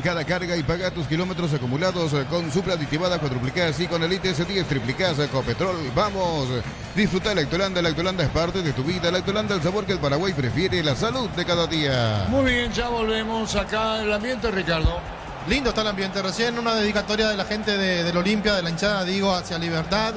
cada carga y paga tus kilómetros acumulados con Supra aditivada cuadruplicás y con Elite S10 triplicás. Ecopetrol, vamos. Disfruta la Lactolanda es parte de tu vida. Lactolanda, el sabor que el Paraguay prefiere, la salud de cada día. Muy bien, ya volvemos acá el ambiente, Ricardo. Lindo está el ambiente. Recién una dedicatoria de la gente del Olimpia, de la hinchada, digo, hacia Libertad.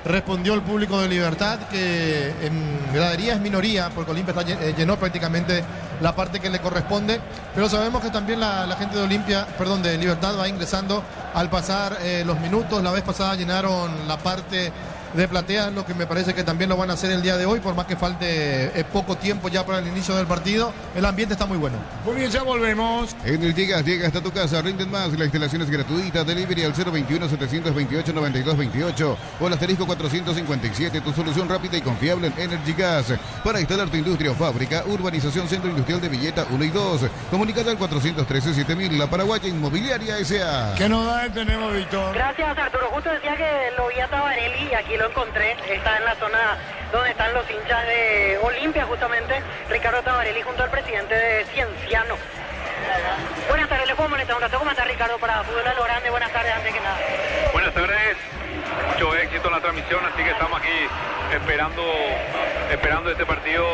Respondió el público de Libertad que en gradería es minoría, porque Olimpia llenó prácticamente la parte que le corresponde, pero sabemos que también la gente de Libertad va ingresando al pasar los minutos. La vez pasada llenaron la parte de platea, lo que me parece que también lo van a hacer el día de hoy, por más que falte poco tiempo ya para el inicio del partido. El ambiente está muy bueno. Muy bien, ya volvemos. En el llega hasta tu casa, rinden más. La instalación es gratuita. Delivery al 021-728-9228 o al asterisco 457. Tu solución rápida y confiable en Energy Gas. Para instalar tu industria o fábrica, Urbanización Centro Industrial de Villeta 1 y 2. Comunicate al 413-7000. La Paraguaya Inmobiliaria S.A. ¿Qué novedades tenemos, Víctor? Gracias, Arturo. Justo decía que lo vi a Tabarelli y aquí lo encontré. Está en la zona donde están los hinchas de Olimpia, justamente. Ricardo Tabarelli junto al presidente de Cienciano. Buenas tardes, le puedo molestar un rato. ¿Cómo está, Ricardo, para Fútbol a lo Grande? Buenas tardes, antes que nada. Buenas tardes, mucho éxito en la transmisión, así que estamos aquí esperando este partido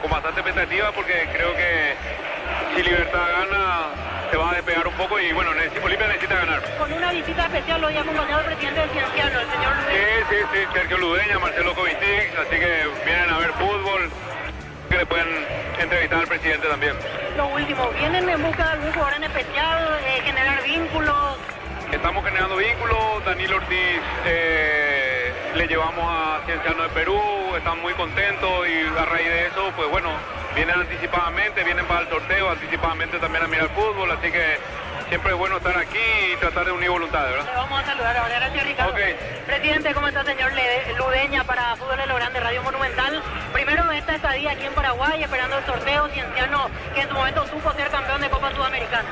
con bastante expectativa, porque creo que si Libertad gana se va a despegar un poco y bueno, Olimpia necesita ganar. Con una visita especial hoy acompañado el presidente de Cienciano, el señor Ludeña. Sí, Sergio Ludeña, Marcelo Kovic, así que vienen a ver fútbol, que le pueden entrevistar al presidente también. Lo último, ¿vienen en busca de algún jugador en especial, generar vínculos? Estamos generando vínculos. Danilo Ortiz le llevamos a Cienciano de Perú, están muy contentos y a raíz de eso, pues bueno, vienen anticipadamente, vienen para el sorteo, anticipadamente también a mirar fútbol, así que siempre es bueno estar aquí y tratar de unir voluntades, ¿verdad? Le vamos a saludar ahora, gracias, Ricardo. Okay. Presidente, ¿cómo está, señor Ludeña, para Fútbol a lo Grande, Radio Monumental? Primero, esta estadía aquí en Paraguay, esperando el sorteo, Cienciano, que en su momento supo ser campeón de Copa Sudamericana.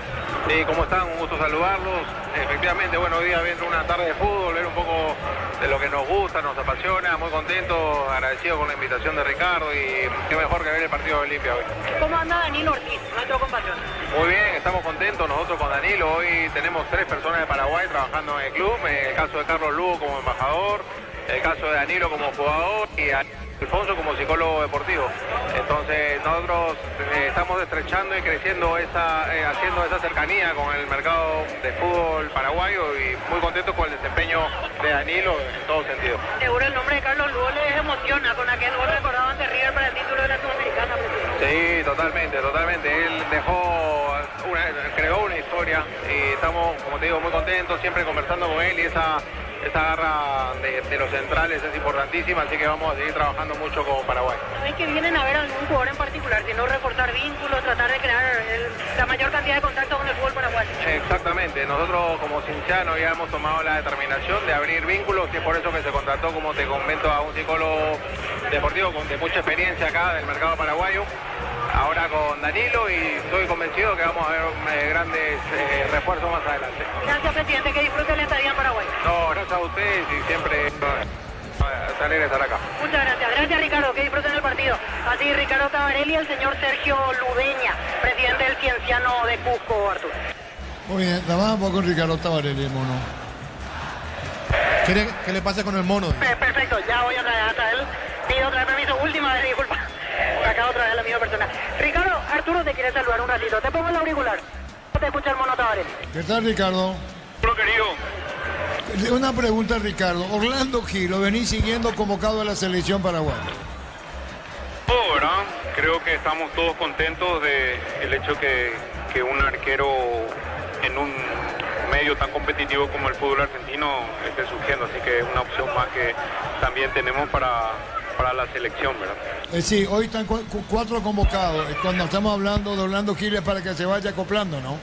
Sí, ¿cómo están? Un gusto saludarlos. Efectivamente, bueno, hoy día viendo una tarde de fútbol, ver un poco de lo que nos gusta, nos apasiona, muy contentos, agradecidos con la invitación de Ricardo y qué mejor que ver el partido de Olimpia hoy. ¿Cómo anda Danilo Ortiz, nuestro compatriota? Muy bien, estamos contentos nosotros con Danilo. Hoy tenemos 3 personas de Paraguay trabajando en el club, el caso de Carlos Lugo como embajador, el caso de Danilo como jugador y Alfonso como psicólogo deportivo. Entonces nosotros estamos estrechando y creciendo haciendo esa cercanía con el mercado de fútbol paraguayo y muy contentos con el desempeño de Danilo en todo sentido. Seguro el nombre de Carlos Lugo les emociona con aquel gol recordado ante River para el título de la Sudamericana. Sí, totalmente. Él creó una historia y estamos, como te digo, muy contentos, siempre conversando con él y esa garra de los centrales es importantísima, así que vamos a seguir trabajando mucho con Paraguay. ¿Sabes que vienen a ver a algún jugador en particular, sino reforzar vínculos, tratar de crear la mayor cantidad de contactos con el fútbol paraguayo? Exactamente, nosotros como Cienciano ya hemos tomado la determinación de abrir vínculos y es por eso que se contrató, como te comento, a un psicólogo deportivo de mucha experiencia acá del mercado paraguayo, ahora con Danilo, y estoy convencido que vamos a ver grandes refuerzos más adelante. Gracias, presidente, que disfrute la estadía en Paraguay. No, gracias a ustedes y siempre es alegre estar acá. Muchas gracias. Gracias, Ricardo, que disfruten el partido. Así, Ricardo Tabarelli y el señor Sergio Ludeña, presidente del Cienciano de Cusco, Arturo. Muy bien, la vamos un poco con Ricardo Tabarelli, mono. ¿Quiere que le pase con el mono? Perfecto, ya voy a traer hasta él. Pido otra vez permiso, última vez, disculpa. Acá otra vez la misma persona. Ricardo, Arturo te quiere saludar un ratito. Te pongo el auricular. Te escucha el mono Tabarelli. ¿Qué tal, Ricardo? Hola, querido. Una pregunta, Ricardo. Orlando Gil, lo venís siguiendo convocado a la selección paraguaya. Todo, ¿verdad? Creo que estamos todos contentos del hecho que un arquero en un medio tan competitivo como el fútbol argentino esté surgiendo, así que es una opción más que también tenemos para la selección, ¿verdad? Sí, hoy están 4 convocados. Cuando estamos hablando de Orlando Gil es para que se vaya acoplando, ¿no?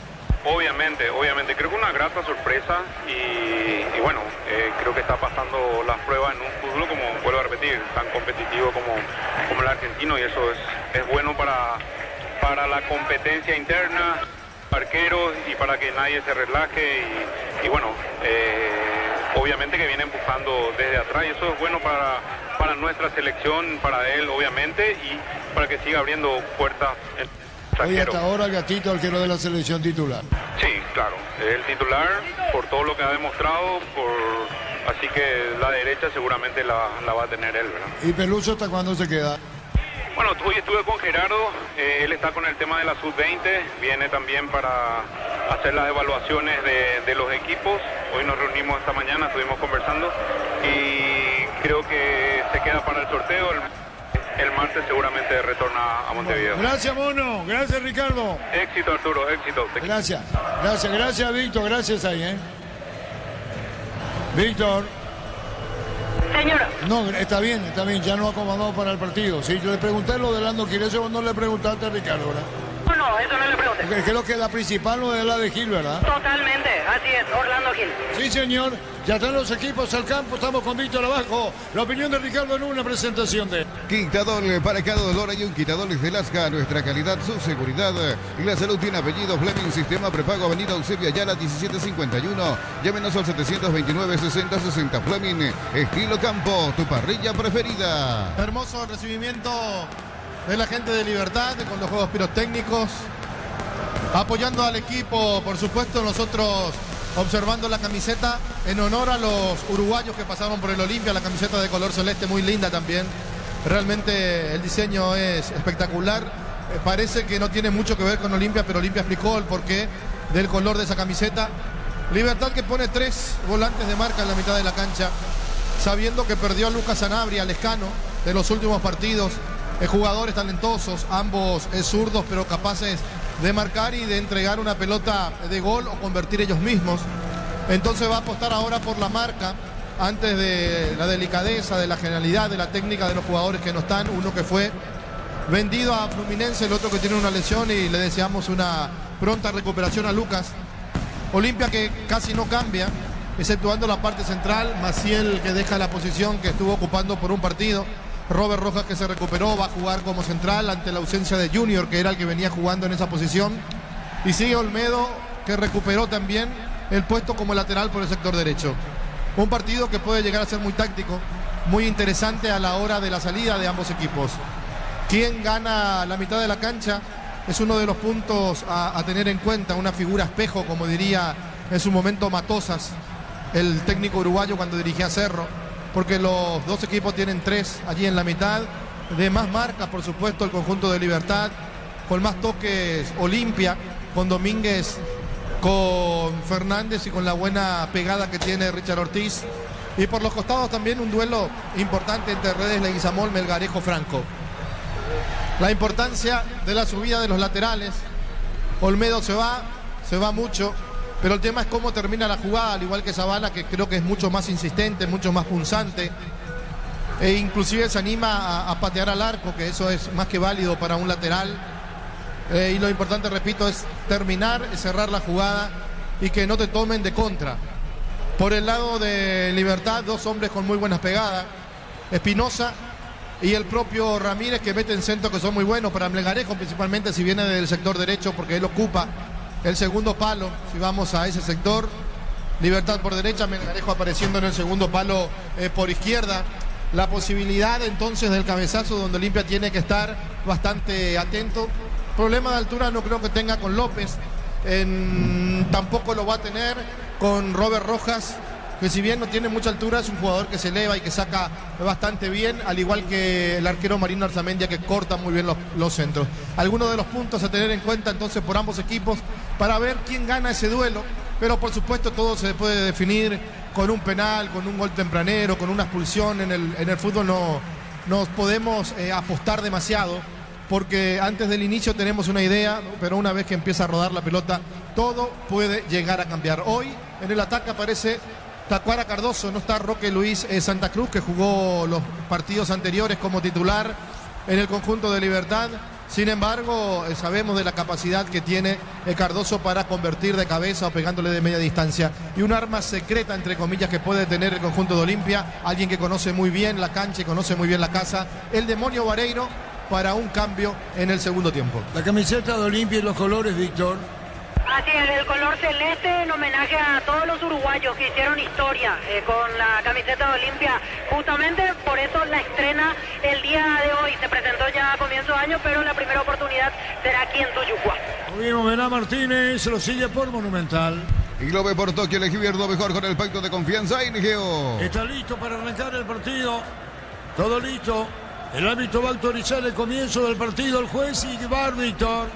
Obviamente, creo que una grata sorpresa y bueno, creo que está pasando las pruebas en un fútbol, como vuelvo a repetir, tan competitivo como el argentino, y eso es bueno para la competencia interna, arqueros, y para que nadie se relaje y bueno, obviamente que viene empujando desde atrás y eso es bueno para nuestra selección, para él obviamente, y para que siga abriendo puertas. Hoy Zaguero. hasta ahora el Gatito, arquero de la selección titular. Sí, claro, es el titular por todo lo que ha demostrado, así que la derecha seguramente la va a tener él, ¿verdad? ¿Y Peluso hasta cuándo se queda? Bueno, hoy estuve con Gerardo, él está con el tema de la sub-20, viene también para hacer las evaluaciones de los equipos. Hoy nos reunimos esta mañana, estuvimos conversando y creo que se queda para el sorteo. El martes seguramente retorna a Montevideo. Gracias, Mono. Gracias, Ricardo. Éxito, Arturo, éxito. Gracias, Víctor. Gracias ahí, Víctor. Señora. No, está bien, ya no ha acomodado para el partido. Sí, yo le pregunté lo de Lando Quiles, vos no le preguntaste a Ricardo, ¿verdad? No, eso no le pregunté. Porque creo que la principal no es la de Gil, ¿verdad? Totalmente, así es, Orlando Gil. Sí, señor. Ya están los equipos al campo, estamos con Víctor abajo. La opinión de Ricardo en una presentación de... Quitadol, para cada dolor hay un Quitadol de Lasca, nuestra calidad, su seguridad y la salud tiene apellido. Fleming, sistema prepago, avenida Eusebio Ayala 1751. Llámenos al 729-6060. Fleming, estilo campo, tu parrilla preferida. Hermoso recibimiento de la gente de Libertad con los juegos pirotécnicos, apoyando al equipo, por supuesto. Nosotros observando la camiseta en honor a los uruguayos que pasaron por el Olimpia, la camiseta de color celeste muy linda también. Realmente el diseño es espectacular. Parece que no tiene mucho que ver con Olimpia, pero Olimpia explicó el porqué del color de esa camiseta. Libertad que pone 3 volantes de marca en la mitad de la cancha, sabiendo que perdió a Lucas Sanabria, Lescano, de los últimos partidos. Jugadores talentosos, ambos zurdos, pero capaces de marcar y de entregar una pelota de gol o convertir ellos mismos. Entonces va a apostar ahora por la marca, antes de la delicadeza, de la genialidad, de la técnica de los jugadores que no están. Uno que fue vendido a Fluminense, el otro que tiene una lesión, y le deseamos una pronta recuperación a Lucas. Olimpia que casi no cambia, exceptuando la parte central. Maciel que deja la posición que estuvo ocupando por un partido. Robert Rojas que se recuperó, va a jugar como central ante la ausencia de Junior, que era el que venía jugando en esa posición. Y sigue Olmedo, que recuperó también el puesto como lateral por el sector derecho. Un partido que puede llegar a ser muy táctico, muy interesante a la hora de la salida de ambos equipos. ¿Quién gana la mitad de la cancha? Es uno de los puntos a tener en cuenta, una figura espejo, como diría en su momento Matosas, el técnico uruguayo cuando dirigía a Cerro. Porque los dos equipos tienen 3 allí en la mitad. De más marcas, por supuesto, el conjunto de Libertad. Con más toques Olimpia, con Domínguez, con Fernández y con la buena pegada que tiene Richard Ortiz. Y por los costados también un duelo importante entre Redes Leguizamón, Melgarejo, Franco. La importancia de la subida de los laterales. Olmedo se va mucho. Pero el tema es cómo termina la jugada, al igual que Zavala, que creo que es mucho más insistente, mucho más punzante. E inclusive se anima a patear al arco, que eso es más que válido para un lateral. Y lo importante, repito, es terminar, cerrar la jugada y que no te tomen de contra. Por el lado de Libertad, 2 hombres con muy buenas pegadas. Espinosa y el propio Ramírez, que meten centros que son muy buenos para Melgarejo, principalmente si viene del sector derecho, porque él ocupa el segundo palo. Si vamos a ese sector, Libertad por derecha, Melgarejo apareciendo en el segundo palo por izquierda. La posibilidad entonces del cabezazo, donde Olimpia tiene que estar bastante atento. Problema de altura no creo que tenga con López, tampoco lo va a tener con Robert Rojas, que si bien no tiene mucha altura, es un jugador que se eleva y que saca bastante bien, al igual que el arquero Marino Arzamendia, que corta muy bien los centros. Algunos de los puntos a tener en cuenta entonces por ambos equipos para ver quién gana ese duelo, pero por supuesto todo se puede definir con un penal, con un gol tempranero, con una expulsión. En el fútbol no podemos apostar demasiado, porque antes del inicio tenemos una idea, pero una vez que empieza a rodar la pelota, todo puede llegar a cambiar. Hoy en el ataque aparece Tacuara Cardoso, no está Roque Luis Santa Cruz, que jugó los partidos anteriores como titular en el conjunto de Libertad. Sin embargo, sabemos de la capacidad que tiene Cardoso para convertir de cabeza o pegándole de media distancia. Y un arma secreta, entre comillas, que puede tener el conjunto de Olimpia, alguien que conoce muy bien la cancha y conoce muy bien la casa, el demonio Vareiro, para un cambio en el segundo tiempo. La camiseta de Olimpia y los colores, Víctor. Así es, el color celeste en homenaje a todos los uruguayos que hicieron historia con la camiseta de Olimpia. Justamente por eso la estrena el día de hoy. Se presentó ya a comienzo de año, pero la primera oportunidad será aquí en Tuyucua. Muy bien, Movená Martínez lo sigue por Monumental. Y lo ve por Tokio, el Ejido mejor con el pacto de confianza y Geo. Está listo para arrancar el partido. Todo listo. El árbitro va a autorizar el comienzo del partido. El juez y va Víctor.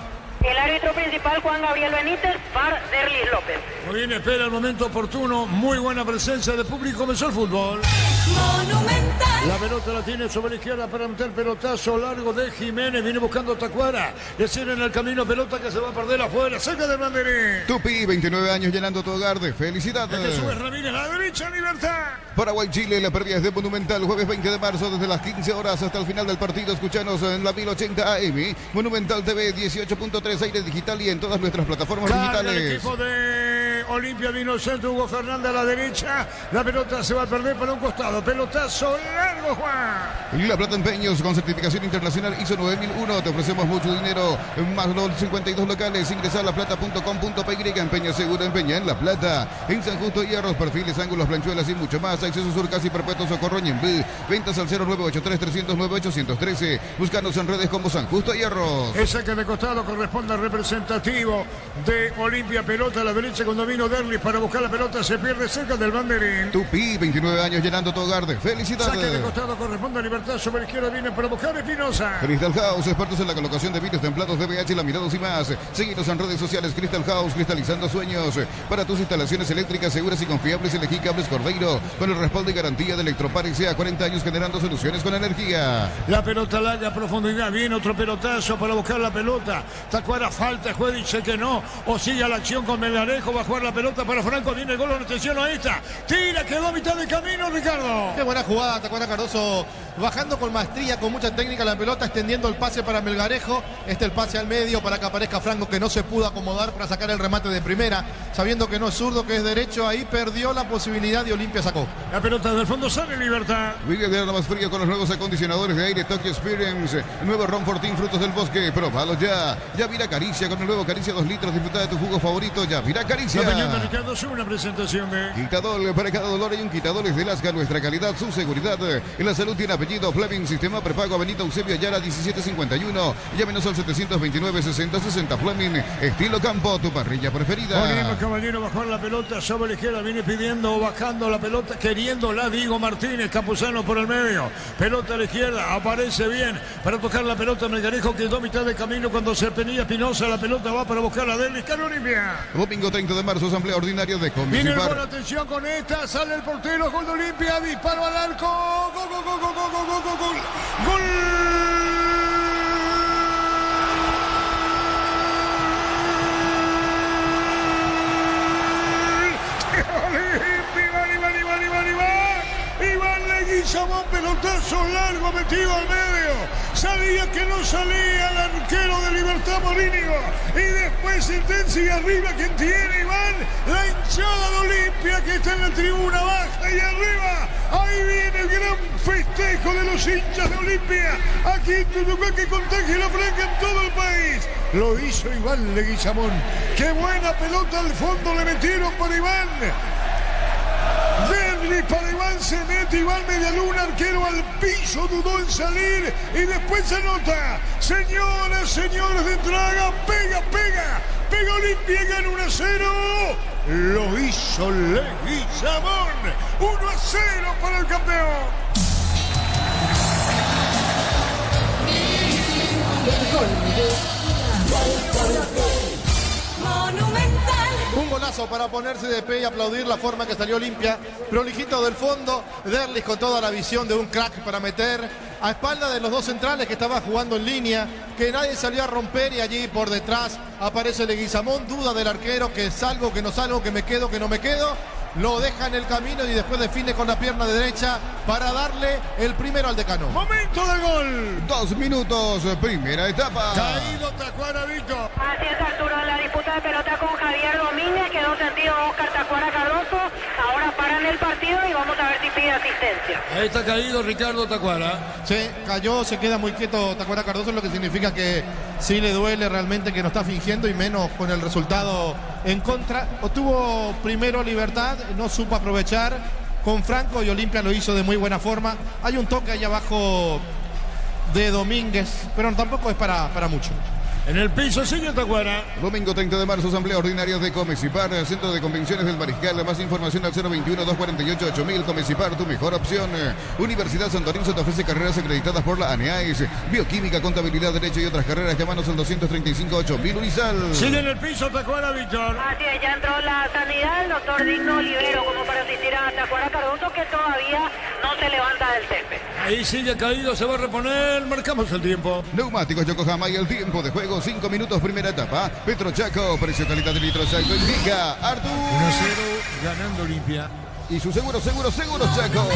El árbitro principal, Juan Gabriel Benítez, VAR Derlis López. Muy bien, espera el momento oportuno. Muy buena presencia de público. Comenzó el fútbol. Monumental. La pelota la tiene sobre la izquierda para meter pelotazo largo de Jiménez. Viene buscando Tacuara. Le cierra en el camino pelota que se va a perder afuera. Cerca del banderín. Tupi, 29 años llenando tu hogar de felicidad. Sube Ramírez, la derecha, Libertad. Paraguay-Chile, la pérdida es de Monumental, jueves 20 de marzo, desde las 15 horas hasta el final del partido. Escuchanos en la 1080 AM, Monumental TV 18.3, aire digital y en todas nuestras plataformas Carga el digitales. equipo de Olimpia, vino el centro, Hugo Fernández a la derecha. La pelota se va a perder para un costado. Pelotazo largo, Juan. La Plata Empeños con certificación internacional ISO 9001. Te ofrecemos mucho dinero, más los 52 locales. Ingresa a laplata.com.py. Empeño seguro, empeña en La Plata. En San Justo, hierros, perfiles, ángulos, planchuelas y mucho más. Acceso Sur, casi perpetuo, Socorro, Ñembú. Ventas al 0983-309-813. Búscanos en redes como San Justo Hierros. El saque de costado corresponde al representativo de Olimpia. Pelota a la derecha cuando vino Derlis para buscar la pelota. Se pierde cerca del banderín. Tupi, 29 años llenando tu hogar de felicidad. Saque de costado corresponde a Libertad. Sobre la izquierda viene para buscar Espinosa. Crystal House, expertos en la colocación de vinos templados, DBH, laminados y más. Seguinos en redes sociales. Crystal House, cristalizando sueños. Para tus instalaciones eléctricas seguras y confiables, elegí Cables Cordeiro con el respaldo y garantía de Electropar y sea 40 años generando soluciones con energía. La pelota larga a profundidad. Viene otro pelotazo para buscar la pelota. Tacuara falta. El juez dice que no. O sigue la acción con Melgarejo. Va a jugar la pelota para Franco. Viene el gol. Atención a esta. Tira, quedó a mitad de camino, Ricardo. Qué buena jugada, Tacuara Cardoso bajando con maestría, con mucha técnica la pelota, extendiendo el pase para Melgarejo. El pase al medio para que aparezca Franco, que no se pudo acomodar para sacar el remate de primera, sabiendo que no es zurdo, que es derecho. Ahí perdió la posibilidad y Olimpia sacó. La pelota del fondo sale Libertad. Vive de más frío con los nuevos acondicionadores de aire Tokyo Experience. Nuevo Ron Fortín, frutos del bosque. Probalo ya. Yavira Caricia con el nuevo Caricia 2 litros. Disfruta de tu jugo favorito. Yavira Caricia. Ricardo, es una presentación de Quitadol, para cada dolor hay un Quitadol es de Lasca, nuestra calidad, su seguridad. En la salud tiene apellido Fleming, sistema prepago Avenida Eusebio Ayala 1751. Llámenos al 729-6060 Fleming, estilo campo, tu parrilla preferida. Oliva Caballero bajar la pelota sobre la izquierda, viene pidiendo, bajando la pelota, queriéndola Diego Martínez, Capuzano por el medio. Pelota a la izquierda, aparece bien para tocar la pelota. Melgarejo quedó a mitad de camino cuando se venía Espinosa. La pelota va para buscar a Derlis, Olimpia. Domingo 30 de marzo, asamblea ordinaria de Viene el Comisión. gol, atención con esta, sale el portero, gol de Olimpia, disparo al arco, gol, gol, gol, gol, gol, gol, gol, gol, gol. Iván Leguizamón, pelotazo largo metido al medio. Sabía que no salía el arquero de Libertad Morínigo. Y después sentencia y arriba quien tiene Iván. La hinchada de Olimpia que está en la tribuna baja y arriba. Ahí viene el gran festejo de los hinchas de Olimpia. Aquí en Tutucá que contagia la franca en todo el país. Lo hizo Iván Leguizamón. Qué buena pelota al fondo le metieron para Iván. Derlis para Iván, se mete Iván Medialuna, arquero al piso, dudó en salir y después se anota. Señoras, señores de Draga, pega Olimpia, gana 1-0. Lo hizo Leguizamón, 1-0 para el campeón. Monumental. Un golazo para ponerse de pie y aplaudir la forma que salió Olimpia. Prolijito del fondo, Derlis con toda la visión de un crack para meter a espalda de los dos centrales que estaban jugando en línea, que nadie salió a romper y allí por detrás aparece Leguizamón, duda del arquero, que salgo, que no salgo, que me quedo, que no me quedo. Lo deja en el camino y después define con la pierna derecha para darle el primero al decano. Momento del gol. 2 minutos, primera etapa. Caído Tacuara, Víctor. Así es, Arturo, la disputa de pelota con Javier Domínguez, quedó sentido Oscar Tacuara Cardoso. Ahora paran el partido y vamos a ver si pide asistencia. Ahí está caído Ricardo Tacuara. Se cayó, se queda muy quieto Tacuara Cardoso, lo que significa que sí le duele realmente, que no está fingiendo, y menos con el resultado en contra. Obtuvo primero Libertad, no supo aprovechar con Franco, y Olimpia lo hizo de muy buena forma. Hay un toque ahí abajo de Domínguez, pero tampoco es para mucho. En el piso sigue Tacuara. Domingo 30 de marzo, asamblea ordinaria de Comecipar, Centro de Convenciones del Mariscal. Más información al 021-248-8000. Comecipar, tu mejor opción. Universidad Santo Lorenzo te ofrece carreras acreditadas por la ANEAES, bioquímica, contabilidad, derecho y otras carreras. Llámanos al 235-8000. Urizal. Sigue en el piso Tacuara, Víctor. Así es, ya entró la sanidad, el doctor Digno Olivero, como para asistir a Tacuara Cardoso, que todavía no se levanta del césped. Ahí sigue caído, se va a reponer. Marcamos el tiempo. Neumáticos Yokohama y el tiempo de juego. 5 minutos, primera etapa. Petro Chaco, precio calidad de litro Chaco. Indica Artur. 1-0 ganando Olimpia. Y su seguro Chaco.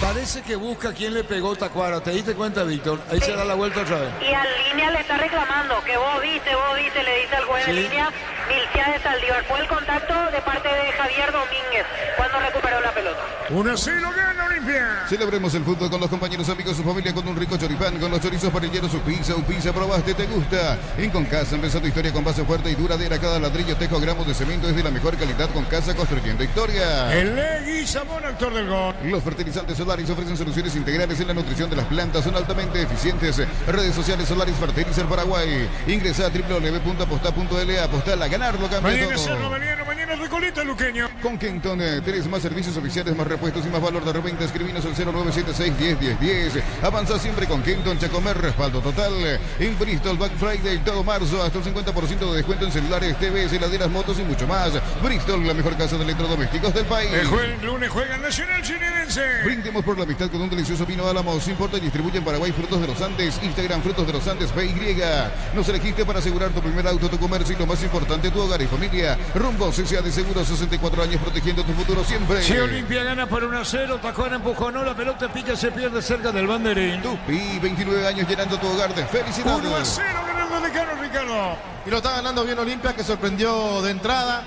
Parece que busca quién le pegó Tacuara. ¿Te diste cuenta, Víctor? Ahí se da la vuelta otra vez. Y al línea le está reclamando que vos viste, le dice al juez de línea, Milciades Saldívar. Fue el contacto de parte de Javier Domínguez cuando recuperó la pelota. 1-0 gana Olimpia. Celebremos el fútbol con los compañeros, amigos, su familia, con un rico choripán, con los chorizos parrilleros, su pizza, probaste, te gusta. En Concasa, empezando historia con base fuerte y duradera. Cada ladrillo, tejo, gramos de cemento es de la mejor calidad. Concasa, construyendo historia. El Leguizamón, actor del gol. Los fertilizantes Solaris ofrecen soluciones integrales en la nutrición de las plantas. Son altamente eficientes. Redes sociales Solaris Fertilizer Paraguay. Ingresa a www.aposta.la. Apostar a ganarlo, cambia Mañana todo. Cerro, mañana Recoleta, Luqueño. Con Kenton tenés más servicios oficiales, más repuestos y más valor de reventa. Escribinos al 0976-10-10-10. Avanza siempre con Kenton. Chacomer, respaldo total. En Bristol, Black Friday, todo marzo. Hasta el 50% de descuento en celulares, TVs, heladeras, motos y mucho más. Bristol, la mejor casa de electrodomésticos del país. El lunes juega Nacional Chinerense. Brindemos por la amistad con un delicioso vino Álamos. Importa y distribuye en Paraguay Frutos de los Andes. Instagram Frutos de los Andes PY. Nos elegiste para asegurar tu primer auto, tu comercio y lo más importante, tu hogar y familia. Rumbo CCA de Seguros, 64 años protegiendo tu futuro siempre. Si Olimpia gana por 1-0, Tacuara empujonó, la pelota pica, se pierde cerca del banderín. Tupi, 29 años llenando tu hogar de felicidad. 1-0 ganando el decano, Ricardo. Y lo está ganando bien Olimpia, que sorprendió de entrada,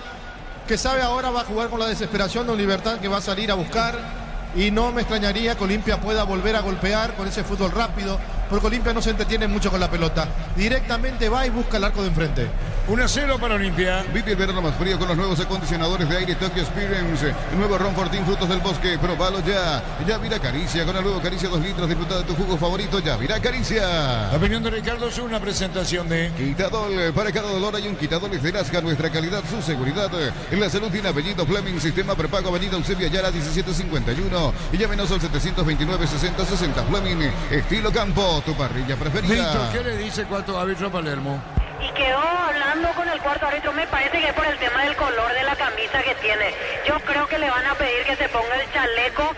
que sabe ahora va a jugar con la desesperación de un Libertad que va a salir a buscar. Y no me extrañaría que Olimpia pueda volver a golpear con ese fútbol rápido, porque Olimpia no se entretiene mucho con la pelota. Directamente va y busca el arco de enfrente. 1-0 para Olimpia. Vive el verano más frío con los nuevos acondicionadores de aire Tokyo Experience. El nuevo Ron Fortín Frutos del Bosque. Probalo ya. Yavira Caricia. Con el nuevo Caricia 2 litros. Disfruta de tu jugo favorito. Yavira Caricia. La opinión de Ricardo es una presentación de Quitadol. Para cada dolor hay un Quitadol de Nazca. Nuestra calidad, su seguridad. En la salud tiene apellido Fleming. Sistema prepago Avenida Eusebio Ayala 1751. Y llámenos al 729-6060. Fleming. Estilo campo. Tu parrilla preferida. Víctor, ¿qué le dice cuarto árbitro a Palermo? Y quedó hablando con el cuarto árbitro, me parece que es por el tema del color de la camisa que tiene. Yo creo que le van a pedir que se ponga el chaleco,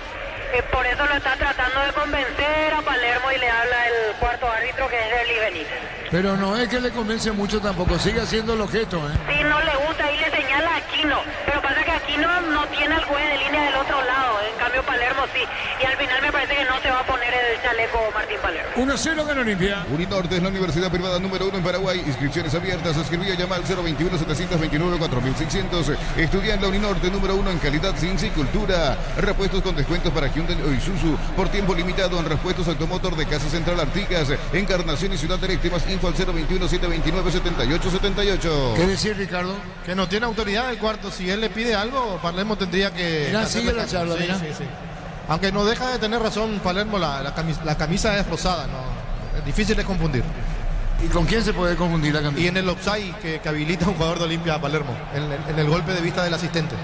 por eso lo está tratando de convencer a Palermo y le habla el cuarto árbitro, que es Eli Benítez. Pero no es que le convence mucho tampoco, sigue haciendo el objeto, ¿eh? Sí, no le gusta y le señala a Aquino, pero pasa que Aquino no tiene al juez de línea del otro lado, en cambio Palermo sí, y al final me parece que no se va a poner el chaleco Martín Palermo. 1-0 gana Olimpia. Uninorte es la universidad privada número 1 en Paraguay. Inscripciones abiertas. Escribí o llama al 021-729-4600. Estudia en la Uninorte número 1 en calidad, ciencia y cultura. Repuestos con descuentos para Hyundai o Isuzu. Por tiempo limitado en repuestos automotor de Casa Central Artigas. Encarnación y Ciudad del Este. Más info al 021-729-7878. ¿Qué decir, Ricardo? Que no tiene autoridad el cuarto. Si él le pide algo, Palermo tendría que... Mirá, sigue la charla, sí, mirá. sí. Aunque no deja de tener razón Palermo, la camisa es rosada, ¿no? Es difícil de confundir. ¿Y con quién se puede confundir la camisa? Y en el offside que habilita un jugador de Olimpia a Palermo, en el golpe de vista del asistente.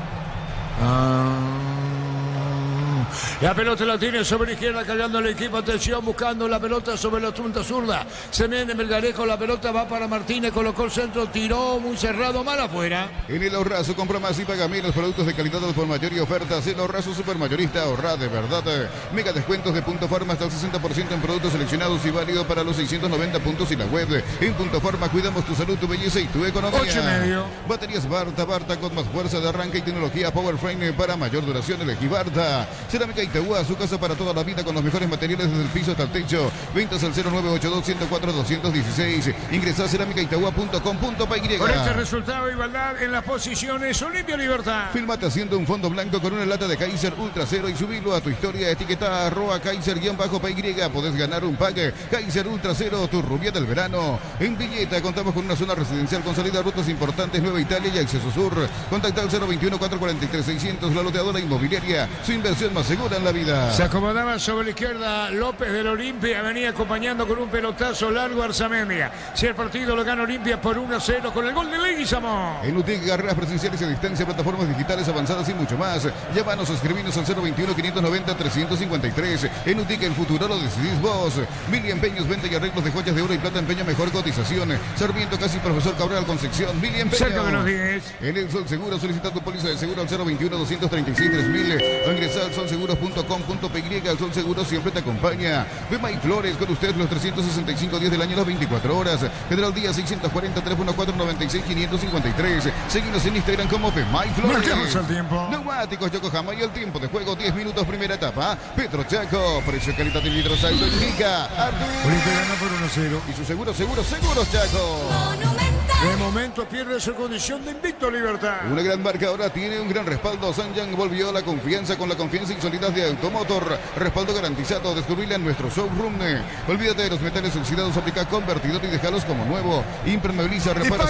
La pelota la tiene sobre izquierda, cargando el equipo. Atención, buscando la pelota sobre la punta zurda. Se viene Melgarejo, la pelota va para Martínez. Colocó el centro, tiró muy cerrado, mal afuera. En el Ahorrazo, compra más y paga menos. Productos de calidad al por mayor y ofertas. El Ahorrazo Supermayorista, ahorra de verdad. Mega descuentos de Punto Farma hasta el 60% en productos seleccionados y válido para los 690 puntos y la web. En Punto Farma cuidamos tu salud, tu belleza y tu economía. 8,5. Baterías Barta con más fuerza de arranque y tecnología Power Frame para mayor duración. Elegí Barta. Cerámica Itagua, su casa para toda la vida con los mejores materiales desde el piso hasta el techo. Ventas al 0982-104-216. Ingresa a cerámicaitagua.com.py. Por este resultado, igualdad en las posiciones. Olimpia Libertad. Filmate haciendo un fondo blanco con una lata de Kaiser Ultra Cero y subirlo a tu historia. Etiqueta @Kaiser-PY. Podés ganar un pack Kaiser Ultra Cero, tu rubia del verano. En Villeta contamos con una zona residencial con salida a rutas importantes, Nueva Italia y Acceso Sur. Contacta al 021-443-600, la loteadora inmobiliaria. Su inversión más segura en la vida. Se acomodaba sobre la izquierda López del Olimpia, venía acompañando con un pelotazo largo Arzamendia. Si el partido lo gana Olimpia por 1-0 con el gol de Leguizamón. En UTIC, carreras presenciales a distancia, plataformas digitales avanzadas y mucho más. Llámanos o escribinos al 021-590-353. En UTIC, el futuro lo decidís vos. Mili Empeños, venta y arreglos de joyas de oro y plata, empeño, mejor cotización. Sarmiento, casi Profesor Cabral, Concepción. Mili Empeños. Cerca de los 10. En el Sol Seguro, solicita tu póliza de seguro al 021-236-3000 o ingresa al solseguros.com.py. El Sol Seguro siempre te acompaña. Bema y Flores, con usted los 365 días del año, las 24 horas. General Díaz 640-314-96-553. Seguimos en Instagram como Bema y Flores. Marcamos el tiempo. Neumáticos Yokohama y el tiempo de juego 10 minutos, primera etapa. Petro Chaco, precio, calidad y litros alto indica Olimpia gana por 1-0. y su seguros Chaco. De momento pierde su condición de invicto Libertad. Una gran marca ahora tiene un gran respaldo. Sanyang volvió a la confianza con la confianza y solidez de Automotor. Respaldo garantizado. Descubrirla en nuestro showroom. Olvídate de los metales oxidados. Aplica convertidor y déjalos como nuevo. Impermeabiliza, repara.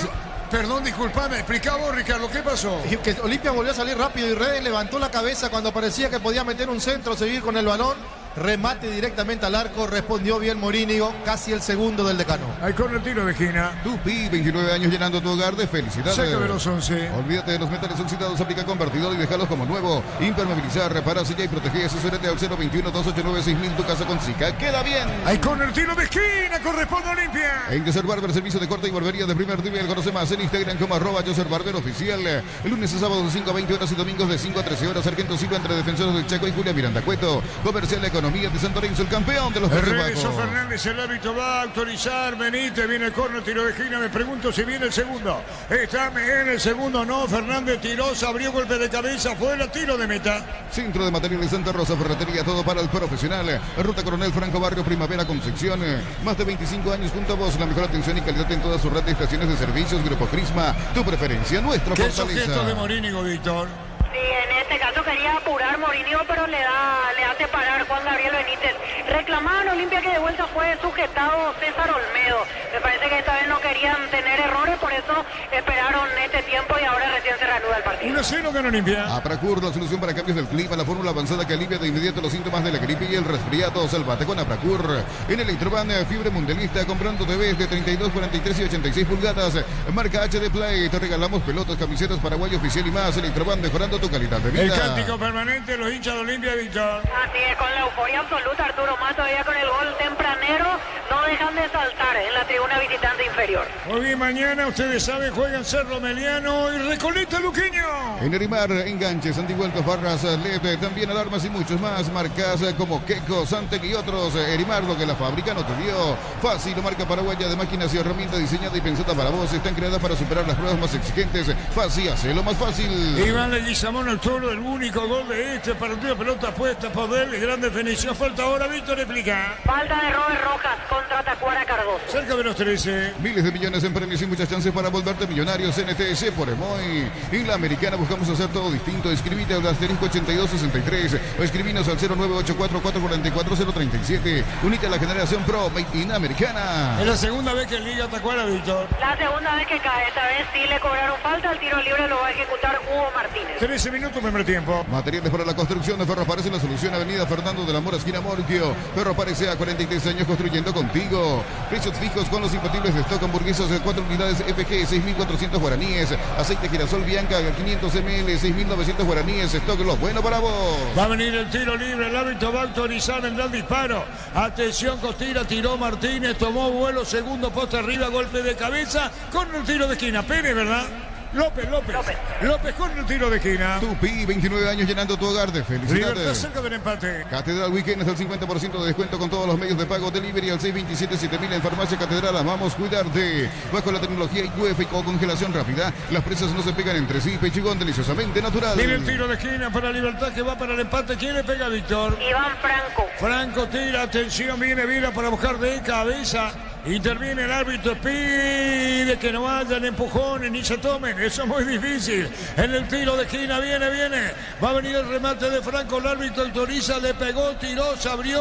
Perdón, disculpame, explicá vos, Ricardo, ¿qué pasó? Y que Olimpia volvió a salir rápido y Reyes levantó la cabeza cuando parecía que podía meter un centro, seguir con el balón. Remate directamente al arco, respondió bien Morínigo, casi el segundo del decano. Ahí con el tiro de esquina. Tupi, 29 años llenando tu hogar de felicidad. Cerca de los 11. Olvídate de los metales oxidados, aplica convertidor y déjalos como nuevo. Impermeabilizar, repara, sella y protege. Asesórate al 021-289-6000, tu casa con Zika. ¡Queda bien! Ahí con el tiro de esquina, corresponde a Olimpia. En Yoser Barber, servicio de corte y barbería de primer nivel. Conoce más en Instagram como @Yoser Barber Oficial. El lunes a sábado de 5 a 20 horas y domingos de 5 a 13 horas. Sargento Silva entre Defensores del Chaco y Julia Miranda Cueto. Comercial Economía de Santo Lorenzo, el campeón de los Países Regresó Bajos. Fernández, el árbitro va a autorizar. Benítez, viene el córner, tiro de esquina. Me pregunto si viene el segundo. Está en el segundo, no. Fernández tiró, se abrió, golpe de cabeza, fue el tiro de meta. Centro de Materiales Santa Rosa, ferretería, todo para el profesional. Ruta Coronel Franco, Barrio Primavera, Concepción. Más de 25 años junto a vos, la mejor atención y calidad en toda su red de estaciones de servicios. Grupo Crisma, tu preferencia, nuestra ¿Qué fortaleza. sujeto de Morínigo, Víctor? Sí, en este caso quería apurar Morínigo, pero le hace parar Juan Gabriel Benítez. Reclamaban Olimpia que de vuelta fue sujetado César Olmedo. Me parece que esta vez no querían tener errores, por eso esperaron este tiempo y ahora recién se reanuda el partido. 1-0 gana Olimpia. Apracur, la solución para cambios del clima, la fórmula avanzada que alivia de inmediato los síntomas de la gripe y el resfriado. Salvate con Apracur. En Electroban, fiebre mundialista, comprando TVs de 32, 43 y 86 pulgadas. Marca HD Play, te regalamos pelotas, camisetas, paraguay oficial y más. Electroban, mejorando tu calidad de vida. El cántico permanente, los hinchas de Olimpia, Víctor. Así es, con la euforia absoluta, Arturo Más todavía con el gol tempranero, no dejan de saltar en la tribuna visitante inferior. Hoy y mañana, ustedes saben, juegan Cerro Meliano y Recoleta Luqueño. En Erimar, enganches, antivueltos, barras, LED, también alarmas y muchos más. Marcas como Queco, Santec y otros. Erimar, lo que la fábrica no te dio. Fácil, marca paraguaya de máquinas y herramientas diseñada y pensada para vos. Están creadas para superar las pruebas más exigentes. Fácil, hacelo más fácil. Iván Leguizamón, el toro, el único gol de este partido. Pelota puesta por él, gran definición. Falta ahora, Víctor, explica. Falta de Robert Rojas contra Tacuara Cardoso. Cerca de los 13. Miles de millones en premios y muchas chances para volverte millonario. NTS por Emoy. En la Americana buscamos hacer todo distinto. Escribite al asterisco 8263 o escribinos al 0984444037. Unite a la generación Pro Made in Americana. Es la segunda vez que liga Tacuara, Víctor. La segunda vez que cae, esta vez sí le cobraron falta. El tiro libre lo va a ejecutar Hugo Martínez. 13 minutos, primer tiempo. Materiales para la construcción de Ferro Parece, la solución. Avenida Fernando de la Mora, esquina Morquio. Ferro Parece, a 43 años construyendo contigo. Precios fijos con los impatibles de stock. Hamburguesas de 4 unidades FG, 6.400 guaraníes. Aceite girasol Bianca, 500 ml, 6.900 guaraníes. Stock, lo bueno para vos. Va a venir el tiro libre, el árbitro va a autorizar, vendrá el disparo. Atención, Costira, tiró Martínez, tomó vuelo, segundo poste arriba, golpe de cabeza con el tiro de esquina. Pérez, ¿verdad? López con el tiro de esquina. Tupi, 29 años llenando tu hogar de Libertad felicidades. cerca del empate. Catedral Weekend es el 50% de descuento con todos los medios de pago. Delivery al 627-7000 en Farmacia Catedral. Amamos cuidarte. Bajo la tecnología IQF o congelación rápida, las presas no se pegan entre sí. Pechugón deliciosamente natural. Viene el tiro de esquina para Libertad que va para el empate. ¿Quién le pega, Víctor? Iván Franco. Franco tira, atención, viene Vila para buscar de cabeza. Interviene el árbitro, pide que no hayan empujones ni se tomen. Eso es muy difícil. En el tiro de esquina viene. Va a venir el remate de Franco. El árbitro autoriza, le pegó, tiró, se abrió.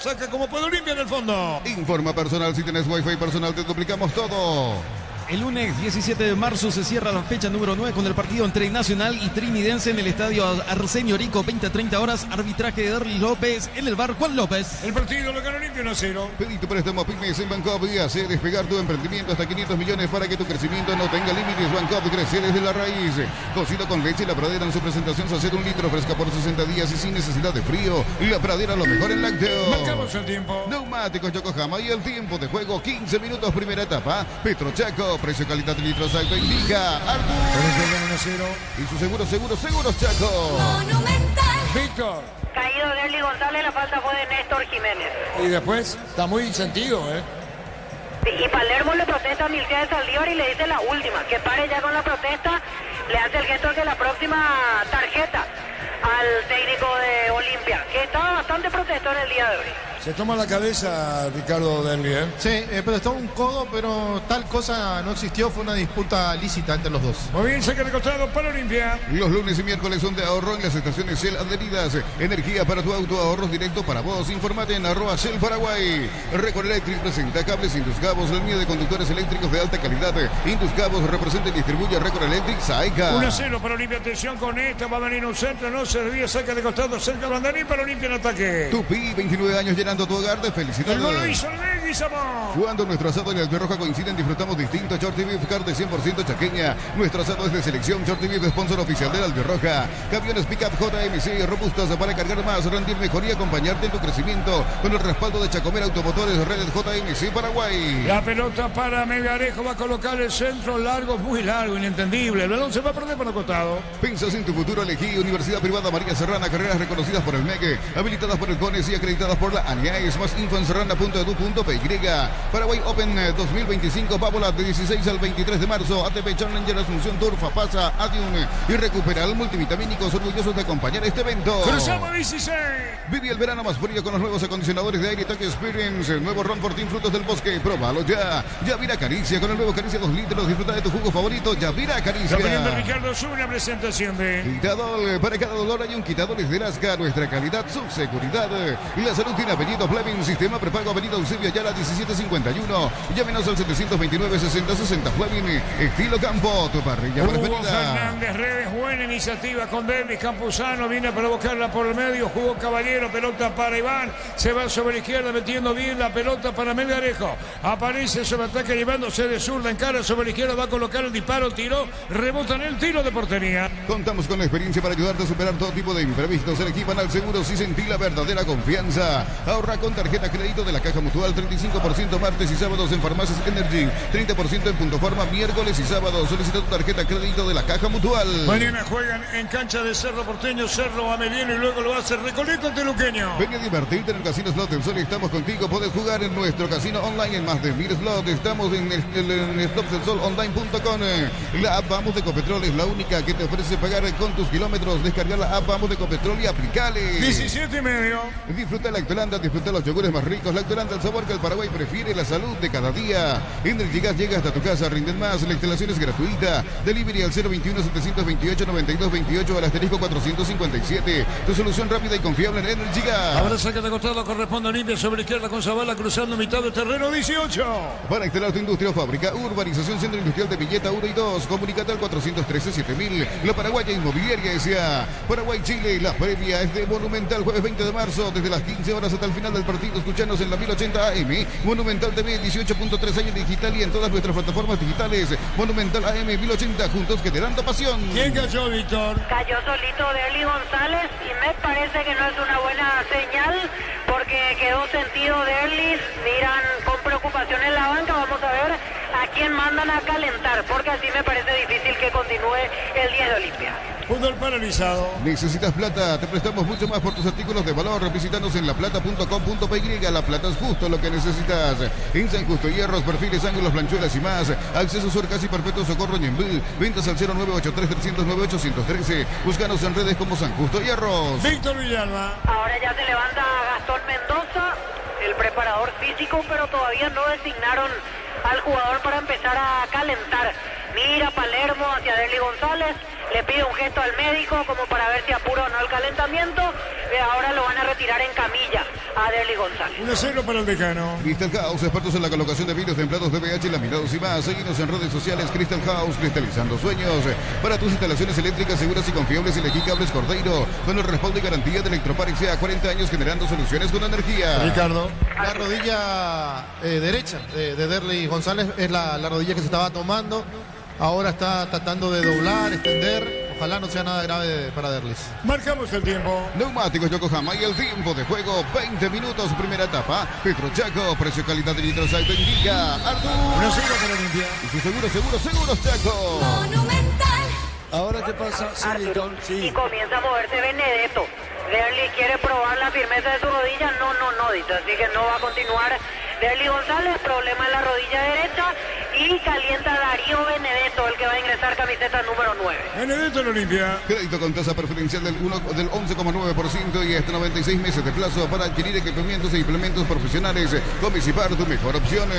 Saca como puede Olimpia en el fondo. Informa personal, si tenés wifi personal te duplicamos todo. El lunes 17 de marzo se cierra la fecha número 9 con el partido entre Nacional y Trinidense en el estadio Arsenio Rico, 20-30 horas. Arbitraje de Derlis López, en el bar Juan López. El partido lo ganó Olimpia 1-0. Pedí tu préstamo a Pymes en Bancop y hace despegar tu emprendimiento hasta 500 millones para que tu crecimiento no tenga límites. Bancop crece desde la raíz. Cocido con leche La Pradera en su presentación Sachet 1 litro, fresca por 60 días y sin necesidad de frío. La Pradera, lo mejor en lácteo. Marcamos el tiempo. Neumáticos Yokohama y el tiempo de juego 15 minutos primera etapa. Petrochaco, precio calidad de litros alto indica Artur. Y su seguros Chaco. Monumental. Víctor. Caído Derly González, la falta fue de Néstor Jiménez. Y después está muy sentido, ¿eh? Y Palermo le protesta a Milciades Saldívar y le dice la última, que pare ya con la protesta, le hace el gesto de la próxima tarjeta al técnico de Olimpia, que estaba bastante protestor el día de hoy. Se toma la cabeza Ricardo Derli, ¿eh? Sí, pero estaba un codo, pero tal cosa no existió, fue una disputa lícita entre los dos. Muy bien, saca de costado para Olimpia. Los lunes y miércoles son de ahorro en las estaciones Shell adheridas. Energía para tu auto, ahorros directo para vos. Informate en @Shell Paraguay. Record Electric presenta cables Induscabos, la línea de conductores eléctricos de alta calidad. Induscabos representa y distribuye Record Electric Saica. 1-0 para Olimpia, atención con esta, va a venir un centro, no se desvía, saca de costado, cerca Bandarín para Olimpia en ataque. Tupi, 29 años llenando tu hogar de felicidad. El gol lo hizo Leguizamo. Cuando nuestro asado y el Albirroja coinciden, disfrutamos distinto. Shorty Beef, carne 100% chaqueña. Nuestro asado es de selección. Shorty Beef, sponsor oficial del Albirroja. Camiones Pickup JMC, robustos para cargar más, rendir mejor y acompañarte en tu crecimiento. Con el respaldo de Chacomera Automotores, Redes JMC Paraguay. La pelota para Melgarejo, va a colocar el centro largo, muy largo, inentendible. El balón se va a perder por el costado. Pensas en tu futuro, elegí Universidad Privada María Serrana, carreras reconocidas por el MEG, habilitadas por el CONES y acreditadas por la ANIAES. Más info en serrana.edu.py. Paraguay Open 2025, Pábola de 16 al 23 de marzo. ATP Challenger Asunción Tour, Fapasa, Adium y Recuperal Multivitamínicos, orgullosos de acompañar este evento. Cruzamos 16. Vive el verano más frío con los nuevos acondicionadores de aire Tokyo Experience. El nuevo Ron Fortín Frutos del Bosque. Próbalo ya. Yavira Caricia con el nuevo Caricia 2 litros. Disfruta de tu jugo favorito. Yavira Caricia. La opinión de Ricardo es una presentación de Quitadol. Para cada dolor hay un quitador de Lasca. Nuestra calidad, su seguridad. Y la salud tiene apellido Fleming. Sistema prepago Avenida Eusebio Ayala 1751. Llámenos al 729-6060 Fleming. Estilo Campo. Tu parrilla Hugo preferida. Fernández Redes, buena iniciativa con Derlis Campuzano, viene a provocarla por el medio, jugó Caballero, pelota para Iván, se va sobre la izquierda metiendo bien la pelota para Melgarejo, aparece sobre ataque llevándose de zurda, encara sobre la izquierda, va a colocar el disparo, tiró, rebota en el tiro de portería. Contamos con la experiencia para ayudarte a superar todo tipo de imprevistos. Elegí Banal Seguros y sentí la verdadera confianza. Ahorra con tarjeta crédito de la Caja Mutual, 35% martes y sábados en Farmacias Energy, 30% en Punto Farma miércoles y sábados. Solicita tu tarjeta crédito de la Caja Mutual. Mañana juegan en cancha de Cerro Porteño, Cerro Ameliano y luego lo hace Recoleta ante Luqueño. Ven a divertirte en el Casino Slot del Sol y estamos contigo. Podés jugar en nuestro casino online en más de 1000 slots. Estamos en el slotdelsolonline.com. La app Vamos de Ecopetrol es la única que te ofrece pagar con tus kilómetros. Descargar la app Vamos de Ecopetrol y aplicale. 17:30. Disfruta la Lactolanda, disfruta los yogures más ricos. Lactolanda, el sabor que el Paraguay prefiere, la salud de cada día. Energy Gas llega hasta tu casa, rinden más. La instalación es gratuita. Delivery al 021-728-9228 al asterisco 457. Tu solución rápida y confiable en Energy Gas. Ahora saca de costado, corresponde a Olimpia sobre la izquierda con Zavala cruzando mitad de terreno, 18. Para instalar tu industria o fábrica, Urbanización Centro Industrial de Villeta 1 y 2. Comunicate al 413-7000. La Paraguaya Inmobiliaria S.A. Paraguay, Chile. La previa es de Monumental, jueves 20 de marzo, desde las 15 horas hasta el final del partido. Escuchanos en la 1080 AM. Monumental TV, 18.3 años digital y en todas nuestras plataformas digitales. Monumental AM 1080, juntos que te dan tu pasión. ¿Quién cayó, Víctor? Cayó solito Derly González y me parece que no es una buena señal porque quedó sentido Derlis. Miran con preocupación en la banca. Vamos a ver a quién mandan a calmar. calentar, porque así me parece difícil que continúe el 10 de Olimpia. Fútbol paralizado. ¿Necesitas plata? Te prestamos mucho más por tus artículos de valor. Visítanos en laplata.com.py. La plata es justo lo que necesitas. En San Justo, hierros, perfiles, ángulos, planchuelas y más. Acceso sur casi perpetuo, Socorro Ñembú. Ventas al 0983-309-813. Búscanos en redes como San Justo Hierros. Víctor Villalba. Ahora ya se levanta Gastón Mendoza, el preparador físico, pero todavía no designaron al jugador para empezar a calentar. Mira Palermo hacia Derly González, le pide un gesto al médico como para ver si apura o no el calentamiento. Ahora lo van a retirar en camilla a Derly González. 1-0 para el Decano. Crystal House, expertos en la colocación de vidrios templados, PVH, laminados y más. Seguinos en redes sociales. Crystal House, cristalizando sueños. Para tus instalaciones eléctricas seguras y confiables, elegí Cables Cordeiro, con el respaldo y garantía de Electroparex, 40 años generando soluciones con energía. Ricardo. La rodilla derecha de Derly González es la rodilla que se estaba tomando. Ahora está tratando de doblar, extender. Ojalá no sea nada grave para Derlis. Marcamos el tiempo. Neumáticos Yokohama y el tiempo de juego, 20 minutos, primera etapa. Petrochaco, precio calidad de litros alto en Giga. Artur. 1-0 para Olimpia. Y su seguros Chaco. Monumental. Ahora, ¿qué pasa? Sí, Arturo, Víctor, y sí. comienza a moverse Benedetto. Derly quiere probar la firmeza de su rodilla, no, dice, así que no va a continuar. Derly González, problema en la rodilla derecha, y calienta Darío Benedetto, el que va a ingresar camiseta número 9. Benedetto en Olimpia. Crédito con tasa preferencial del 11,9% y hasta 96 meses de plazo para adquirir equipamientos e implementos profesionales. Comisipar, tu mejor opción.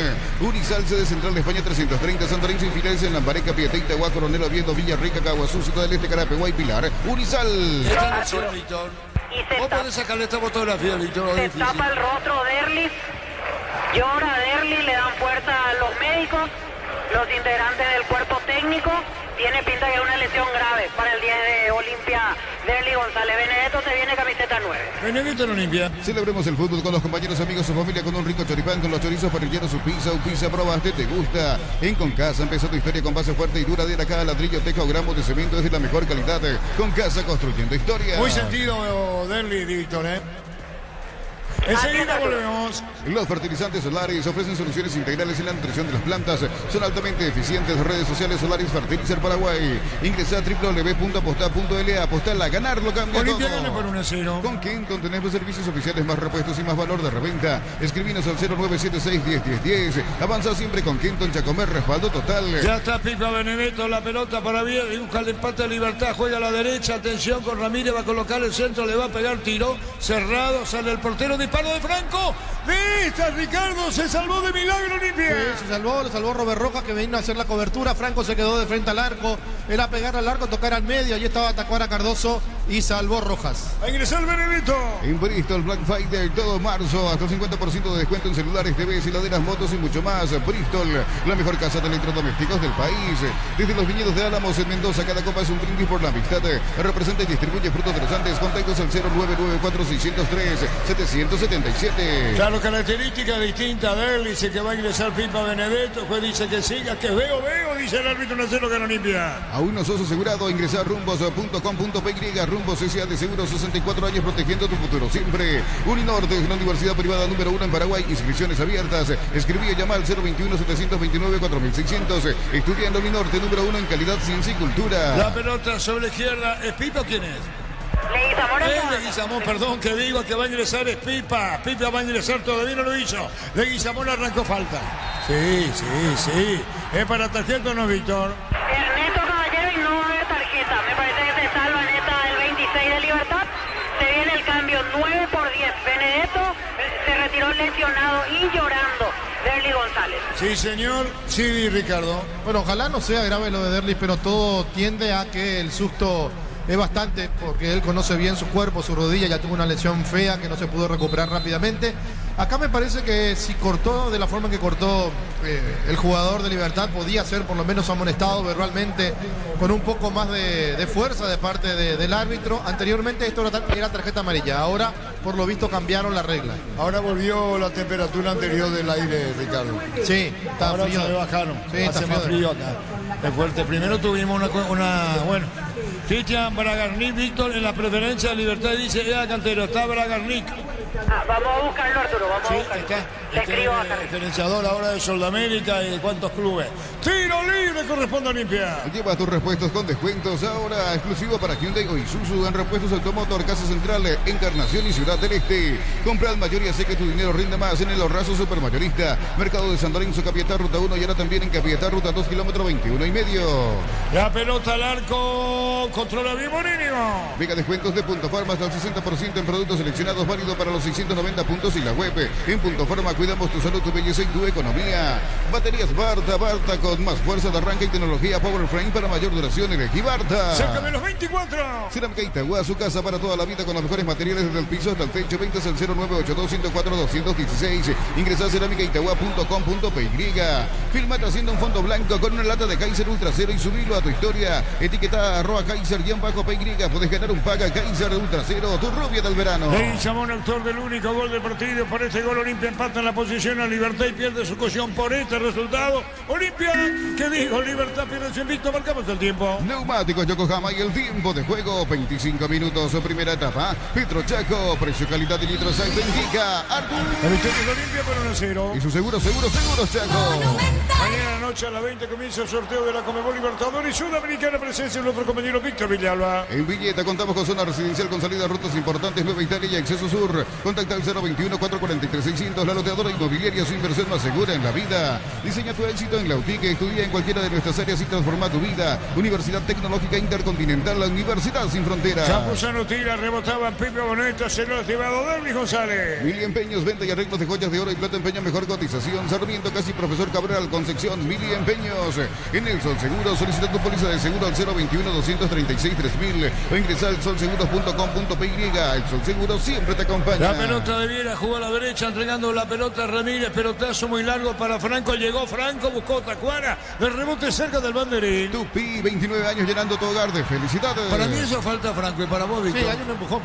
Unisal, sede central de España 330, Santorín sin filiales en Lambareca, Pieteita, Itagua, Coronel Oviedo, Villarrica, Caguazú, Ciudad del Este, Carapeguá y Pilar. Unisal. Esta es la acción, Víctor. Y se Vos tapa, podés sacarle esta fotografía, Víctor. se Es difícil. tapa el rostro Derly, llora Derly, le dan fuerza a los médicos, los integrantes del cuerpo técnico. Tiene pinta que es una lesión grave para el 10 de Olimpia. Derly González. Benedetto se viene camiseta 9. Benedetto en Olimpia. Celebremos el fútbol con los compañeros, amigos o familia con un rico choripán, con los chorizos parrilleros, un pizza, probaste, te gusta. En Concasa empezó tu historia con base fuerte y duradera, cada ladrillo, teja o gramos de cemento es de la mejor calidad. Concasa, construyendo historia. Muy sentido Derly, Víctor, Enseguida volvemos. Los fertilizantes Solaris ofrecen soluciones integrales en la nutrición de las plantas. Son altamente eficientes. Redes sociales Solaris Fertilizer Paraguay. Ingresa a www.apostá.la. Apostá a ganarlo, cambia Olimpia todo. gana por 1-0. Con Kenton tenemos servicios oficiales, más repuestos y más valor de reventa. Escribinos al 0976-101010. Avanza siempre con Kenton, Chacomer, respaldo total. Ya está Pipa Benedetto, la pelota para bien, busca el empate de Libertad, juega a la derecha, atención con Ramírez, va a colocar el centro, le va a pegar, tiro, cerrado, sale el portero, disparo de Franco. De esta, Ricardo, se salvó de milagro Olimpia. Sí, lo salvó Robert Rojas, que vino a hacer la cobertura. Franco se quedó de frente al arco, era pegar al arco, tocar al medio, allí estaba Tacuara Cardoso y salvó Rojas. A ingresar Benedetto. En Bristol, Black Friday, todo marzo, hasta el 50% de descuento en celulares, TVs, heladeras, motos y mucho más. Bristol, la mejor casa de electrodomésticos del país. Desde los viñedos de Álamos en Mendoza, cada copa es un brindis por la amistad. Representa y distribuye frutos de los Andes. Contactos al 0994-603-777. Claro, característica distinta de él. Dice que va a ingresar Pipa Benedetto. Juez dice que siga, que veo. Dice el árbitro 1-0 gana Olimpia. Aún no sos asegurado, ingresar rumbos.com.py. Rumbos S.A. de Seguros, 64 años protegiendo tu futuro siempre. Uninorte es la universidad privada número 1 en Paraguay. Inscripciones abiertas. Escribí o llama al 021-729-4600. Estudia en la Uninorte número 1 en calidad, ciencia y cultura. La pelota sobre la izquierda, ¿es Pipa o quién es? Leguizamón. Leguizamón, perdón, que digo que va a ingresar es Pipa. Pipa va a ingresar, todavía no lo hizo. Leguizamón arrancó falta. Sí. ¿Es para tarjeta o no, Víctor? Ernesto Caballero y no va a haber tarjeta. Me parece que se salva neta el 26 de Libertad. Se viene el cambio 9 por 10. Benedetto se retiró lesionado y llorando. Derly González. Sí, señor. Sí, Ricardo. Bueno, ojalá no sea grave lo de Derlis, pero todo tiende a que el susto es bastante, porque él conoce bien su cuerpo, su rodilla, ya tuvo una lesión fea que no se pudo recuperar rápidamente. Acá me parece que si cortó de la forma que cortó el jugador de Libertad, podía ser por lo menos amonestado verbalmente con un poco más de fuerza de parte del árbitro. Anteriormente esto era tarjeta amarilla, ahora por lo visto cambiaron la regla. Ahora volvió la temperatura anterior del aire, Ricardo. Sí, está Ahora frío. se bajaron. Sí, está Hace más frío acá. Es fuerte. Primero tuvimos una Cristian Bragarnik, Víctor, en la preferencia de Libertad dice, Cantero, está Bragarnik. Vamos a buscarlo, Arturo, vamos a buscarlo. Te escribo acá. Diferenciador ahora de Sudamérica y de cuántos clubes. Tiro libre corresponde a Olimpia. Lleva tus repuestos con descuentos ahora exclusivo para Hyundai o Isuzu en repuestos Automotor, Casa Central, Encarnación y Ciudad del Este. Compra al mayor y hace que tu dinero rinde más en el Ahorrazo Supermayorista. Mercado de San Lorenzo, Capiatá, Ruta 1 y ahora también en Capiatá, Ruta 2, kilómetro 21,5. La pelota al arco, controla bien Morinio. Mega descuentos de Punto Farma hasta el 60% en productos seleccionados, válido para los 690 puntos y la web. En Punto Farma cuidamos tu salud, tu belleza y tu economía. Baterías Barta con más fuerza de arranque y tecnología Power Frame para mayor duración. Elegí Barta. Cerca de los 24. Cerámica Itagua, su casa para toda la vida con los mejores materiales desde el piso hasta el techo. Ventas al 0982-104-216. Ingresa a cerámicaitagua.com.py. Filmate haciendo un fondo blanco con una lata de Kaiser Ultra Cero y subilo a tu historia. Etiqueta @Kaiser_PY. Puedes ganar un paga Kaiser Ultra Cero, tu rubia del verano. Leguizamón, autor del único gol del partido. Por este gol Olimpia empata en la posición a Libertad y pierde su cohesión por este resultado. Olimpia, ¿qué dijo? Libertad pierde su invicto. Marcamos el tiempo. Neumáticos Yokohama y el tiempo de juego 25 minutos, primera etapa. Petro Chaco, precio, calidad y litros indica Artur. La victoria de Olimpia por 1-0. Y su seguro Chaco. Mañana noche a las 20 comienza el sorteo de la Conmebol Libertadores Sudamericana. Presencia de nuestro compañero Víctor Villalba. En Villeta contamos con zona residencial con salida a rutas importantes, Nueva Italia y acceso sur. Contacta al 021-443-600, la loteadora inmobiliaria, su inversión más segura en la vida. Diseña tu éxito en la UTIC, estudia en cualquiera de nuestras áreas y transforma tu vida. Universidad Tecnológica Intercontinental, la Universidad Sin Fronteras. Campuzano tira, rebotaba Pepe Boneta, se lo ha llevado Derby González. Mili Empeños, venta y arreglos de joyas de oro y plata, empeño, mejor cotización. Sarmiento, casi Profesor Cabral, Concepción, Mili Empeños. En el Sol Seguro, solicita tu póliza de seguro al 021-236-3000 o ingresa al solseguros.com.py. El Sol Seguro siempre te acompaña. La pelota de Viera jugó a la derecha, entregando la pelota a Ramírez, pelotazo muy largo para Franco, llegó Franco, buscó Tacuara, el rebote cerca del banderín. Tupi, 29 años llenando tu hogar de felicidades. Para mí eso falta Franco y para vos, Víctor. Sí, hay un empujón.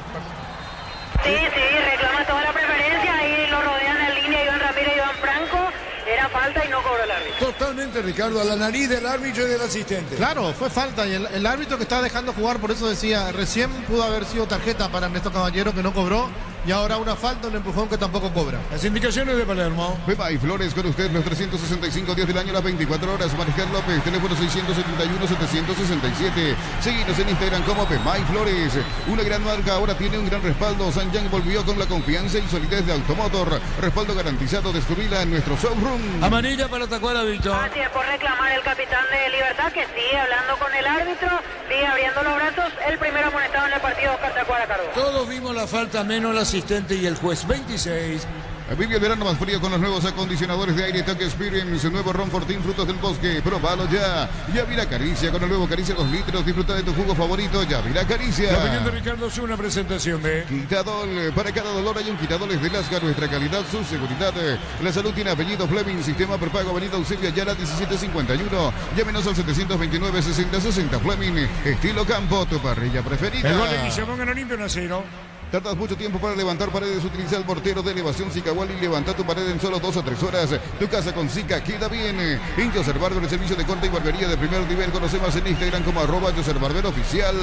Sí, reclama toda la preferencia, ahí lo rodean en línea Iván Ramírez y Iván Franco. Era falta y no cobró el árbitro. Totalmente, Ricardo, a la nariz del árbitro y del asistente. Claro, fue falta y el árbitro que está dejando jugar, por eso decía, recién pudo haber sido tarjeta para Ernesto Caballero que no cobró y ahora una falta, un empujón que tampoco cobra. Las indicaciones de Palermo. Pepa y Flores con usted los 365 días del año, las 24 horas. Mariscal López, teléfono 671-767. Seguinos en Instagram como Pepa y Flores. Una gran marca ahora tiene un gran respaldo. Sanjang volvió con la confianza y solidez de Automotor. Respaldo garantizado, descubríla en nuestro showroom. Amarilla para Tacuara, Víctor. Así es, por reclamar el capitán de Libertad que sigue hablando con el árbitro, sigue abriendo los brazos. El primero amonestado en el partido, Oscar Tacuara Cardo. Todos vimos la falta, menos el asistente y el juez. 26. Vive el verano más frío con los nuevos acondicionadores de aire Tech Experience. Nuevo Ron Fortín, frutos del bosque. Probalo ya. Yavira Caricia con el nuevo Caricia 2 litros. Disfruta de tu jugo favorito. Yavira Caricia. La opinión de Ricardo es una presentación de Quitadol. Para cada dolor hay un Quitadol de Lasca. Nuestra calidad, su seguridad. La salud tiene apellido Fleming. Sistema prepago Avenida Eusebio Ayala 1751. Llámenos al 729-6060 Fleming. Estilo campo, tu parrilla preferida. el gol de Guillermo en Olimpia 1-0. Tardas mucho tiempo para levantar paredes, utiliza el mortero de elevación Zicawal y levanta tu pared en solo 2 a 3 horas. Tu casa con Zika queda bien. En Yoser Barber, el servicio de corte y barbería de primer nivel. Conoce más en Instagram como @Yoser Barber Oficial.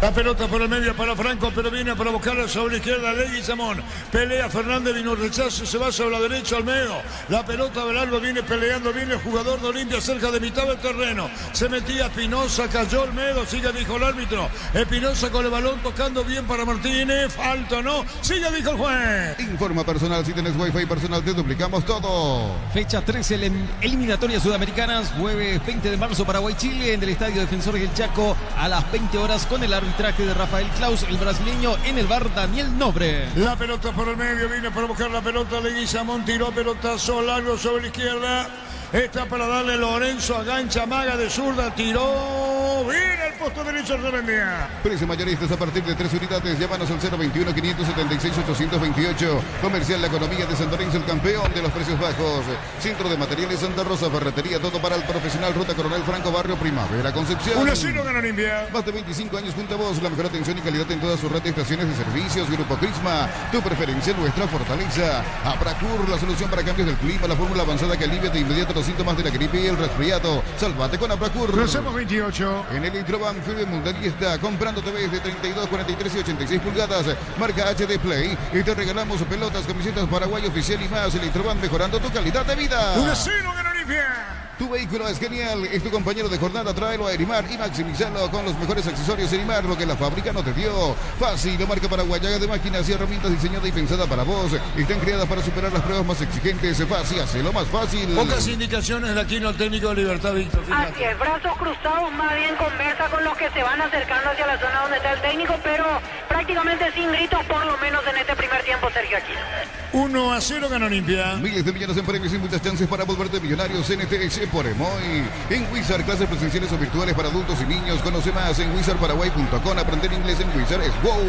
La pelota por el medio para Franco, pero viene para buscarla sobre la izquierda Leguizamón. Pelea Fernández, vino rechazo, se va sobre la derecha Olmedo. La pelota de largo viene peleando bien el jugador de Olimpia cerca de mitad del terreno. Se metía Espinosa, cayó Olmedo, sigue dijo el árbitro. Espinosa con el balón tocando bien para Martínez. Falta no, sigue dijo el juez. Informa personal, si tenés wifi personal te duplicamos todo. Fecha 13, eliminatorias sudamericanas, jueves 20 de marzo, Paraguay-Chile, en el Estadio Defensores del Chaco, a las 20 horas con el arbitraje de Rafael Claus, el brasileño, en el bar Daniel Nobre. La pelota por el medio, viene para buscar la pelota Leguizamón, tiró pelotazo largo sobre la izquierda. Está para darle Lorenzo, agancha, maga de zurda, tiró bien al posto derecho de Rendía. Precio mayoristas a partir de 3 unidades. Llámanos al 021-576-828. Comercial La Economía de San Lorenzo, el campeón de los precios bajos. Centro de Materiales Santa Rosa, ferretería, todo para el profesional. Ruta Coronel Franco, Barrio Primavera, Concepción. 1-0 gana Olimpia. Más de 25 años junto a vos. La mejor atención y calidad en todas sus red de estaciones de servicios. Grupo Crisma, tu preferencia, nuestra fortaleza. Abracur, la solución para cambios del clima. La fórmula avanzada que alivia de inmediato los síntomas de la gripe y el resfriado. Sálvate con Abracur. Cruzamos 28. En el Introban Fibra Mundialista, comprando TVs de 32, 43 y 86 pulgadas, marca HD Play, y te regalamos pelotas, camisetas Paraguay oficial y más. El Introban, mejorando tu calidad de vida. 1-0 ganó Olimpia. Tu vehículo es genial, es tu compañero de jornada, tráelo a Erimar y maximizarlo con los mejores accesorios Erimar, lo que la fábrica no te dio. Fácil, marca paraguaya de máquinas y herramientas diseñada y pensada para vos. Están creadas para superar las pruebas más exigentes. Fácil, hazlo más fácil. Pocas indicaciones de aquí en el técnico de Libertad, Víctor. Fíjate. Así es, brazos cruzados, más bien conversa con los que se van acercando hacia la zona donde está el técnico, pero prácticamente sin gritos, por lo menos en este primer tiempo, Sergio Aquino. 1-0 ganó Olimpia. Miles de millones en premios y muchas chances para volverte millonarios. NTS por Emoy. En Wizard, clases presenciales o virtuales para adultos y niños. Conoce más en wizardparaguay.com. Aprender inglés en Wizard es wow.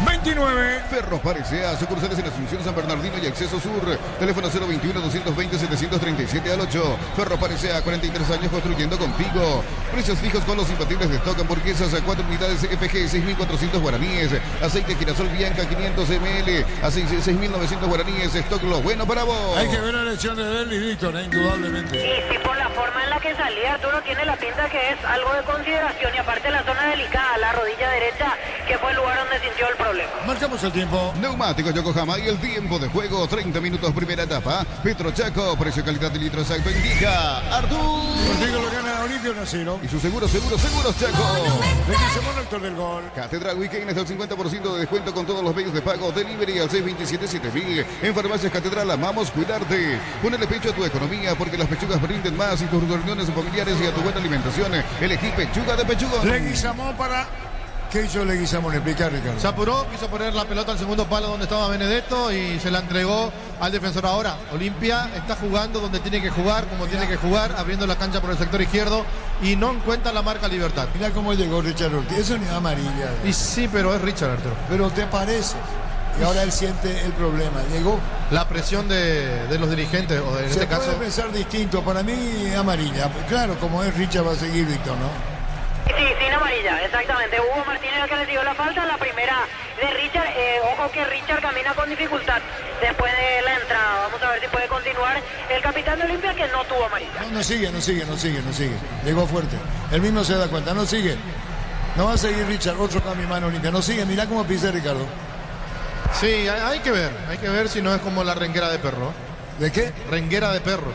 29. Ferros Parecea, sucursales en Asunción, San Bernardino y Acceso Sur. Teléfono 021-220-737 al 8. Ferros Parecea, 43 años construyendo contigo. Precios fijos con los imbatibles de stock. Hamburguesas, 4 unidades FG, 6.400 guaraníes. Aceite girasol Bianca, 500 ml. A 6.900 guaraníes. Stock lo bueno para vos. Hay que ver la elección de Derlis, Víctor, indudablemente. Y sí, por la forma en la que salía Arturo, tiene la pinta que es algo de consideración, y aparte la zona delicada, la rodilla derecha, que fue el lugar donde sintió el problema. Marcamos el tiempo. Neumáticos Yokohama y el tiempo de juego, 30 minutos primera etapa. Petro Chaco, precio calidad de litro exacto indica Artur. Contigo lo gana Olimpia 1-0. Y su seguros Chaco. Leguizamón, autor del gol. Catedral Weekend es del 50% de descuento con todos los medios de pago. Delivery al 627-7000. En Farmacias Catedral amamos cuidarte. Ponele pecho a tu economía porque las pechugas brinden más y tus reuniones familiares y a tu buena alimentación. Elegí pechuga de pechugón. Leguizamón para... ¿Qué hizo Leguizamón? Explica, Ricardo. Se apuró, quiso poner la pelota al segundo palo donde estaba Benedetto y se la entregó al defensor. Ahora, Olimpia está jugando donde tiene que jugar, como tiene que jugar, abriendo la cancha por el sector izquierdo y no encuentra la marca Libertad. Mira cómo llegó Richard Ortiz. Eso ni amarilla. Y sí, pero es Richard, Arturo. Pero te parece. Y ahora él siente el problema. Llegó. La presión de los dirigentes, o en Se este caso... puede pensar distinto. Para mí, amarilla. Claro, como es Richard, va a seguir, Víctor, ¿no? Sí, sin amarilla, exactamente. Hugo Martínez el que recibió la falta, la primera de Richard. Ojo que Richard camina con dificultad después de la entrada. Vamos a ver si puede continuar el capitán de Olimpia, que no tuvo amarilla. No sigue. Llegó fuerte. Él mismo se da cuenta, no sigue. No va a seguir Richard, otro cambio mano Olimpia. No sigue, mirá cómo pisa Ricardo. Sí, hay que ver si no es como la renguera de perro. ¿De qué? Renguera de perro.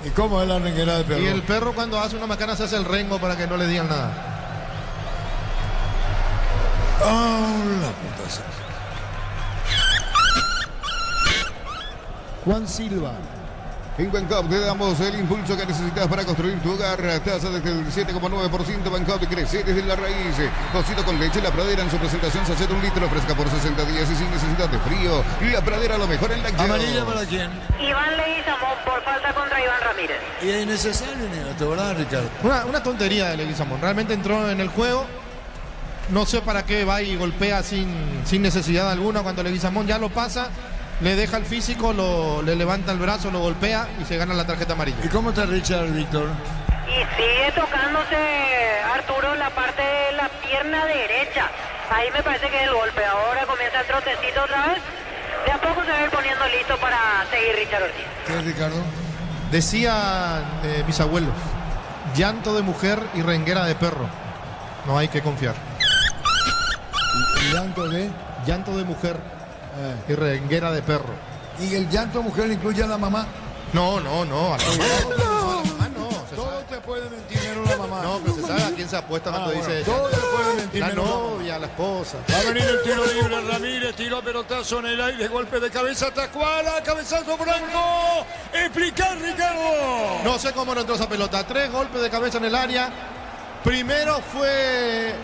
¿Y cómo es la renguera de perro? Y el perro cuando hace una macana se hace el rengo para que no le digan nada. La puta sea. Juan Silva. En Bancop te damos el impulso que necesitas para construir tu hogar. Tasa desde el 7,9%. Bancop crece desde la raíz. Cocido con leche La Pradera en su presentación sachet 1 litro, fresca por 60 días y sin necesidad de frío. La Pradera, lo mejor en lácteos. ¿Amarilla para quién? Iván Leguizamón por falta contra Iván Ramírez. Y es innecesario, Nieto, ¿verdad, Ricardo? Una tontería de Leguizamón. Realmente entró en el juego. No sé para qué va y golpea sin necesidad alguna. Cuando Leguizamón ya lo pasa, le deja el físico, le levanta el brazo, lo golpea y se gana la tarjeta amarilla. ¿Y cómo está Richard, Víctor? Y sigue tocándose Arturo la parte de la pierna derecha. Ahí me parece que es el golpe. Ahora comienza el trotecito otra vez. De a poco se va a ir poniendo listo para seguir Richard Ortiz. ¿Qué, Ricardo? Decía mis abuelos, llanto de mujer y renguera de perro. No hay que confiar. ¿Llanto de? Llanto de mujer y renguera de perro. ¿Y el llanto mujer incluye a la mamá? No. A la mamá no. Todo te puede mentir menos la mamá. No, pero se sabe a quién se apuesta cuando dice todo te puede mentir la menos novia, la esposa. Va a venir el tiro libre, Ramírez tiró pelotazo en el aire, golpe de cabeza, Tacuara, cabezazo Franco. Explicar, Ricardo. No sé cómo no entró esa pelota. 3 golpes de cabeza en el área. Primero fue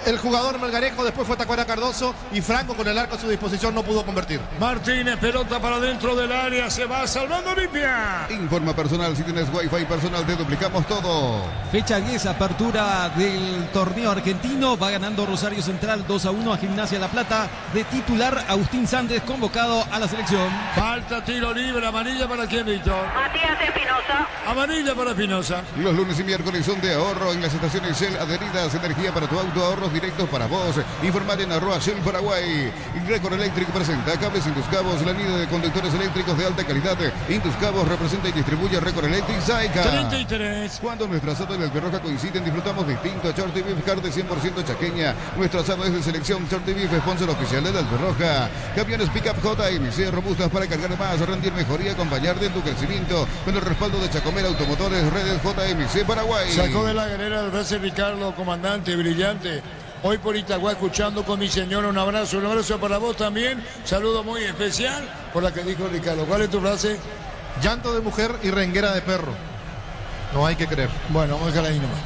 el jugador Melgarejo, después fue Tacuara Cardoso y Franco con el arco a su disposición no pudo convertir. Martínez, pelota para dentro del área, se va salvando Olimpia. Informa personal, si tienes wifi personal te duplicamos todo. Fecha 10, apertura del torneo argentino. Va ganando Rosario Central 2-1 a Gimnasia La Plata. De titular, Agustín Sánchez convocado a la selección. Falta, tiro libre, amarilla para quién, Víctor. Matías Espinosa. Amarilla para Espinosa. Los lunes y miércoles son de ahorro en las estaciones Shell adheridas. Energía para tu auto, ahorro enviamos directos para vos. Informate en @Shell Paraguay. Record Electric presenta cables Induscabos, la línea de conductores eléctricos de alta calidad. Induscabos representa y distribuye Record Electric Saica. 33. Cuando nuestro asado y el Alberroja coinciden, disfrutamos distinto. Shorty Beef Carne 100% chaqueña. Nuestro asado es de selección Shorty Beef, sponsor oficial del Alberroja. Camiones Pickup JMC, robustas para cargar más, rendir mejor y acompañarte en tu crecimiento. Con el respaldo de Chacomel Automotores, redes JMC Paraguay. Sacó de la guerrera el Racing Ricardo, comandante brillante. Hoy por Itagüá escuchando con mi señora. Un abrazo para vos también. Saludo muy especial por la que dijo Ricardo. ¿Cuál es tu frase? Llanto de mujer y renguera de perro. No hay que creer. Bueno, vamos a dejar ahí nomás.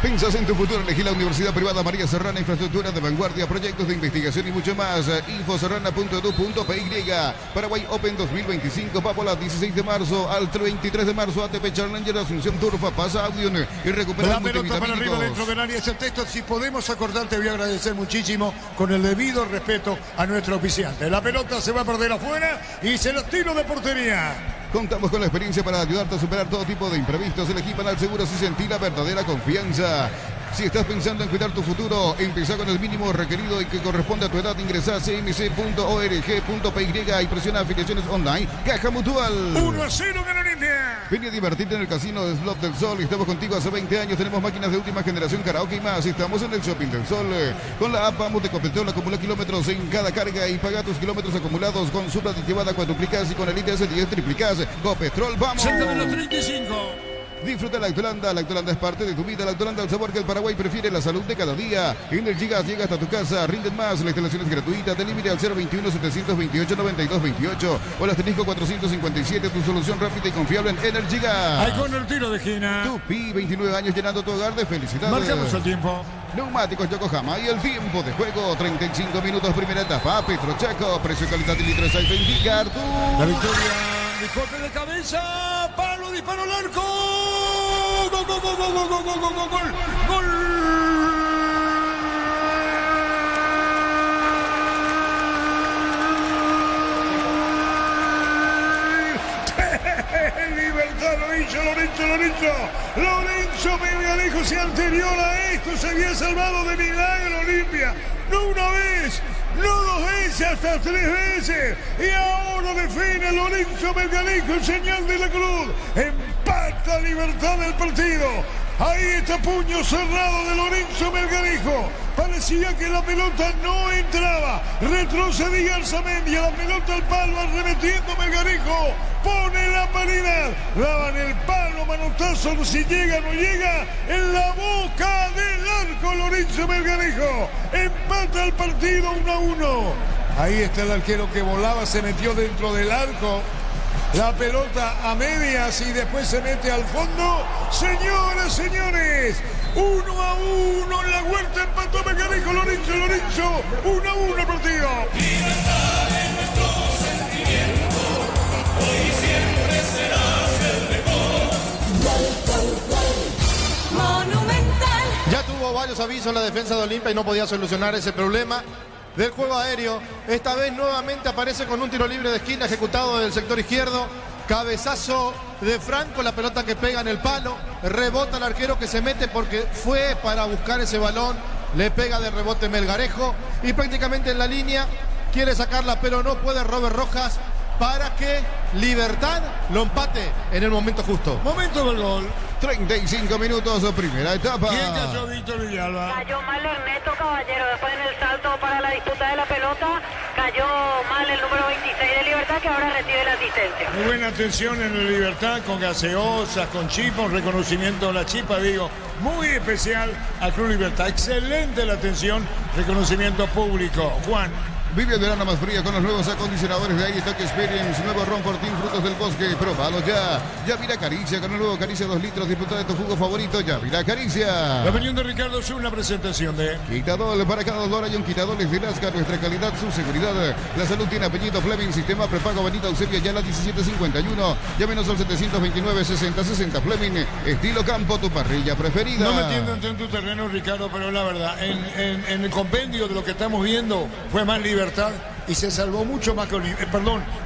Pensás en tu futuro, elegí la Universidad Privada María Serrana, infraestructura de vanguardia, proyectos de investigación y mucho más. Infoserrana.edu.py. Paraguay Open 2025, Papola, 16 de marzo al 23 de marzo, ATP Challenger, Asunción Turfa, pasa audio y recupera la pelota para arriba dentro del área. Ese texto, si podemos acordar, te voy a agradecer muchísimo con el debido respeto a nuestro oficiante. La pelota se va a perder afuera y se la tiro de portería. Contamos con la experiencia para ayudarte a superar todo tipo de imprevistos. Elegí Panal Seguros y sentí la verdadera confianza. Si estás pensando en cuidar tu futuro, empieza con el mínimo requerido y que corresponde a tu edad. Ingresa a cmc.org.py y presiona afiliaciones online. Caja Mutual. 1-0 gana Olimpia. Vení a divertirte en el casino de Slot del Sol. Estamos contigo hace 20 años. Tenemos máquinas de última generación, karaoke y más. Estamos en el Shopping del Sol. Con la app Vamos de Copetrol, acumula kilómetros en cada carga y paga tus kilómetros acumulados con Supra aditivada cuadruplicas y con el ITS 10 triplicas. Copetrol, vamos. Cerca de los 35. Disfruta la Lactolanda. La Lactolanda es parte de tu vida. La Lactolanda, el sabor que el Paraguay prefiere, la salud de cada día. Energigas llega hasta tu casa. Rinden más. La instalación es gratuita. Delivery al 021-728-9228 o al asterisco 457. Tu solución rápida y confiable en Energigas. Ahí con el tiro de esquina. Tupi, 29 años llenando tu hogar de felicidad. Marcamos el tiempo. Neumáticos Yokohama y el tiempo de juego. 35 minutos, primera etapa. Petrochaco, precio, calidad y litros hay que indicar tú. La victoria. El golpe de cabeza. Palo, disparo al arco. Gol, gol, gol, gol, gol, gol, gol, gol, gol, gol. Libertad, Lorenzo Melgarejo, si anterior a esto se había salvado de milagro Olimpia. No una vez, no dos veces, hasta 3 veces. Y ahora define Lorenzo Melgarejo en señal de la cruz. Empata Libertad del partido. Ahí está puño cerrado de Lorenzo Melgarejo. Parecía que la pelota no entraba. Retrocedía Arzamendi, la pelota al palo, arremetiendo Melgarejo. Pone la paridad. Daban el palo, manotazo, si llega, no llega. En la boca del arco Lorenzo Melgarejo. Empata el partido 1-1. Ahí está el arquero que volaba, se metió dentro del arco. La pelota a medias y después se mete al fondo. Señoras, señores, 1-1 en la Huerta, empató Melgarejo, Lorenzo, 1-1 el partido. Libertad es nuestro sentimiento, hoy y siempre serás el mejor. Monumental. Ya tuvo varios avisos la defensa de Olimpia y no podía solucionar ese problema del juego aéreo. Esta vez nuevamente aparece con un tiro libre de esquina ejecutado del sector izquierdo. Cabezazo de Franco, la pelota que pega en el palo. Rebota el arquero que se mete porque fue para buscar ese balón. Le pega de rebote Melgarejo y prácticamente en la línea quiere sacarla, pero no puede Robert Rojas para que Libertad lo empate en el momento justo. Momento del gol. 35 minutos, primera etapa. ¿Quién cayó? Víctor Villalba. Cayó mal Ernesto Caballero, después en el salto para la disputa de la pelota, cayó mal el número 26 de Libertad, que ahora recibe la asistencia. Muy buena atención en el Libertad, con gaseosas, con chipas, reconocimiento a la chipa, digo, muy especial al Club Libertad. Excelente la atención, reconocimiento público. Juan. Vive el verano más fría con los nuevos acondicionadores de aire Touch Experience. Nuevo Ron Fortín, frutos del bosque. Probalo ya. Yavira Caricia con el nuevo Caricia 2 litros. Disfruta de tu jugo favorito. Yavira Caricia. La opinión de Ricardo es una presentación de Quitador. Para cada dolor hay un quitador de Lasca. Nuestra calidad, su seguridad. La salud tiene apellido Fleming. Sistema prepago Benita Eusebio Ayala 1751. Llámenos al 729-6060 Fleming. Estilo campo, tu parrilla preferida. No metiéndote en tu terreno, Ricardo, pero la verdad, en el compendio de lo que estamos viendo, fue más Libertad y se salvó mucho más que Olimpia.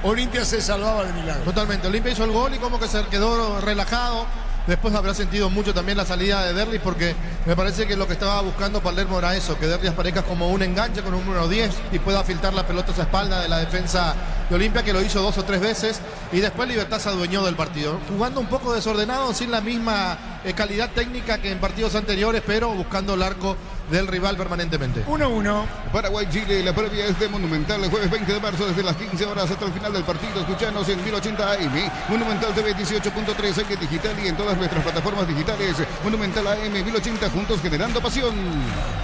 Olimpia se salvaba de milagro. Totalmente, Olimpia hizo el gol y como que se quedó relajado. Después habrá sentido mucho también la salida de Derlis, porque me parece que lo que estaba buscando Palermo era eso, que Derlis aparezca como un enganche con un número 10 y pueda filtrar la pelota a esa espalda de la defensa de Olimpia, que lo hizo 2 o 3 veces, y después Libertad se adueñó del partido, jugando un poco desordenado, sin la misma calidad técnica que en partidos anteriores, pero buscando el arco del rival permanentemente. 1-1. Paraguay-Chile, la previa es de Monumental, el jueves 20 de marzo desde las 15 horas hasta el final del partido. Escuchanos en 1080 AM, Monumental TV 18.3 en digital y en todas nuestras plataformas digitales. Monumental AM 1080, juntos generando pasión.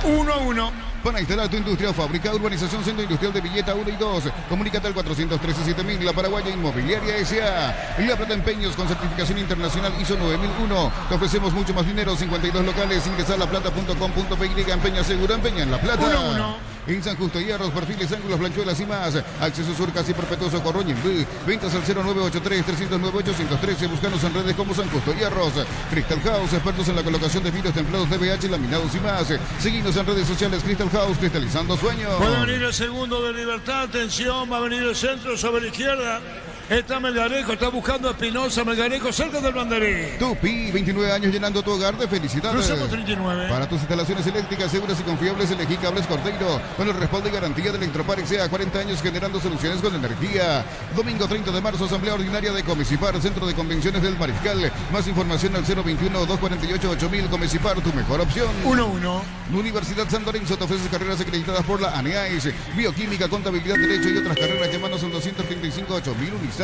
1-1. Para instalar tu industria o fábrica, Urbanización Centro Industrial de Villeta 1 y 2. Comunícate al 413-7000, la Paraguaya Inmobiliaria S.A. La Plata Empeños con certificación internacional ISO 9001. Te ofrecemos mucho más dinero, 52 locales. Ingresa a laplata.com.py. Empeña seguro, empeña en La Plata. 1-1. En San Justo Hierros, perfiles, ángulos, blanchuelas y más. Acceso Sur, casi perpetuo, Socorro, Ñemby. Ventas al 0983-309-813. Búscanos en redes como San Justo Hierros. Crystal House, expertos en la colocación de vidrios templados, DBH, laminados y más. Seguinos en redes sociales, Crystal House, cristalizando sueños. Puede venir el segundo de Libertad, atención, va a venir el centro sobre la izquierda. Está Melgarejo, está buscando a Espinosa, Melgarejo cerca del banderín. Tupi, 29 años llenando tu hogar de felicidades. Crucemos 39. Para tus instalaciones eléctricas seguras y confiables, elegí Cables Cordeiro, con el respaldo y garantía de Electroparex, sea 40 años generando soluciones con energía. Domingo 30 de marzo, asamblea ordinaria de Comecipar, Centro de Convenciones del Mariscal. Más información al 021-248-8000. Comecipar, tu mejor opción. 1-1. Universidad San Lorenzo te ofrece carreras acreditadas por la ANEAES, Bioquímica, Contabilidad, Derecho y otras carreras. Llámanos al 235-8000 Unisal.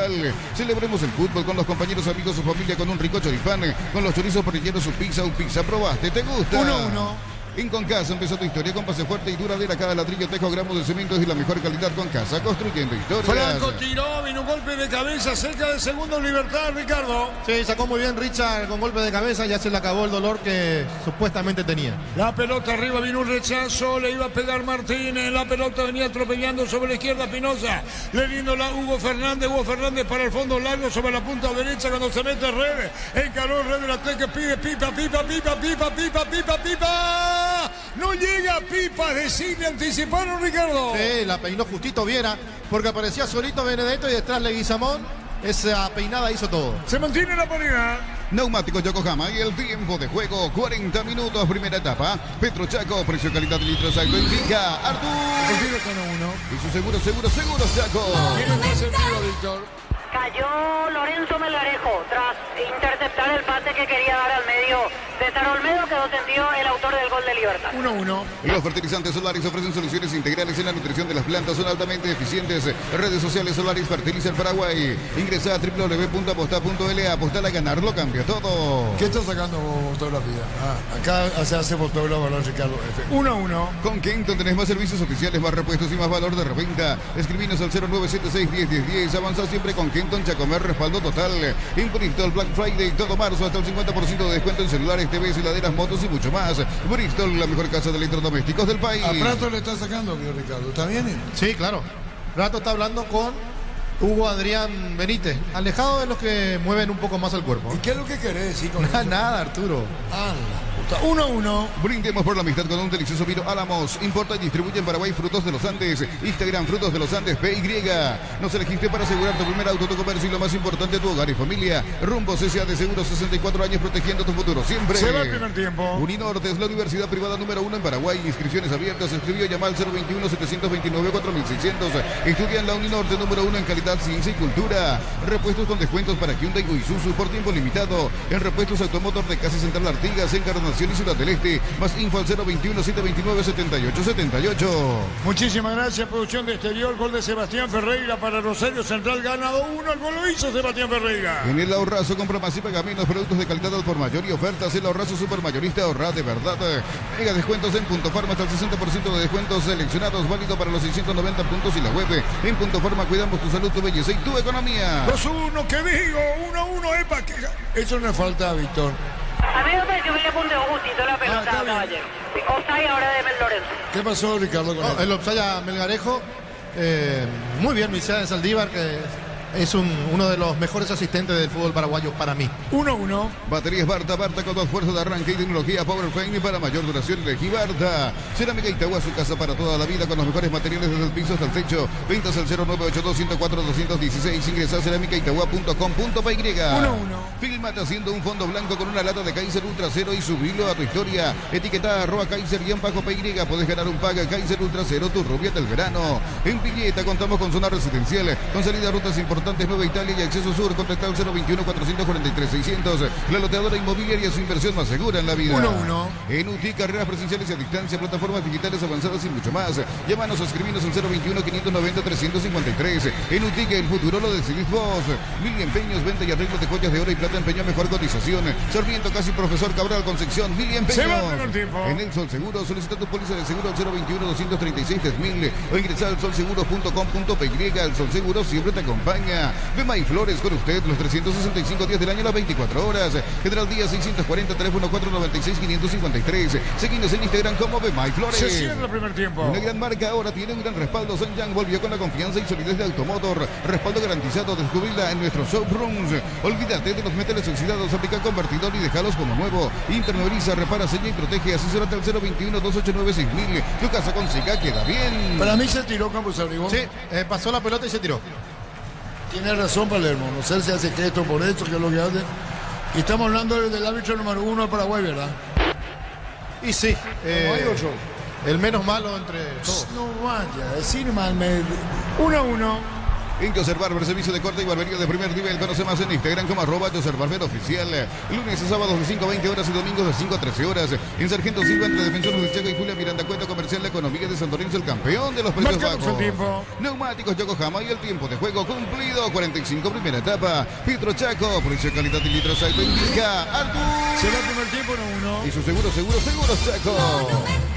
Celebremos el fútbol con los compañeros, amigos o familia con un rico choripán, con los chorizos parrilleros, un pizza, probaste, ¿te gusta? 1-1. En Concasa empezó tu historia con base fuerte y duradera. Cada ladrillo, tejo, gramos de cemento es la mejor calidad. Concasa, construyendo historias. Franco tiró, vino un golpe de cabeza cerca del segundo Libertad, Ricardo. Sí, sacó muy bien Richard con golpe de cabeza, ya se le acabó el dolor que supuestamente tenía. La pelota arriba, vino un rechazo, le iba a pegar Martínez, la pelota venía atropellando sobre la izquierda Espinosa, le vino la Hugo Fernández para el fondo largo sobre la punta derecha cuando se mete red, encaró red de la que pide pipa, no llega pipa, decide, anticiparon Ricardo. Sí, la peinó justito Viera, porque aparecía solito Benedetto y detrás Leguizamón, esa peinada hizo todo. Se mantiene la paridad. Neumáticos Yokohama y el tiempo de juego, 40 minutos, primera etapa. Petro Chaco, precio calidad de litros alto indica Artur. Y su seguro, Chaco. Tiene más sentido, Víctor. Cayó Lorenzo Melgarejo tras interceptar el pase que quería dar al medio. César Olmedo quedó tendido el autor del gol de Libertad. 1-1. Los fertilizantes Solaris ofrecen soluciones integrales en la nutrición de las plantas, son altamente eficientes. Redes sociales Solaris Fertilizer Paraguay. Ingresa a www.aposta.la. Apostar a ganar lo cambia todo. ¿Qué está sacando fotografía? Acá se hace fotógrafo, ¿no, Ricardo? 1-1. Con Kenton tenés más servicios oficiales, más repuestos y más valor de reventa. Escribinos al 0976-101010. Avanza siempre con Kenton, Chacomer, respaldo total. En Bristol, Black Friday, todo marzo, hasta el 50% de descuento en celulares, TVs, heladeras, motos y mucho más. Bristol, la mejor casa de electrodomésticos del país. A Prato le está sacando, Ricardo. ¿Está bien? Sí, claro. Prato está hablando con Hugo Adrián Benítez, alejado de los que mueven un poco más el cuerpo. ¿Y qué es lo que querés decir con eso? Nada, Arturo. 1-1. Brindemos por la amistad con un delicioso vino Álamos. Importa y distribuye en Paraguay Frutos de los Andes. Instagram Frutos de los Andes PY. Nos elegiste para asegurar tu primer auto, tu comercio y lo más importante, tu hogar y familia. Rumbo CSA de Seguros, 64 años protegiendo tu futuro siempre. Se va el primer tiempo. Uninorte es la universidad privada número 1 en Paraguay. Inscripciones abiertas. Escribió, llama al 021-729-4600. Estudia en la Uninorte número 1 en calidad, ciencia y cultura. Repuestos con descuentos para Hyundai o Isuzu por tiempo limitado. En Repuestos Automotor de Casa Central Artigas, Encarnación y Ciudad del Este. Más info al 021-729-7878. Muchísimas gracias, producción de exterior. Gol de Sebastián Ferreira para Rosario Central, ganado 1. El gol lo hizo Sebastián Ferreira. En el Ahorrazo compra más y paga menos, productos de calidad al por mayor y ofertas. El Ahorrazo Supermayorista, ahorra de verdad. Mega descuentos en Punto Farma, hasta el 60% de descuentos seleccionados, válido para los 690 puntos y la web. En Punto Farma cuidamos tu salud, tu belleza y tu economía. 2-1, ¿qué digo? 1-1, epa. Eso no es falta, Víctor. A mí me pareció que le apuntó justito la pelota, caballero. Offside ahora de Mel Lorenzo. ¿Qué pasó, Ricardo? Con El offside a Melgarejo. Muy bien, Misael Saldívar, que Es uno de los mejores asistentes del fútbol paraguayo para mí. 1-1. Baterías Barta, Barta con dos fuerzas de arranque y tecnología Power Frame para mayor duración. Elegí Barta. Cerámica Itagua, su casa para toda la vida con los mejores materiales desde el piso hasta el techo. Ventas al 0982-104-216. Ingresa a cerámicaitagua.com.py. 1-1. Fílmate haciendo un fondo blanco con una lata de Kaiser Ultra Cero y subilo a tu historia. Etiqueta @Kaiser_PY. Podés ganar un paga Kaiser Ultra Cero, tu rubia del verano. En Pilleta contamos con zona residencial, con salida a rutas importantes, Nueva Italia y acceso sur. Contacta al 021-443-600. La loteadora inmobiliaria, su inversión más segura en la vida. 1-1. En UTI, carreras presenciales y a distancia, plataformas digitales avanzadas y mucho más. Llámanos o escribinos al 021-590-353. En UTI, que el futuro lo decidís vos. Mil empeños, venta y arreglo de joyas de oro y plata, empeño mejor cotización. Sarmiento, casi Profesor Cabral, Concepción, Mil empeños. Se va a tener tiempo. En el Sol Seguro, solicita tu póliza de seguro al 021-236-3000 o ingresa al solseguro.com.py. El Sol Seguro siempre te acompaña. Bema y Flores con usted los 365 días del año, las 24 horas. General Díaz 640, teléfono 496-553. Seguinos en Instagram como Bema y Flores. Se cierra el primer tiempo. Una gran marca ahora tiene un gran respaldo. Sanjang volvió con la confianza y solidez de Automotor. Respaldo garantizado. Descubrirla en nuestros showrooms. Olvídate de los metales oxidados. Aplica convertidor y déjalos como nuevo. Internaliza, repara, sella y protege. Asesórate al 021-289-6000. Tu casa con Seca queda bien. Para mí se tiró Campos Abrigón. Sí, pasó la pelota y se tiró. Tiene razón Palermo. No sé si hace gesto por esto, que es lo que hace. Y estamos hablando del árbitro número 1 de Paraguay, ¿verdad? Y sí. No hay otro. El menos malo entre todos. No vaya, decir mal. 1-1. En Joser Barber, servicio de corte y barbería de primer nivel. Conoce más en Instagram como @Joser Barber Oficial. Lunes a sábados de 5 a 20 horas y domingos de 5 a 13 horas. En Sargento Silva, entre Defensores de Chaco y Julia Miranda, cuenta comercial La Economía de San Lorenzo, el campeón de los precios Marcamos bajos. el tiempo. Neumáticos Yokohama y el tiempo de juego cumplido. 45 primera etapa. Petro Chaco, precio, calidad y litros alto indica Artur. Se va el primer tiempo 1-1. Y su seguro Chaco.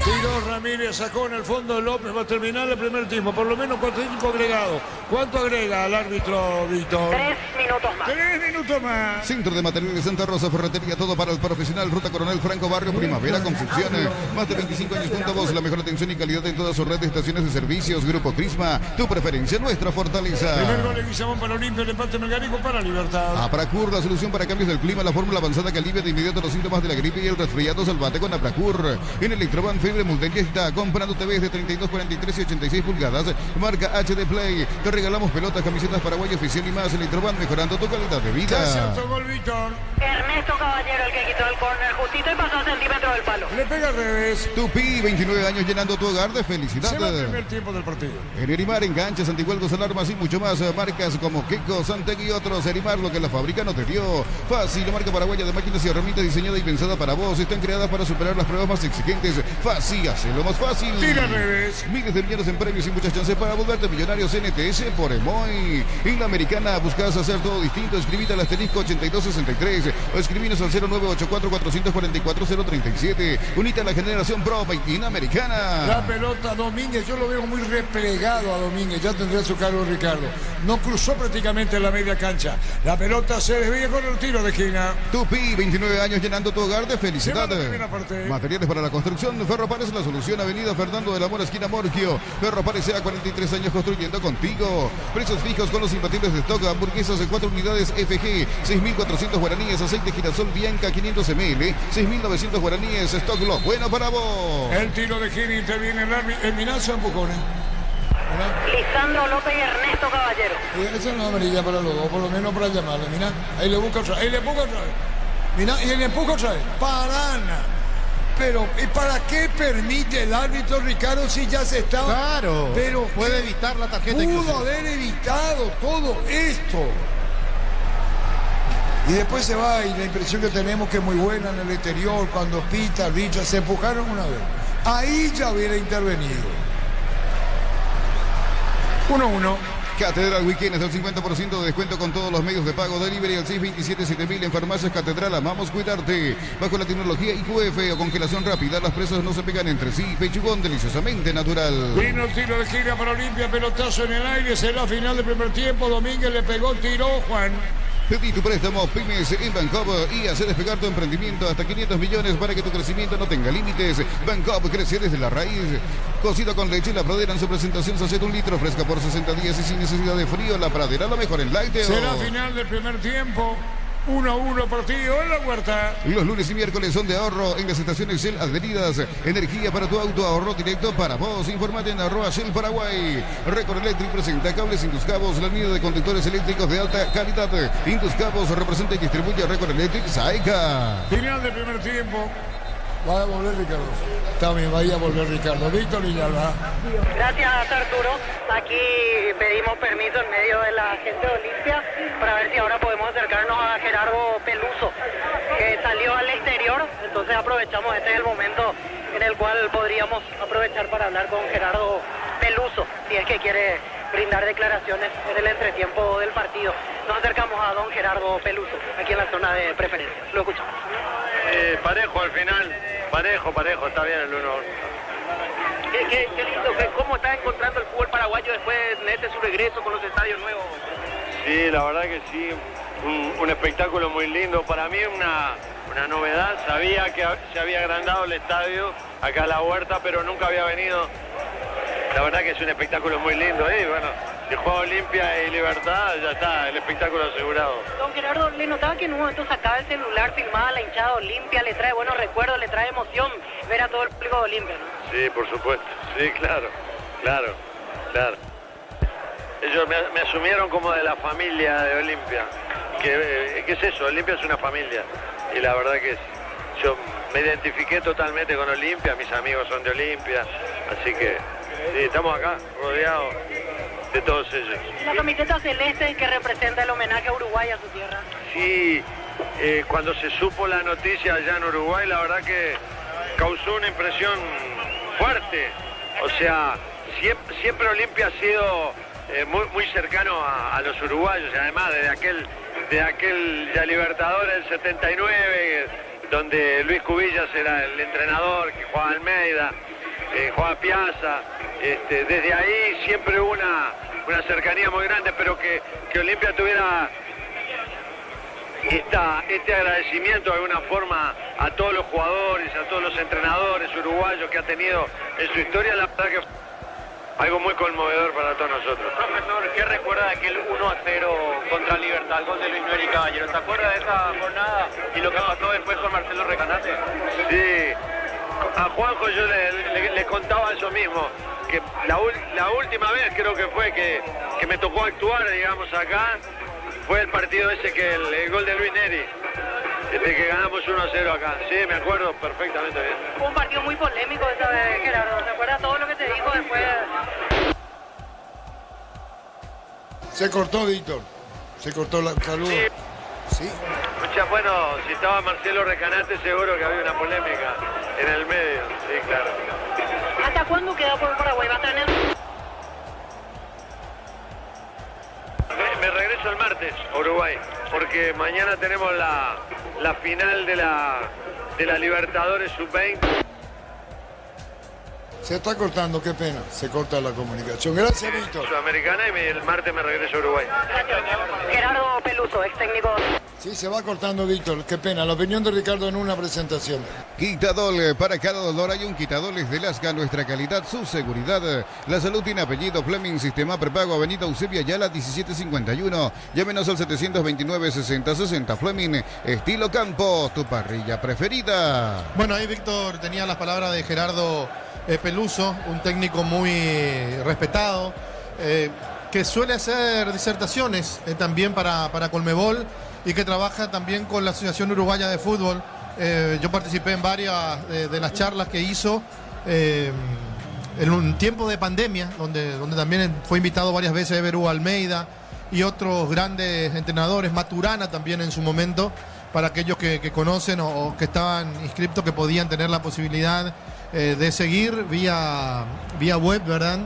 Tiró Ramírez, sacó en el fondo López. Va a terminar el primer tiempo. Por lo menos 45 agregados. ¿Cuánto agrega al árbitro, Víctor? 3 minutos más. 3 minutos más. Centro de Materiales Santa Rosa, ferretería, todo para el profesional. Ruta Coronel Franco, Barrio Primavera, Concepción. Más de 25 años junto a vos. La mejor atención y calidad en toda su red de estaciones de servicios. Grupo Crisma, tu preferencia, nuestra fortaleza. Primer gol de Guillamón para Olimpia, el empate Melgarejo para Libertad. Apracur, la solución para cambios del clima, la fórmula avanzada que alivia de inmediato los síntomas de la gripe y el resfriado. Salvate con Apracur. En Electroban, fiebre multidieta, comprando TVs de 32, 43 y 86 pulgadas. Marca HD Play. Te regalamos pelotas, camisetas Paraguay oficial y más. Electroban, mejorando tu calidad de vida. Casi autogol, Víctor. Ernesto Caballero, el que quitó el córner justito y pasó a centímetro del palo. Le pega al revés. Tupi, 29 años llenando tu hogar de felicidad. Se va el primer tiempo del partido. En Erimar, enganches, antihuelgos, alarmas y mucho más. Marcas como Keko, Santec y otros. Erimar, lo que la fábrica no te dio. Fácil, la marca paraguaya de máquinas y herramientas diseñada y pensada para vos. Están creadas para superar las pruebas más exigentes. Fácil, hazlo más fácil. Tira al revés. Miles de millones en premios y muchas chances para volverte millonarios. NTS por Emoy. En la Americana, buscas hacer todo distinto. Escribite al asterisco 8263 o escribinos al 0984-444-037. Unite a la generación Pro en Americana. La pelota Domínguez, yo lo veo muy replegado a Domínguez, ya tendrá su cargo Ricardo. No cruzó prácticamente la media cancha. La pelota se desvía con el tiro de esquina. Tupi, 29 años llenando tu hogar de felicidad. Se va la primera parte. Materiales para la construcción. Ferropares, la solución. Avenida Fernando de la Mora, esquina Morquio. Ferropares, sea 43 años construyendo contigo. Precios fijos con los imbatibles de stock. Hamburguesas de 4 unidades FG. 6.400 guaraníes. Aceite girasol Bianca 500 ml. 6.900 guaraníes. Stock lo bueno para vos. El tiro de esquina interviene el Minazo empujones. Lisandro López y Ernesto Caballero. Esa no es amarilla para los dos, por lo menos para llamarle. Mira, ahí le busca otra vez. Ahí le empuja otra vez. Mira, y le empuja otra vez. Parana. Pero, ¿y para qué permite el árbitro, Ricardo, si ya se estaba? Claro, pero puede evitar la tarjeta. Pudo inclusive haber evitado todo esto. Y después se va y la impresión que tenemos que es muy buena en el exterior, cuando pita, arbitra, se empujaron una vez. Ahí ya hubiera intervenido. 1-1. Catedral Weekend es del 50% de descuento con todos los medios de pago. Delivery al 627-7000 en Farmacias Catedral. Amamos cuidarte. Bajo la tecnología IQF o congelación rápida, las presas no se pegan entre sí. Pechugón deliciosamente natural. Vino el tiro de gira para Olimpia, pelotazo en el aire. Será final del primer tiempo. Domínguez le pegó, tiró Juan. Pedí tu préstamo Pymes en Bancop y hacer despegar tu emprendimiento hasta 500 millones para que tu crecimiento no tenga límites. Bancop crece desde la raíz. Cocido con leche, La Pradera en su presentación Sachet 1 litro, fresca por 60 días y sin necesidad de frío. La Pradera, lo mejor en lácteo. Será final del primer tiempo. 1-1 partido en la Huerta. Los lunes y miércoles son de ahorro en las estaciones Shell adheridas. Energía para tu auto, ahorro directo para vos. Informate en @Shell Paraguay. Record Electric presenta cables Induscabos, la línea de conductores eléctricos de alta calidad. Induscabos representa y distribuye Record Electric Saica. Final del primer tiempo. Va a volver Ricardo. También vaya a volver Ricardo. Víctor Villalba. Gracias, Arturo. Aquí pedimos permiso en medio de la gente de Olimpia para ver si ahora podemos acercarnos a Gerardo Peluso, que salió al exterior. Entonces aprovechamos, este es el momento en el cual podríamos aprovechar para hablar con Gerardo Peluso, si es que quiere brindar declaraciones en el entretiempo del partido. Nos acercamos a don Gerardo Peluso, aquí en la zona de preferencia. Lo escuchamos. Parejo al final, parejo, está bien el 1. Qué lindo, ¿cómo está encontrando el fútbol paraguayo después de su regreso con los estadios nuevos? Sí, la verdad que sí, un espectáculo muy lindo. Para mí una novedad, sabía que se había agrandado el estadio acá a la Huerta, pero nunca había venido. La verdad que es un espectáculo muy lindo. Bueno, si juega Olimpia y Libertad, ya está, el espectáculo asegurado. Don Gerardo, le notaba que en un momento sacaba el celular, filmaba la hinchada de Olimpia, le trae buenos recuerdos, le trae emoción ver a todo el público de Olimpia, ¿no? Sí, por supuesto, sí, claro. Ellos me asumieron como de la familia de Olimpia. ¿Qué es eso? Olimpia es una familia. Y la verdad que yo me identifiqué totalmente con Olimpia, mis amigos son de Olimpia, así que sí, estamos acá, rodeados de todos ellos. La camiseta celeste que representa el homenaje a Uruguay, a su tierra. Sí, cuando se supo la noticia allá en Uruguay, la verdad que causó una impresión fuerte. O sea, siempre Olimpia ha sido muy cercano a los uruguayos, y además de aquel ya Libertadores del 79, donde Luis Cubillas era el entrenador, que jugaba Almeida, jugaba Piazza. Desde ahí siempre hubo una cercanía muy grande, pero que Olimpia tuviera este agradecimiento de alguna forma a todos los jugadores, a todos los entrenadores uruguayos que ha tenido en su historia, la verdad que algo muy conmovedor para todos nosotros. Profesor, ¿qué recuerda de aquel 1-0 contra Libertad, gol de Luis Neri Caballero? ¿Se acuerda de esa jornada y lo que pasó después con Marcelo Recanate? Sí, a Juanjo yo le contaba eso mismo, que la última vez creo que fue que me tocó actuar, digamos, acá, fue el partido ese que el gol de Luis Neri, que ganamos 1-0 acá. Sí, me acuerdo perfectamente bien. Fue un partido muy polémico esa vez, Gerardo. ¿Se acuerda todo lo que te dijo después? Se cortó, Víctor. Se cortó la salud. Sí. Bueno, si estaba Marcelo Recanate seguro que había una polémica en el medio. Sí, claro. ¿Hasta cuándo queda por Paraguay? ¿Va a estar en el...? Me regreso el martes a Uruguay, porque mañana tenemos la final de la Libertadores Sub-20. Se está cortando, qué pena. Se corta la comunicación. Gracias, Víctor. Sudamericana, y el martes me regreso a Uruguay. Gerardo Peluso, ex técnico. Sí, se va cortando, Víctor. Qué pena. La opinión de Ricardo en una presentación. Quitadol, para cada dolor hay un Quitadol es de Lasca, nuestra calidad, su seguridad. La salud tiene apellido. Fleming, sistema prepago, Avenida Eusebio Ayala 1751. Llámenos al 729-6060. Fleming, estilo campo, tu parrilla preferida. Bueno, ahí Víctor tenía las palabras de Gerardo Peluso, un técnico muy respetado, que suele hacer disertaciones también para Conmebol y que trabaja también con la Asociación Uruguaya de Fútbol. Yo participé en varias de las charlas que hizo en un tiempo de pandemia, donde también fue invitado varias veces Everú Almeida y otros grandes entrenadores, Maturana también en su momento, para aquellos que conocen o que estaban inscriptos, que podían tener la posibilidad de seguir vía web, ¿verdad?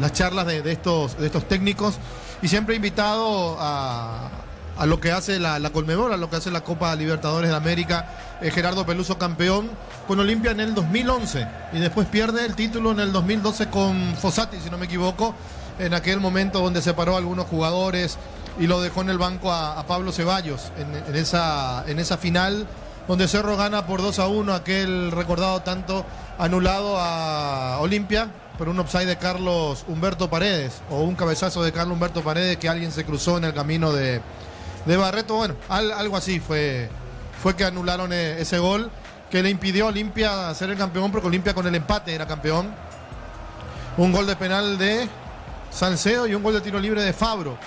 Las charlas de estos técnicos, y siempre invitado a lo que hace la Conmebol, a lo que hace la Copa Libertadores de América. Gerardo Peluso, campeón con Olimpia en el 2011 y después pierde el título en el 2012 con Fossati, si no me equivoco, en aquel momento donde separó a algunos jugadores y lo dejó en el banco a Pablo Ceballos en esa final donde Cerro gana por 2-1, aquel recordado tanto anulado a Olimpia por un offside de Carlos Humberto Paredes, o un cabezazo de Carlos Humberto Paredes que alguien se cruzó en el camino de Barreto. Bueno, algo así fue que anularon ese gol que le impidió a Olimpia ser el campeón, porque Olimpia con el empate era campeón. Un gol de penal de Salcedo y un gol de tiro libre de Fabro,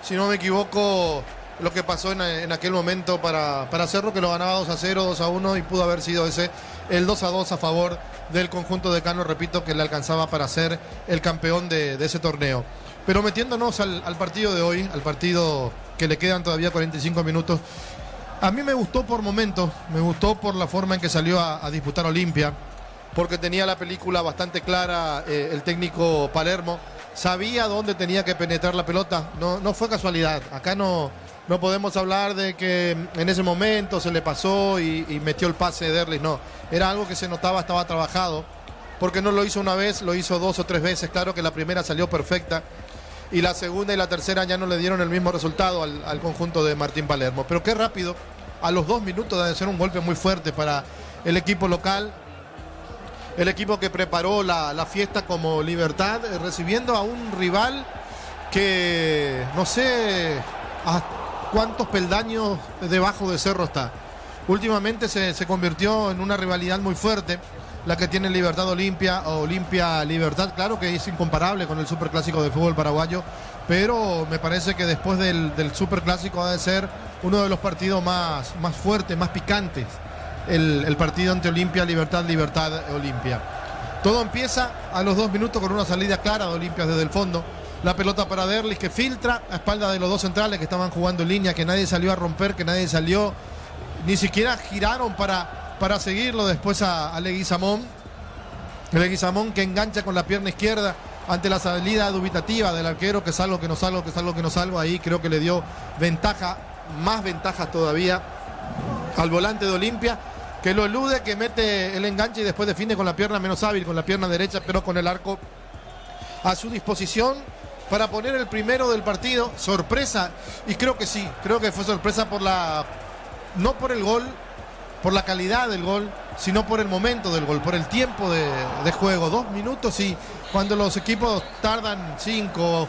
si no me equivoco, lo que pasó en aquel momento para Cerro, que lo ganaba 2-0, 2-1, y pudo haber sido ese el 2-2 a favor del conjunto de Cano, repito, que le alcanzaba para ser el campeón de ese torneo. Pero metiéndonos al partido de hoy, al partido que le quedan todavía 45 minutos, a mí me gustó por momentos, me gustó por la forma en que salió a disputar Olimpia, porque tenía la película bastante clara, el técnico Palermo sabía dónde tenía que penetrar la pelota, no fue casualidad. Acá no podemos hablar de que en ese momento se le pasó y metió el pase de Derlis, no, era algo que se notaba, estaba trabajado, porque no lo hizo una vez, lo hizo 2 o 3 veces. Claro que la primera salió perfecta y la segunda y la tercera ya no le dieron el mismo resultado al conjunto de Martín Palermo, pero qué rápido, a los 2 minutos de ser un golpe muy fuerte para el equipo local. El equipo que preparó la fiesta como Libertad, recibiendo a un rival que no sé a cuántos peldaños debajo de Cerro está. Últimamente se convirtió en una rivalidad muy fuerte, la que tiene Libertad Olimpia o Olimpia Libertad. Claro que es incomparable con el superclásico de fútbol paraguayo, pero me parece que después del superclásico ha de ser uno de los partidos más fuertes, más picantes. El partido ante Olimpia, Libertad, Olimpia. Todo empieza a los 2 minutos con una salida clara de Olimpia desde el fondo. La pelota para Derlis, que filtra a espalda de los 2 centrales que estaban jugando en línea, que nadie salió a romper, que nadie salió, ni siquiera giraron para seguirlo después a Leguizamón. Leguizamón que engancha con la pierna izquierda ante la salida dubitativa del arquero, que salgo, que no salgo, que salgo, que no salgo. Ahí creo que le dio ventaja, más ventajas todavía al volante de Olimpia, que lo elude, que mete el enganche y después define con la pierna menos hábil, con la pierna derecha, pero con el arco a su disposición para poner el primero del partido. Sorpresa, y creo que sí, creo que fue sorpresa no por el gol, por la calidad del gol, sino por el momento del gol, por el tiempo de juego. 2 minutos, y cuando los equipos tardan 5,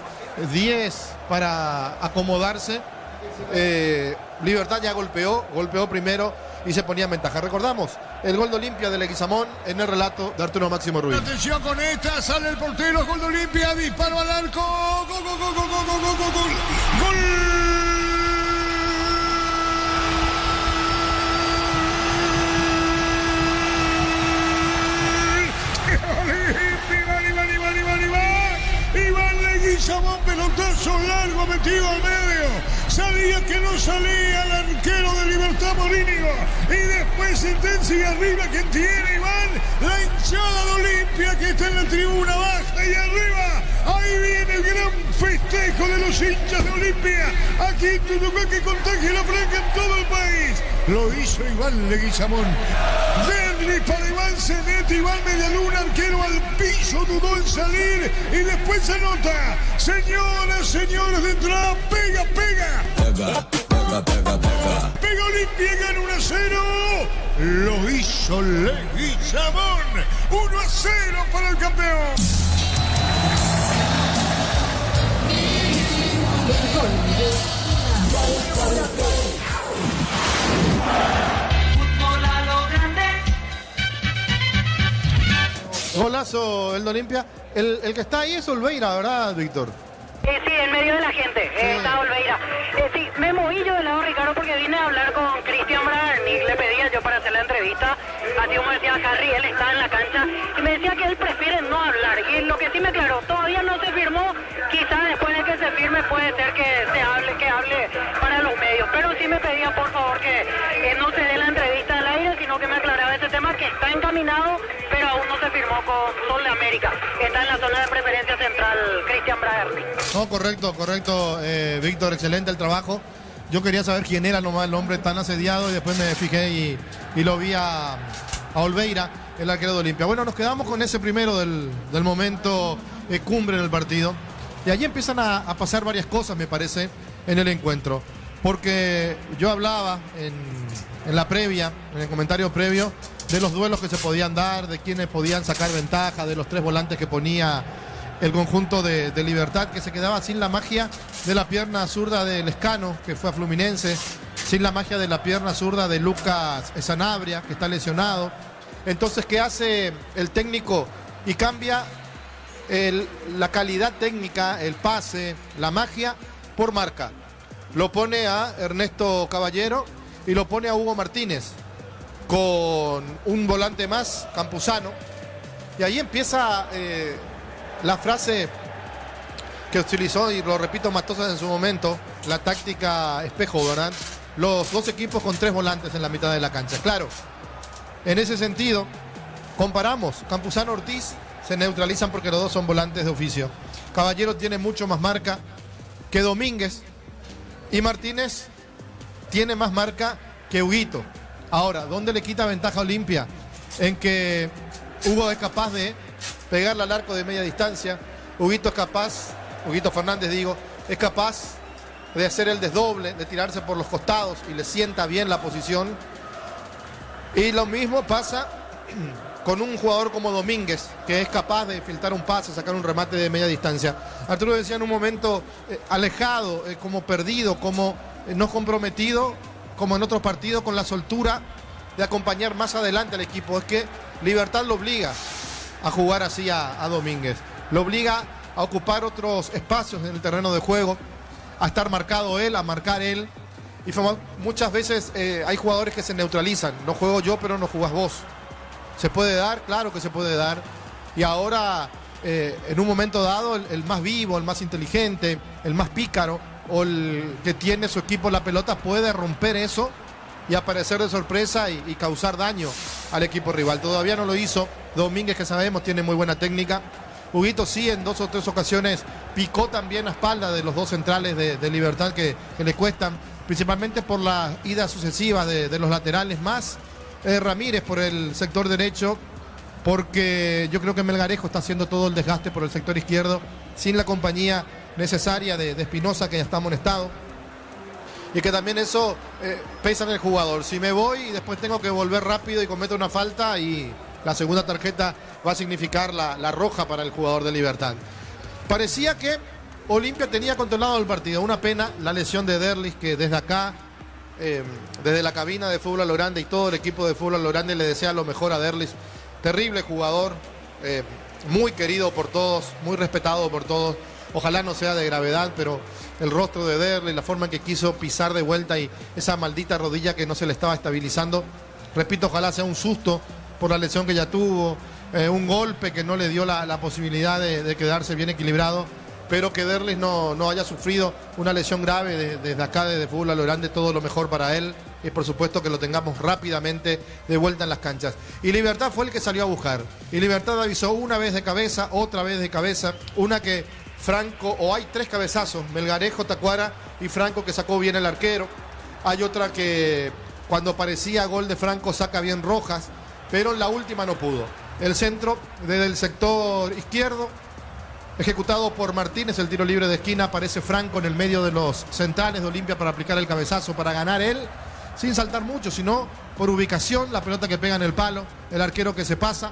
10 para acomodarse, Libertad ya golpeó primero y se ponía en ventaja. Recordamos el gol de Olimpia de Leguizamón en el relato de Arturo Máximo Ruiz. Atención con esta, sale el portero, gol de Olimpia, disparo al arco, gol, gol, gol, gol, gol, gol, gol, gol, gol. Iván Leguizamón, pelotazo largo metido al medio. Sabía que no salía el arquero de Libertad Morínigo. Y después sentencia y arriba quien tiene Iván, la hinchada de Olimpia que está en la tribuna baja y arriba. Ahí viene el gran festejo de los hinchas de Olimpia. Aquí en Tucumán, que contagia la franca en todo el país. Lo hizo Iván Leguizamón. Derlis para Iván, se mete Iván Medialuna, arquero al piso, dudó en salir y después se anota. Señoras, señores, de entrada, pega. Pega Olimpia, gana 1-0. Lo hizo Leguizamón. 1-0 para el campeón. Golazo el de Olimpia. El que está ahí es Olveira, ¿verdad, Víctor? Sí, en medio de la gente, está Olveira. Sí, me moví yo del lado de Ricardo porque vine a hablar con Cristian Bragarnik, le pedía yo para hacer la entrevista, así como decía Harry, él está en la cancha, y me decía que él prefiere no hablar, y lo que sí me aclaró, todavía no se firmó, quizás después de que se firme puede ser que hable para los medios, pero sí me pedía por favor que no se dé la entrevista al aire, sino que me aclaraba ese tema, que está encaminado, pero aún no se firmó con Sol de América, está en la zona de preferencia central Cristian Bragarnik. No, correcto, Víctor, excelente el trabajo. Yo quería saber quién era nomás el hombre tan asediado y después me fijé y lo vi a Olveira, el arquero de Olimpia. Bueno, nos quedamos con ese primero del momento cumbre en el partido. Y allí empiezan a pasar varias cosas, me parece, en el encuentro. Porque yo hablaba en la previa, en el comentario previo, de los duelos que se podían dar, de quienes podían sacar ventaja, de los 3 volantes que ponía el conjunto de Libertad, que se quedaba sin la magia de la pierna zurda de Lescano, que fue a Fluminense, sin la magia de la pierna zurda de Lucas Sanabria, que está lesionado. Entonces, ¿qué hace el técnico? Y cambia la calidad técnica, el pase, la magia, por marca. Lo pone a Ernesto Caballero y lo pone a Hugo Martínez, con un volante más, Campuzano. Y ahí empieza la frase que utilizó, y lo repito Matosas en su momento, la táctica espejo, ¿verdad? Los 2 equipos con 3 volantes en la mitad de la cancha. Claro, en ese sentido, comparamos, Campuzano-Ortiz se neutralizan porque los 2 son volantes de oficio. Caballero tiene mucho más marca que Domínguez, y Martínez tiene más marca que Huguito. Ahora, ¿dónde le quita ventaja a Olimpia? En que Hugo es capaz de pegarle al arco de media distancia. Huguito Fernández es capaz de hacer el desdoble, de tirarse por los costados y le sienta bien la posición. Y lo mismo pasa con un jugador como Domínguez, que es capaz de filtrar un pase, sacar un remate de media distancia. Arturo decía en un momento alejado, como perdido, como no comprometido, como en otros partidos, con la soltura de acompañar más adelante al equipo. Es que Libertad lo obliga a jugar así a Domínguez, lo obliga a ocupar otros espacios en el terreno de juego, a estar marcado él, a marcar él. Y muchas veces hay jugadores que se neutralizan. No juego yo, pero no jugás vos. ¿Se puede dar? Claro que se puede dar. Y ahora, en un momento dado, el más vivo, el más inteligente, el más pícaro, o el que tiene su equipo la pelota, puede romper eso y aparecer de sorpresa y causar daño al equipo rival. Todavía no lo hizo Domínguez, que sabemos tiene muy buena técnica. Huguito sí, en 2 o 3 ocasiones picó también a espalda de los 2 centrales de Libertad que le cuestan, principalmente por las idas sucesivas de los laterales, más Ramírez por el sector derecho, porque yo creo que Melgarejo está haciendo todo el desgaste por el sector izquierdo, sin la compañía necesaria de Espinosa, que ya está amonestado, y que también eso pesa en el jugador. Si me voy y después tengo que volver rápido y cometo una falta, y la segunda tarjeta va a significar la roja para el jugador de Libertad. Parecía que Olimpia tenía controlado el partido. Una pena la lesión de Derlis, que desde acá, desde la cabina de Fútbol Alorande y todo el equipo de Fútbol Alorande, le desea lo mejor a Derlis. Terrible jugador, muy querido por todos, muy respetado por todos. Ojalá no sea de gravedad, pero el rostro de Derlis, la forma en que quiso pisar de vuelta y esa maldita rodilla que no se le estaba estabilizando. Repito, ojalá sea un susto por la lesión que ya tuvo, un golpe que no le dio la posibilidad de quedarse bien equilibrado, pero que Derlis no haya sufrido una lesión grave desde acá, desde Fútbol Alorande. Todo lo mejor para él, y por supuesto que lo tengamos rápidamente de vuelta en las canchas. Y Libertad fue el que salió a buscar, y Libertad avisó una vez de cabeza, otra vez de cabeza, una que Franco, o hay 3 cabezazos, Melgarejo, Tacuara y Franco, que sacó bien el arquero. Hay otra que cuando parecía gol de Franco saca bien Rojas, pero en la última no pudo. El centro desde el sector izquierdo, ejecutado por Martínez, el tiro libre de esquina, aparece Franco en el medio de los centrales de Olimpia para aplicar el cabezazo, para ganar él, sin saltar mucho, sino por ubicación, la pelota que pega en el palo, el arquero que se pasa,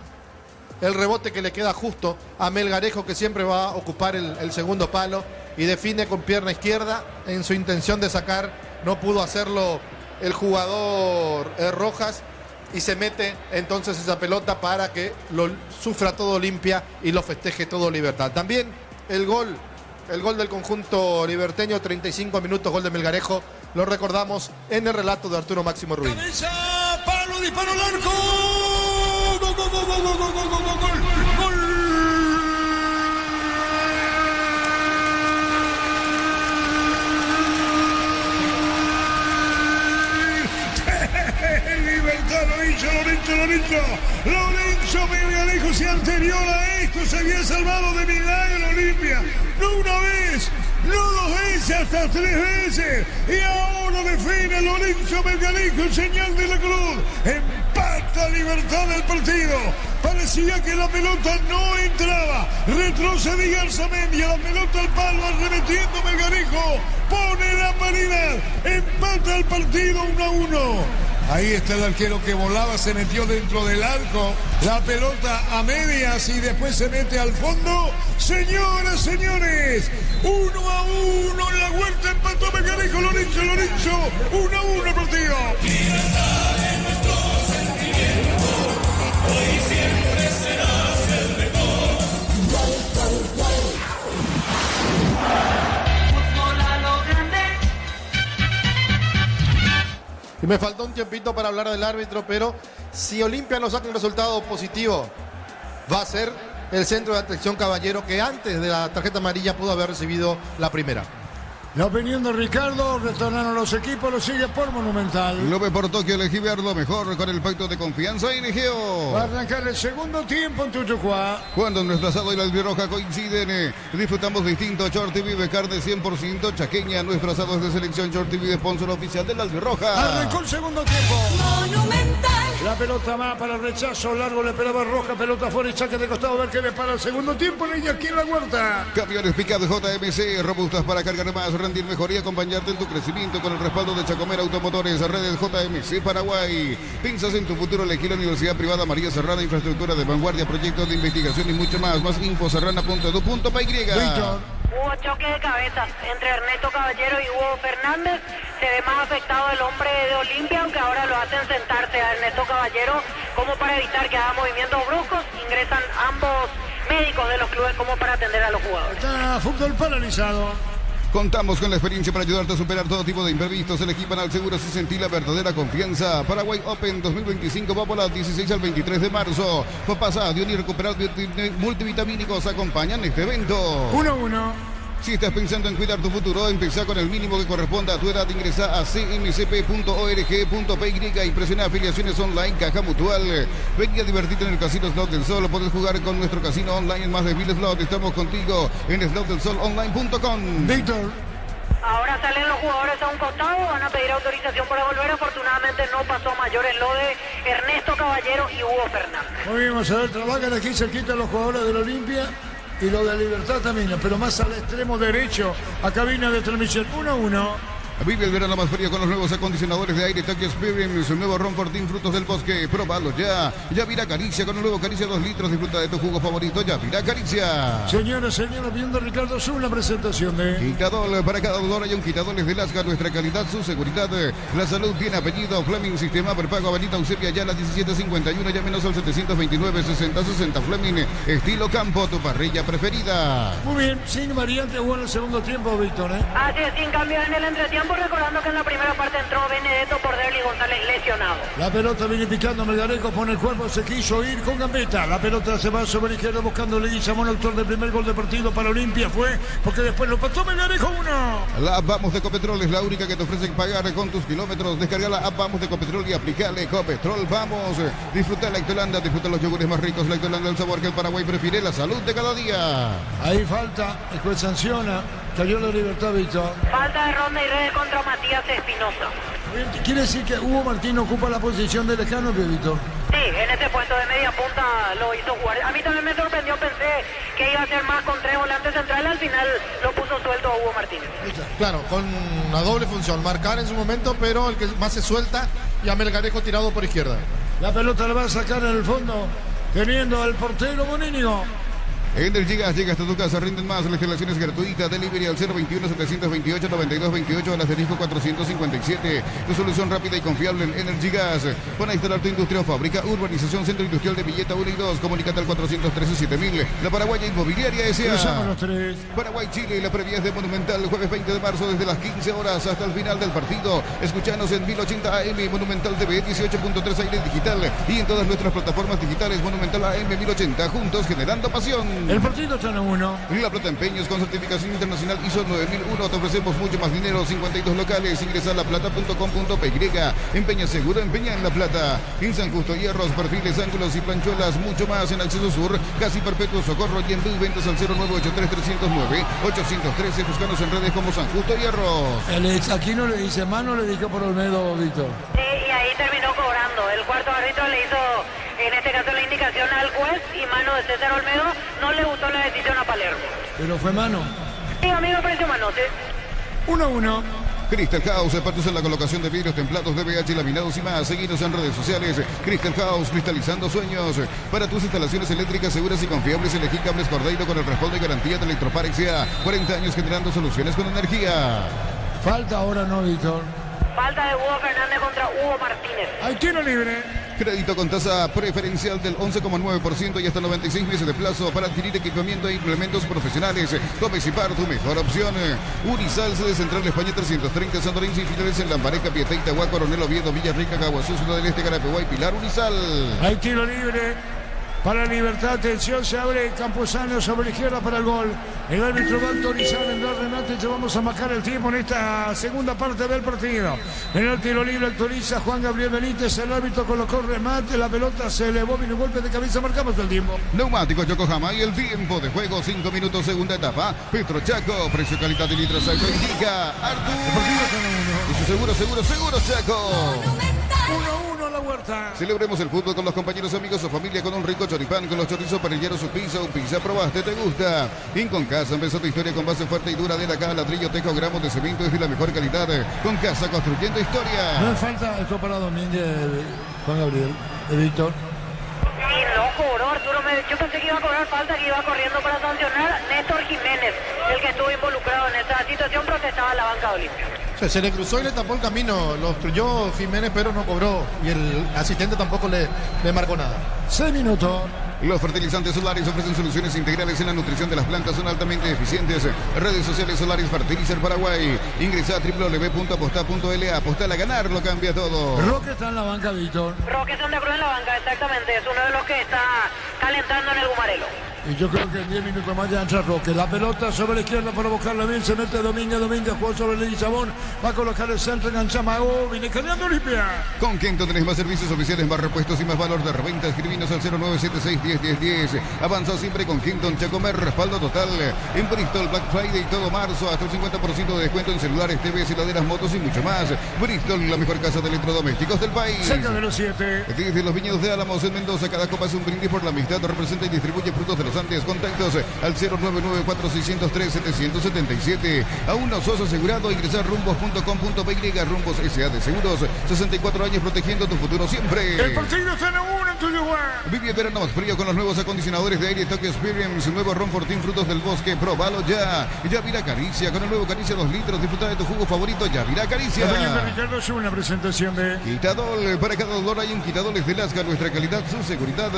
el rebote que le queda justo a Melgarejo, que siempre va a ocupar el segundo palo, y define con pierna izquierda en su intención de sacar. No pudo hacerlo el jugador Rojas, y se mete entonces esa pelota para que lo sufra todo Olimpia y lo festeje todo Libertad. También el gol del conjunto liberteño, 35 minutos, gol de Melgarejo, lo recordamos en el relato de Arturo Máximo Ruiz. Cabeza, palo, disparo al arco. Gol, gol, gol, gol, gol, gol, gol, gol, gol, gol. Libertad Lorenzo Melgarejo, si anterior a esto se había salvado de milagro Olimpia, no una vez, no 2 veces, hasta 3 veces, y ahora define Lorenzo Melgarejo, señal de la cruz, empata Libertad el partido. parecía que la pelota no entraba. Retrocedía Arzamendi, la pelota al palo, arremetiendo Melgarejo. Pone la paridad. Empata el partido 1-1. Ahí está el arquero que volaba, se metió dentro del arco. La pelota a medias y después se mete al fondo. Señoras, señores, 1-1 en la Huerta, empató Melgarejo, Lorenzo, 1-1 el partido. Libertad es nuestro sentimiento, hoy y siempre serás el mejor. Fútbol a lo grande. Y me faltó un tiempito para hablar del árbitro, pero si Olimpia no saca un resultado positivo, va a ser el centro de atención Caballero, que antes de la tarjeta amarilla pudo haber recibido la primera. La opinión de Ricardo, retornaron los equipos, lo sigue por Monumental. Lo ve por Tokio, elegí ver lo mejor con el pacto de confianza y eligió. Va a arrancar el segundo tiempo en Tutucuá. Cuando nuestro asado y la albirroja coinciden, disfrutamos distinto. Short TV de carne 100% chaqueña. Nuestro asado es de selección. Short TV de sponsor oficial de la albirroja. Arrancó el segundo tiempo. Monumental. La pelota va para el rechazo, largo le esperaba Roja, pelota fuera y saque de costado, a ver qué ve para el segundo tiempo, niña aquí en la Huerta. Camiones picados JMC, robustas para cargar más, rendir mejor y acompañarte en tu crecimiento con el respaldo de Chacomera Automotores, redes JMC Paraguay. Piensas en tu futuro, elegí la Universidad Privada María Serrana, infraestructura de vanguardia, proyectos de investigación y mucho más. Más info serrana.edu.py. Víctor. Hubo choque de cabezas entre Ernesto Caballero y Hugo Fernández. Se ve más afectado el hombre de Olimpia, aunque ahora lo hacen sentarse a Ernesto Caballero como para evitar que haga movimientos bruscos. Ingresan ambos médicos de los clubes como para atender a los jugadores. Está fútbol paralizado. Contamos con la experiencia para ayudarte a superar todo tipo de imprevistos. Elegí Panal Seguros y sentí la verdadera confianza. Paraguay Open 2025 va por la 16 al 23 de marzo. Pasa de unir y recuperar multivitamínicos acompañan este evento. 1-1. Si estás pensando en cuidar tu futuro, empezá con el mínimo que corresponda a tu edad. Ingresa a cmcp.org.py y presiona afiliaciones online Caja Mutual. Ven a divertirte en el Casino Slot del Sol. Podés jugar con nuestro casino online en más de 1000 slots. Estamos contigo en slotdelsolonline.com. Víctor. Ahora salen los jugadores a un costado, van a pedir autorización para volver. Afortunadamente no pasó a mayores lo de Ernesto Caballero y Hugo Fernández. Muy bien, vamos a ver, trabajan aquí cerquita los jugadores del Olimpia. Y lo de Libertad también, pero más al extremo derecho, a cabina de transmisión 1-1. Vive el verano más frío con los nuevos acondicionadores de aire Tokyo Experience, un nuevo Ron Fortín Frutos del Bosque. Próbalo ya. Yavira Caricia con un nuevo Caricia 2 litros. Disfruta de tu jugo favorito. Yavira Caricia. Señoras, viendo Ricardo Zul, la presentación de Quitadol. Para cada dolor hay un Quitadol de Lasca. Nuestra calidad, su seguridad. La salud tiene apellido. Fleming, sistema prepago. Avenida Eusebia Ayala 1751. Llámenos al 729-6060. Fleming, estilo campo, tu parrilla preferida. Muy bien, sin variante jugó en el segundo tiempo, Víctor. Así es, sin cambio en el entretiempo, recordando que en la primera parte entró Benedetto por Derli González lesionado. La pelota viene picando, Melgarejo pone el cuerpo, se quiso ir con gambeta. La pelota se va sobre izquierda buscando Leguizamón, autor del primer gol de partido para Olimpia. Fue porque después lo pasó Melgarejo 1. La app Vamos de Ecopetrol es la única que te ofrece pagar con tus kilómetros. Descarga la app Vamos de Ecopetrol y aplicale Ecopetrol. Vamos, disfruta la Ectolanda, disfruta los yogures más ricos. La Ectolanda, el sabor que el Paraguay prefiere, la salud de cada día. Ahí falta, el juez sanciona, cayó la Libertad, Víctor. Falta de ronda y redes contra Matías Espinosa. Quiere decir que Hugo Martín ocupa la posición de Lejano, Víctor. Sí, en ese puesto de media punta lo hizo jugar. A mí también me sorprendió, pensé que iba a ser más con 3 volantes centrales, al final lo puso suelto a Hugo Martínez. Claro, con una doble función, marcar en su momento, pero el que más se suelta y a Melgarejo tirado por izquierda. La pelota la va a sacar en el fondo, teniendo al portero Monínigo. Energigas llega hasta tu casa, rinden más, la instalación es gratuita, delivery al 021-728-9228 al asterisco 457, tu solución rápida y confiable en Energigas. Para instalar tu industria o fábrica, urbanización Centro Industrial de Villeta 1 y 2, comunícate al 413-7000, la Paraguaya Inmobiliaria S.A. Los tres. Paraguay, Chile, la previa es de Monumental, jueves 20 de marzo desde las 15 horas hasta el final del partido. Escuchanos en 1080 AM, Monumental TV, 18.3 aire digital y en todas nuestras plataformas digitales, Monumental AM 1080, juntos generando pasión. El partido está en 1. La Plata Empeños con certificación internacional ISO 9001. Te ofrecemos mucho más dinero. 52 locales. Ingresa a laplata.com.py. Empeña seguro, empeña en La Plata. En San Justo, hierros, perfiles, ángulos y planchuelas. Mucho más en Acceso Sur. Casi Perpetuo Socorro y en ventas al 0983-309-813. Buscanos en redes como San Justo Hierros. Aquí no le dice mano, le dijo por Olmedo, Víctor. Sí, y ahí terminó cobrando. El cuarto árbitro le hizo en este caso la indicación al juez y mano de César Olmedo. No le gustó la decisión a Palermo. Pero fue mano. Sí, a mí me pareció manote. 1-1. Crystal House, expertos en la colocación de vidrios templados, DBH, laminados y más. Seguinos en redes sociales. Crystal House, cristalizando sueños. Para tus instalaciones eléctricas seguras y confiables, elegí Cables Cordeiro con el respaldo y garantía de Electroparex. 40 años generando soluciones con energía. Falta ahora, no, Víctor. Falta de Hugo Fernández contra Hugo Martínez. Hay tiro libre. Crédito con tasa preferencial del 11,9% y hasta 96 meses de plazo para adquirir equipamiento e implementos profesionales. Comecipar, tu mejor opción. Unisal, sede Central España 330, Santorín y filiales en Lambareca, Pieta, Itagua, Coronel Oviedo, Villarrica, Caguazú, Ciudad del Este, Carapeguá y Pilar. Unisal. Hay tiro libre para Libertad. Atención, se abre Camposano sobre la izquierda para el gol. El árbitro va a autorizar en dos remates. Ya vamos a marcar el tiempo en esta segunda parte del partido. En el tiro libre autoriza Juan Gabriel Benítez. El árbitro colocó remate. La pelota se elevó. Vino un golpe de cabeza. Marcamos el tiempo. Neumáticos Yokohama y el tiempo de juego. 5 minutos, segunda etapa. Petro Chaco. Precio, calidad y litros. Alto indica Artur. Seguro Chaco. 1-1 la Huerta. Celebremos el fútbol con los compañeros, amigos o familia con un rico choripán, con los chorizos parrilleros, su pizza, probaste, te gusta. Incon Casa, empezó tu historia con base fuerte y duradera, cada ladrillo, tejo, gramos de cemento es de la mejor calidad. Con Casa, construyendo historia. No falta esto para Domínguez, Juan Gabriel, de Víctor. Y no cobró Arturo. Yo pensé que iba a cobrar falta, que iba corriendo para sancionar. Néstor Jiménez, el que estuvo involucrado en esta situación, protestaba la banca de Olimpia. Se le cruzó y le tapó el camino, lo obstruyó Jiménez, pero no cobró. Y el asistente tampoco le marcó nada. 6 minutos. Los fertilizantes Solaris ofrecen soluciones integrales en la nutrición de las plantas, son altamente eficientes. Redes sociales Solaris Fertilizer Paraguay. Ingresa a www.aposta.la. Apostar a ganar, lo cambia todo. Roque está en la banca, Víctor. Roque Santa Cruz en la banca, exactamente. Es uno de los que está calentando en el Gumarelo. Y yo creo que en 10 minutos más ya entra Roque. La pelota sobre la izquierda para buscarla bien. Se mete Domínguez, jugó sobre Leguizamón. Va a colocar el centro, enganchama. Viene cambiando Olimpia. Con Kenton tenés más servicios oficiales, más repuestos y más valor de reventa. Escribinos al 0976-101010. Avanza siempre con Kenton. Chacomer, respaldo total. En Bristol, Black Friday, todo marzo. Hasta el 50% de descuento en celulares, TVs, heladeras, motos y mucho más. Bristol, la mejor casa de electrodomésticos del país. Cerca de los 7. Desde los viñedos de Álamos en Mendoza, cada copa es un brindis por la amistad. Representa y distribuye frutos de los Andes. Contactos al 0994603-777. Aún no sos asegurado. Ingresar rumbos.com.py. Rumbos S.A. de Seguros. 64 años protegiendo tu futuro siempre. El partido está en 1 en tu lugar. Vive el verano más frío con los nuevos acondicionadores de aire Tokyo Experience. Nuevo Ron Fortín Frutos del Bosque. Probalo ya. Yavira Caricia. Con el nuevo Caricia 2 litros. Disfruta de tu jugo favorito. Yavira Caricia. Ricardo es una presentación de Quitadol. Para cada dolor hay un Quitadol de Lasca. Nuestra calidad, su seguridad.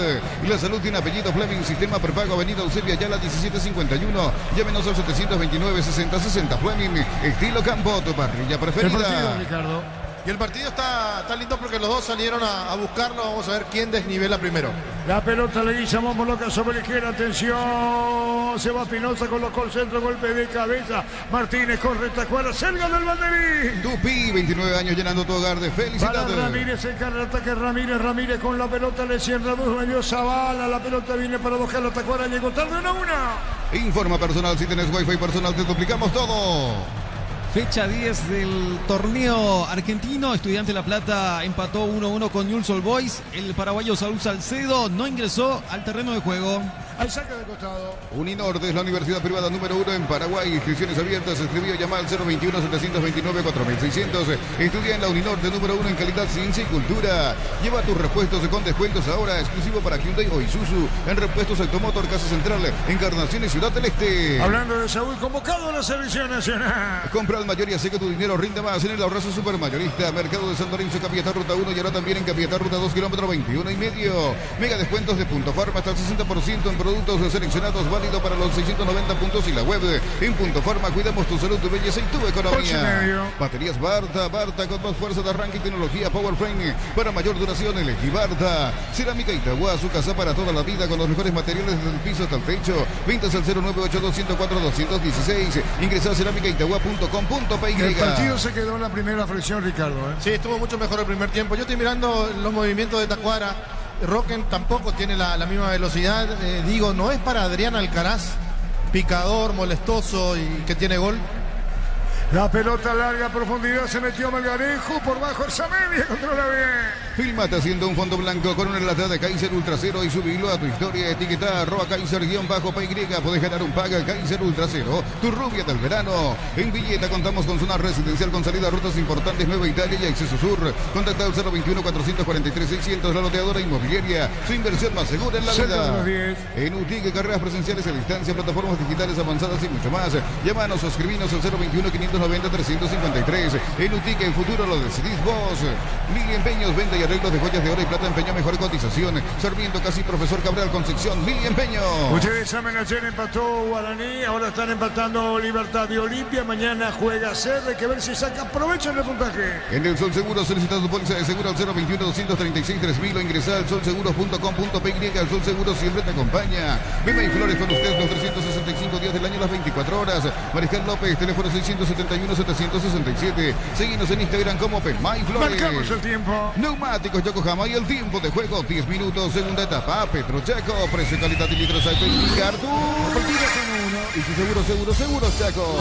Y la salud tiene apellido Fleming. Sistema prepago. Avenida Eusebia Yala 1751. Llámenos al 729-6060. Fleming. Estilo Campo. Tu parrilla preferida. El partido, Ricardo. Y el partido está lindo porque los dos salieron a buscarlo. Vamos a ver quién desnivela primero. La pelota le Leguizamón, coloca sobre la izquierda. Atención. Se va Pinoza, colocó el centro. Golpe de cabeza. Martínez corre Tacuara. Cerca del banderín. Tupi, 29 años llenando tu hogar de felicidad. Para Ramírez, el carro ataque Ramírez con la pelota. Le cierra medio Zavala. La pelota viene para buscar la Tacuara. Llegó tarde 1-1. Informa personal. Si tenés wifi personal, te duplicamos todo. Fecha 10 del torneo argentino. Estudiante de La Plata empató 1-1 con Newell's Old Boys. El paraguayo Saúl Salcedo no ingresó al terreno de juego. Al saque de costado. Uninorte es la universidad privada número 1 en Paraguay. Inscripciones abiertas. Escribió llamar al 021-729-4600. Estudia en la Uninorte número 1 en calidad, ciencia y cultura. Lleva tus repuestos con descuentos ahora. Exclusivo para Hyundai o Isuzu. En repuestos Automotor, Casa Central, Encarnación y Ciudad del Este. Hablando de Saúl, convocado a la selección nacional. Compra al mayor y hace que tu dinero rinda más en el Abrazo Supermayorista. Mercado de San Lorenzo, Capiatá, Ruta 1 y ahora también en Capiatá, Ruta 2, kilómetro 21 y medio. Mega descuentos de Punto Farma hasta el 60% en productos seleccionados, válido para los 690 puntos y la web. En Punto Farma cuidamos tu salud, tu belleza y tu economía. Baterías Barta con más fuerza de arranque y tecnología Power Frame para mayor duración. Elegí Barta. Cerámica Itagua, su casa para toda la vida con los mejores materiales desde el piso hasta el techo. Ventas al 0982104-216. Ingresa a cerámicaitagua.com.py. El partido se quedó en la primera fracción, Ricardo. Sí, estuvo mucho mejor el primer tiempo. Yo estoy mirando los movimientos de Tacuara. Roque tampoco tiene la misma velocidad. Digo, no es para Adrián Alcaraz, picador, molestoso y que tiene gol. La pelota larga a profundidad se metió Melgarejo. Por bajo el Samedia. Controla bien. Filmate haciendo un fondo blanco con una lata de Kaiser Ultra Cero y subilo a tu historia. Etiqueta @Kaiser_PY. Podés ganar un paga Kaiser Ultra Cero. Tu rubia del verano. En Villeta contamos con zona residencial con salida a rutas importantes Nueva Italia y Acceso Sur. Contacta al 021-443-600. La loteadora inmobiliaria. Su inversión más segura en la vida. En UTIC, carreras presenciales a distancia, plataformas digitales avanzadas y mucho más. Llámanos o escribinos al 021-590-353. En UTIC, el futuro lo decidís vos. Mil Empeños, venta y arreglos de joyas de oro y plata. Empeño, mejor cotización. Sarmiento, casi Profesor Cabral, Concepción. Mil Empeños. Ustedes saben, ayer empató Guaraní, ahora están empatando Libertad y Olimpia. Mañana juega Cerre, que ver si saca provecho en el puntaje. En el Sol Seguro solicita tu póliza de seguro al 021-236-3000 o ingresa al solseguros.com.py. Al Sol Seguro siempre te acompaña. Beba y Flores con ustedes los 365 días del año, las 24 horas. Mariscal López, teléfono 671-767. Seguinos en Instagram como Pemay Flores. Marcamos el tiempo. Neumáticos Yokohama y el tiempo de juego 10 minutos, segunda etapa. Petrochaco, precio, calidad y litros alto y Cartu. Y su seguro Chaco.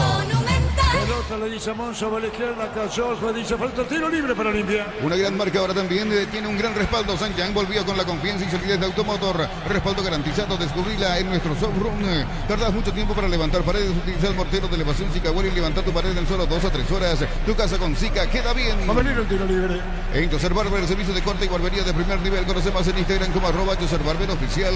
Pelota le dice Monzo, va a la izquierda, cayó, dice falta tiro libre para Olimpia. Una gran marca ahora también tiene un gran respaldo. Sanjang volvió con la confianza y solidez de Automotor. Respaldo garantizado, descubrila en nuestro showroom. Tardás mucho tiempo para levantar paredes, utiliza el mortero de elevación Sikaware y levantar tu pared en solo 2 a 3 horas. Tu casa con Sika queda bien. Va a venir el tiro libre. En Joser Barber, servicio de corte y barbería de primer nivel. Conoce más en Instagram como @Joser Barber Oficial.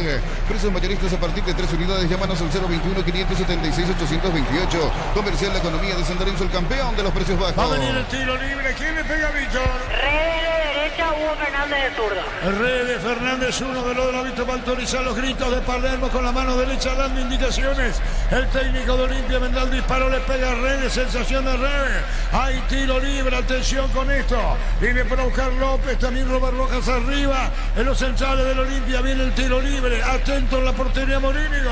Precios mayoristas a partir de 3 unidades. Llámanos al 021-576-828. Comercial La Economía de San Lorenzo, el campeón de los precios bajos. Va a venir el tiro libre. ¿Quién le pega a Víctor? Red de derecha, Hugo Fernández de zurda. Rede Fernández, uno de los visto para autorizar los gritos de Palermo con la mano derecha dando indicaciones. El técnico de Olimpia vendrá el disparo, le pega a Rede, sensación de Rede. Hay tiro libre, atención con esto. Viene para buscar López, también Robert Rojas arriba. En los centrales del Olimpia viene el tiro libre. Atento en la portería Morínigo.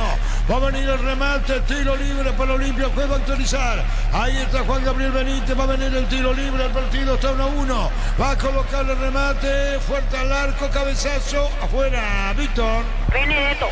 Va a venir el remate, tiro libre para Olimpia, juego a autorizar. Ahí está Juan Gabriel Benítez, va a venir el tiro libre, el partido está 1-1. Va a colocar el remate, fuerte al arco, cabezazo, afuera, Víctor. Benedetto.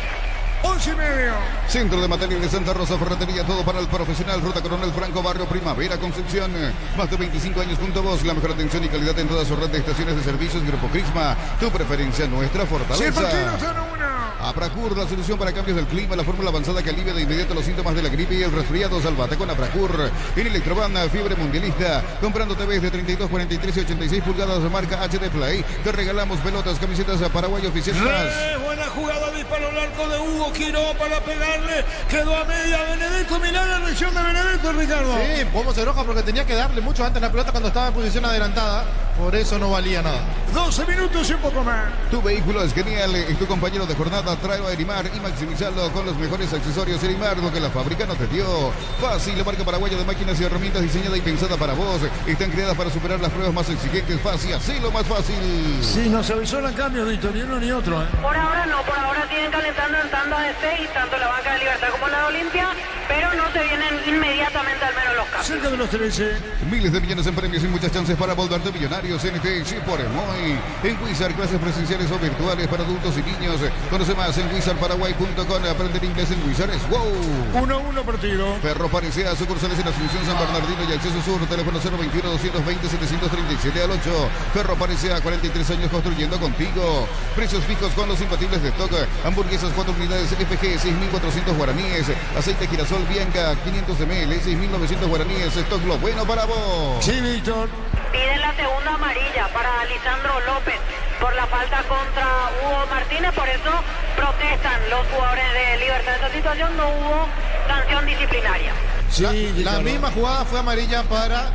11:30. Centro de Material de Santa Rosa, ferretería, todo para el profesional. Ruta Coronel Franco, Barrio Primavera, Concepción. Más de 25 años junto a vos. La mejor atención y calidad en toda su red de estaciones de servicios. Grupo Crisma, tu preferencia, nuestra fortaleza. Sí, el partido está 1-1. Apracur, la solución para cambios del clima, la fórmula avanzada que alivia de inmediato los síntomas de la gripe y el resfriado. Salvate con Apracur. En Electrobanda, fiebre mundialista. Comprando TVs de 32, 43 y 86 pulgadas de marca HD Play. Te regalamos pelotas, camisetas a Paraguay oficiales. Buena jugada, disparo al arco de Hugo Quiró para pegarle. Quedó a media Benedetto. Mirá la reacción de Benedetto, Ricardo. Sí, Pomo se enoja porque tenía que darle mucho antes la pelota cuando estaba en posición adelantada. Por eso no valía nada. 12 minutos y un poco más. Tu vehículo es genial, es tu compañero de jornada. Tráelo a Erimar y maximizarlo con los mejores accesorios. Erimar, lo que la fábrica no te dio. Fácil, la marca paraguaya de máquinas y herramientas diseñada y pensada para vos. Están creadas para superar las pruebas más exigentes. Fácil, así lo más fácil. Sí, nos avisó la cambio, Víctor, ni uno ni otro. Por ahora no, por ahora siguen calentando en tanda de 6, tanto la banca de Libertad como la de Olimpia, pero no se vienen inmediatamente al menos los cambios. Cerca de los 13. Miles de millones en premios y muchas chances para volverte millonario. NTX por Emoy. En Wizard, clases presenciales o virtuales para adultos y niños. Conoce más en wizardparaguay.com. Aprender inglés en Wizard es wow. 1-1 partido. Ferro Parecea, sucursales en Asunción, San Bernardino y Acceso Sur. Teléfono 021-220-737 al 8. Ferro Parecea, 43 años construyendo contigo. Precios fijos con los imbatibles de stock. Hamburguesas 4 unidades FG, 6.400 guaraníes. Aceite girasol Bianca, 500 ml, 6.900 guaraníes. Stock lo bueno para vos. Sí, Víctor. Piden la segunda amarilla para Lisandro López por la falta contra Hugo Martínez, por eso protestan los jugadores de Libertad. En esta situación no hubo sanción disciplinaria. Sí, La misma jugada fue amarilla para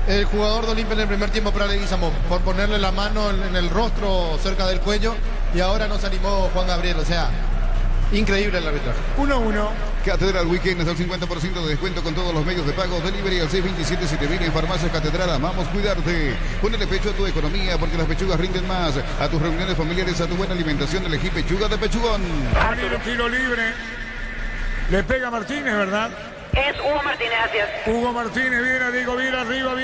el jugador de Olimpia en el primer tiempo para Leguizamón, por ponerle la mano en el rostro cerca del cuello, y ahora no se animó Juan Gabriel. O sea, increíble el arbitraje. 1-1. Catedral Weekend hasta el 50% de descuento con todos los medios de pago. Delivery al 627-7.000 en Farmacias Catedral. Amamos cuidarte. Ponele pecho a tu economía porque las pechugas rinden más. A tus reuniones familiares, a tu buena alimentación, elegí pechuga de pechugón. Va a venir el tiro libre. Le pega Martínez, ¿verdad? Es Hugo Martínez, así es. Hugo Martínez, Viera, Diego Viera, arriba,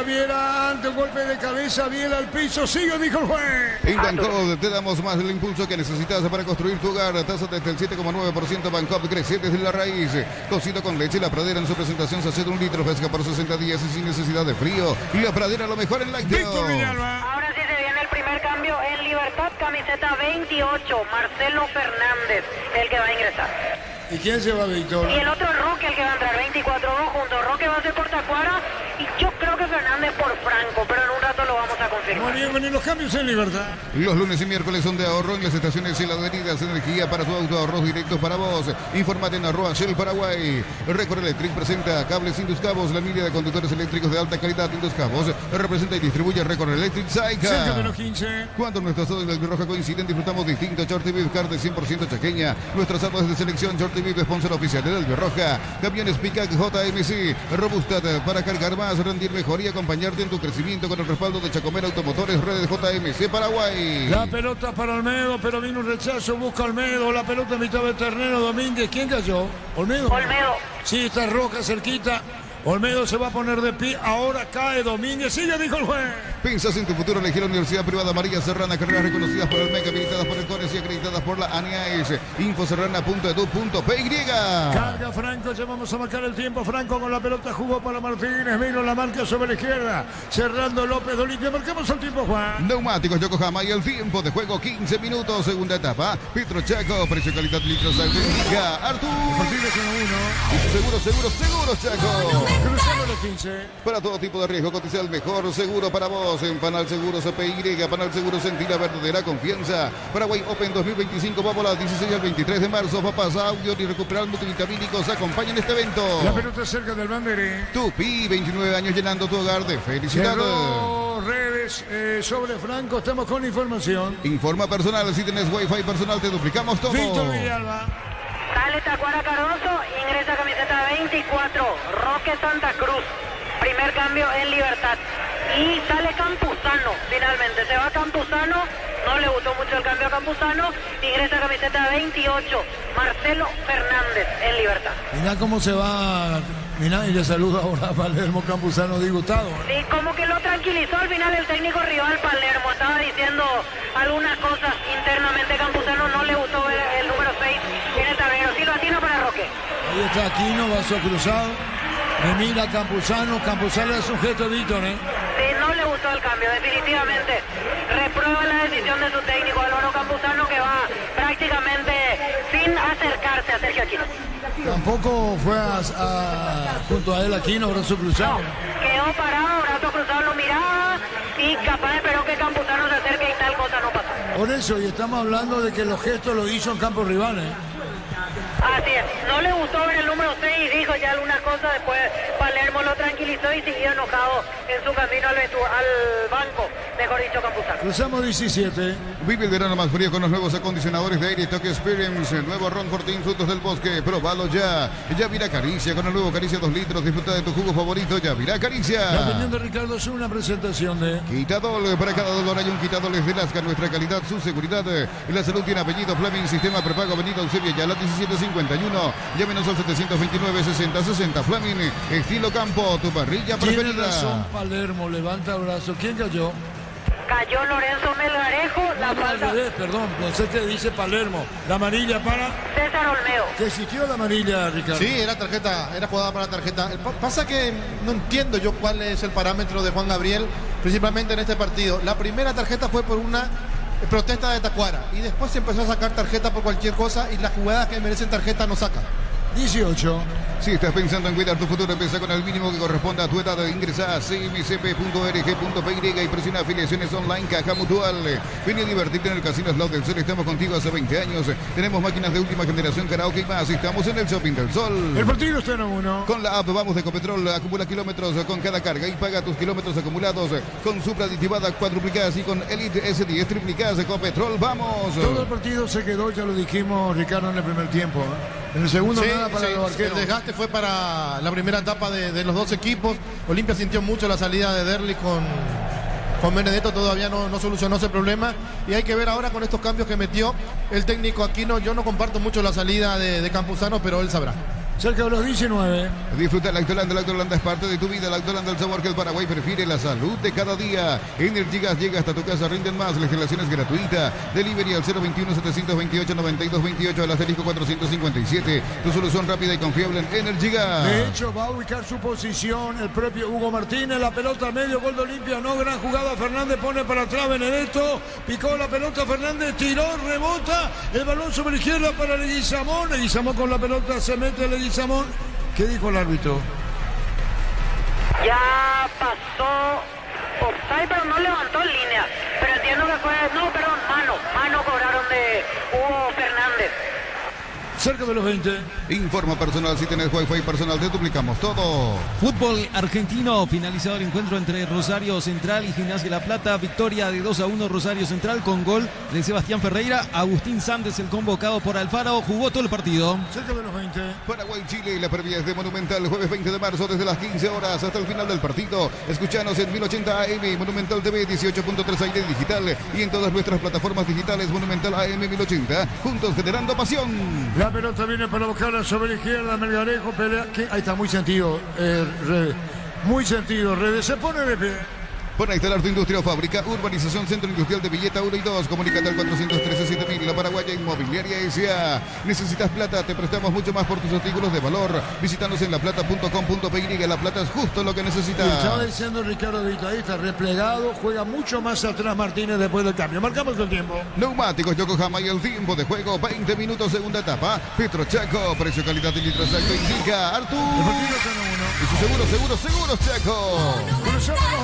Viera, ante un golpe de cabeza, Viera al piso, sigue, dijo el juez. En Bancop te damos más el impulso que necesitas para construir tu hogar. Tasa desde el 7,9%. Bancop crece desde la raíz. Cocido con leche La Pradera en su presentación sachet de 1 litro, fresca por 60 días y sin necesidad de frío. La Pradera, lo mejor en lácteos. Víctor Villalba. Ahora sí se viene el primer cambio en Libertad, camiseta 28, Marcelo Fernández, el que va a ingresar. ¿Y quién se va, Víctor? Y el otro Roque, el que va a entrar, 24-2 junto. Roque va a ser por Tacuara y yo creo que Fernández por Franco, pero en un rato lo vamos a confirmar. Muy bien, venir los cambios en Libertad. Los lunes y miércoles son de ahorro en las estaciones y las avenidas. Energía para tu auto, ahorros directos para vos. Infórmate en @Shell Paraguay. Record Electric presenta cables Induscabos, la línea de conductores eléctricos de alta calidad Induscabos. Representa y distribuye Record Electric Saica. Cerca de los 15. Cuando nuestros asados en el Roja coinciden, disfrutamos distinto Shorty Beef, carne 100% chaqueña. Nuestros asados de selección Shorty Beef, sponsor oficial del Roja. Camiones Picac JMC, Robustad para cargar más, rendir mejor y acompañarte en tu crecimiento con el respaldo de Chacomer Automotores, redes JMC Paraguay. La pelota para Olmedo, pero vino un rechazo, busca Olmedo, la pelota en mitad de Ternero, Domínguez, ¿quién cayó? ¿Olmedo? Olmedo. Sí, está Roja cerquita. Olmedo se va a poner de pie, ahora cae Domínguez, sigue, dijo el juez. Piensas en tu futuro, elegir la Universidad Privada María Serrana, carreras reconocidas por el MEC, habilitadas por el CONES y acreditadas por la ANIAES. Infoserrana.edu.py. Carga Franco, ya vamos a marcar el tiempo. Franco con la pelota jugó para Martínez, vino la marca sobre la izquierda, cerrando López de Olimpia. Marcamos el tiempo, Juan. Neumáticos Yokohama y el tiempo de juego 15 minutos, segunda etapa. Petro Chaco, precio calidad litros auténtica. Artur. Partido 1-1. Seguro Chaco. Cruzamos los 15. Para todo tipo de riesgo, cotiza el mejor seguro para vos en Panal Seguros APY, Panal Seguros Sentina verdadera confianza. Paraguay Open 2025, vamos a las 16 al 23 de marzo. Papas, audio y recuperar multivitamínicos acompañan este evento. La pelota cerca del banderín. Tupi, 29 años llenando tu hogar de felicidad. Cerró redes sobre Franco, estamos con información. Informa personal, si tenés wifi personal te duplicamos todo. Víctor Villalba. Sale Tacuara Cardoso, ingresa camiseta 24, Roque Santa Cruz. Primer cambio en Libertad. Y sale Campuzano, finalmente. Se va Campuzano, no le gustó mucho el cambio a Campuzano. Ingresa camiseta 28, Marcelo Fernández en Libertad. Mirá cómo se va. Mirá, y le saluda ahora a Palermo Campuzano disgustado. Sí, como que lo tranquilizó al final el técnico rival Palermo. Estaba diciendo algunas cosas internamente. Campuzano no le gustó ver el número 6 en el tablero. Sí, lo atino para Roque. Ahí está Aquino, vaso cruzado. Me mira Campuzano, Campuzano es sujeto Víctor, ¿eh? Sí, no le gustó el cambio, definitivamente. Reprueba la decisión de su técnico Álvaro Campuzano, que va prácticamente sin acercarse a Sergio Aquino. Tampoco fue junto a él Aquino, brazo cruzado. No, quedó parado, brazo cruzado, lo miraba y capaz esperó que Campuzano se acerque y tal cosa no pasó. Por eso, y estamos hablando de que los gestos lo hizo en campo rival, ¿eh? Así es, no le gustó ver el número 6 y dijo ya algunas cosas, después Palermo lo tranquilizó y siguió enojado en su camino al banco, mejor dicho Campuzano. Cruzamos 17. Vive el verano más frío con los nuevos acondicionadores de Aire Tokyo Experience. Nuevo Ron Fortín, frutos del bosque, probalo ya. Yavira Caricia, con el nuevo Caricia 2 litros, disfruta de tu jugo favorito, Yavira Caricia. La opinión de Ricardo es una presentación de Quitadol, para cada dolor hay un Quitadol de Lasca, nuestra calidad, su seguridad. La salud tiene apellido Fleming, sistema prepago, avenida Eusebio Yala 1751. Llámenos al 729-6060. Fleming, estilo campo, tu parrilla Tiene preferida. razón Palermo, levanta el brazo. ¿Quién cayó? Cayó Lorenzo Melgarejo, la Al falta revés, perdón, no sé qué dice Palermo. La amarilla para. César Olmedo. ¿Que existió la amarilla, Ricardo? Sí, era tarjeta, era jugada para tarjeta. Pasa que no entiendo yo cuál es el parámetro de Juan Gabriel, principalmente en este partido. La primera tarjeta fue por una protesta de Tacuara y después se empezó a sacar tarjeta por cualquier cosa y las jugadas que merecen tarjeta no saca. 18. Si estás pensando en cuidar tu futuro, empieza con el mínimo que corresponda a tu edad. Ingresa a cmcp.org.py y presiona afiliaciones online Caja Mutual. Ven a divertirte en el Casino Slot del Sol. Estamos contigo hace 20 años. Tenemos máquinas de última generación, karaoke y más. Estamos en el Shopping del Sol. El partido está en 1. Con la app Vamos de Ecopetrol, acumula kilómetros con cada carga y paga tus kilómetros acumulados con Supra aditivada cuadruplicadas y con Elite S10 triplicadas de Ecopetrol. ¡Vamos! Todo el partido se quedó, ya lo dijimos, Ricardo, en el primer tiempo. En el segundo nada para los arqueros. El desgaste fue para la primera etapa de los dos equipos. Olimpia sintió mucho la salida de Derli con Benedetto, todavía no solucionó ese problema. Y hay que ver ahora con estos cambios que metió el técnico Aquino. Yo no comparto mucho la salida de Campuzano, pero él sabrá. cerca de los 19. Disfruta la Lactolanda es parte de tu vida. Lactolanda, el sabor que el Paraguay prefiere, la salud de cada día. Energy Gas llega hasta tu casa, rinden más. La instalación es gratuita. Delivery al 021-728-9228 al asterisco 457. Tu solución rápida y confiable en Energy Gas. De hecho, va a ubicar su posición el propio Hugo Martínez. La pelota al medio, gol de Olimpia. No, gran jugada. Fernández pone para atrás Benedetto. Picó la pelota Fernández, tiró, rebota. El balón sobre la izquierda para Leguizamón. Leguizamón con la pelota, se mete Leguizamón. ¿Qué dijo el árbitro? Ya pasó offside, pero no levantó en línea. Pero entiendo que fue, no, perdón, mano cobraron de Hugo Fernández. Cerca de los 20. Informa personal, si tenés Wi-Fi personal, te duplicamos todo. Fútbol argentino, finalizado el encuentro entre Rosario Central y Gimnasia La Plata. Victoria de 2-1 Rosario Central con gol de Sebastián Ferreira. Agustín Sández, el convocado por Alfaro, jugó todo el partido. Cerca de los 20. Paraguay-Chile, la previa es de Monumental, jueves 20 de marzo desde las 15 horas hasta el final del partido. Escuchanos en 1080 AM, Monumental TV, 18.3 aire digital y en todas nuestras plataformas digitales, Monumental AM 1080, juntos generando pasión. La pelota viene para buscarla sobre la izquierda, Melgarejo pelea. Ahí está, muy sentido. Muy sentido. Redes se pone de pie. Para instalar tu industria o fábrica, Urbanización Centro Industrial de Villeta 1 y 2. Comunícate al 413-7000, La Paraguaya Inmobiliaria S.A. ¿Necesitas plata? Te prestamos mucho más por tus artículos de valor. Visítanos en laplata.com.py. La Plata es justo lo que necesitas. Estaba diciendo Ricardo Vita, ahí está replegado. Juega mucho más atrás Martínez después del cambio. Marcamos el tiempo. Neumáticos Yokohama y el tiempo de juego, 20 minutos, segunda etapa. Petro Chaco, precio, calidad y litro exacto indica Artur. Y su seguro Chaco. Cruzamos los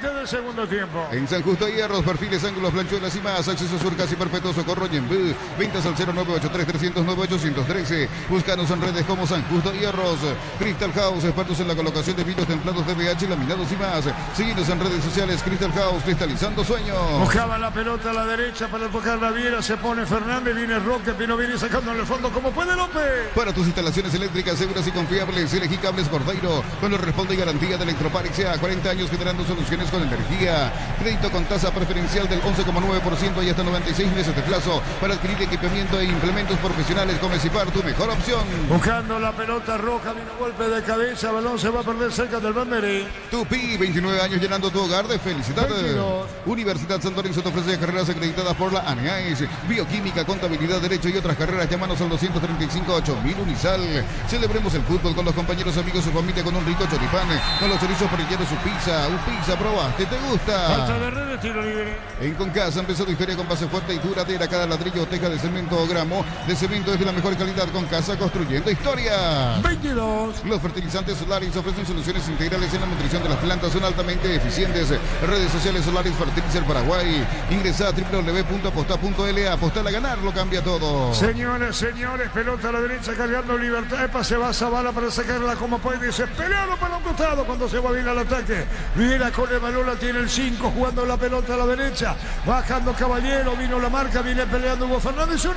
20 del segundo tiempo. En San Justo Hierros, perfiles, ángulos, planchuelas y más. Acceso sur casi perpetuo, Socorro y Ñembú. Ventas al 0983-309-813. Búscanos en redes como San Justo Hierros. Crystal House, expertos en la colocación de vidrios templados de VH, laminados y más. Síguenos en redes sociales, Crystal House, cristalizando sueños. Buscaba la pelota a la derecha para tocar la Viera. Se pone Fernández, viene Roque, Pino viene sacando en el fondo como puede López. Para tus instalaciones eléctricas seguras y confiables, elegí Cables Cordeiro. Con el responde y garantía de Electroparix a 40 años generando soluciones con energía. Crédito con tasa preferencial del 11,9% y hasta 96 meses de plazo para adquirir equipamiento e implementos profesionales. Con Mesipar, tu mejor opción. Buscando la pelota roja, vino golpe de cabeza, balón se va a perder cerca del Banderí. Tupi, 29 años llenando tu hogar de felicidad. 22. Universidad San Lorenzo te ofrece carreras acreditadas por la ANEAES, bioquímica, contabilidad, derecho y otras carreras. Llámanos al 235-8000 Unisal. Celebremos el fútbol con los compañeros, amigos, su familia, con un rico choripán, con los chorizos parrilleros, su pizza. Un pizza, probaste, ¿te gusta? Falta de redes, tiro libre. En Concasa empezó tu historia con base fuerte y duradera. Cada ladrillo o teja de cemento o gramo de cemento es de la mejor calidad. Concasa, construyendo historia. 22. Los fertilizantes Solaris ofrecen soluciones integrales en la nutrición de las plantas. Son altamente eficientes. Redes sociales Solaris Fertilizer Paraguay. Ingresa a www.aposta.la. Apostar a ganar lo cambia todo. Señores, pelota a la derecha cargando Libertad. Epa, se va Zavala para sacarla como puede. Desesperado para un costado cuando se va bien al ataque. Viene con el balón, la tiene el 5 jugando la pelota a la derecha. Bajando Caballero, vino la marca, viene peleando Hugo Fernández 1-1.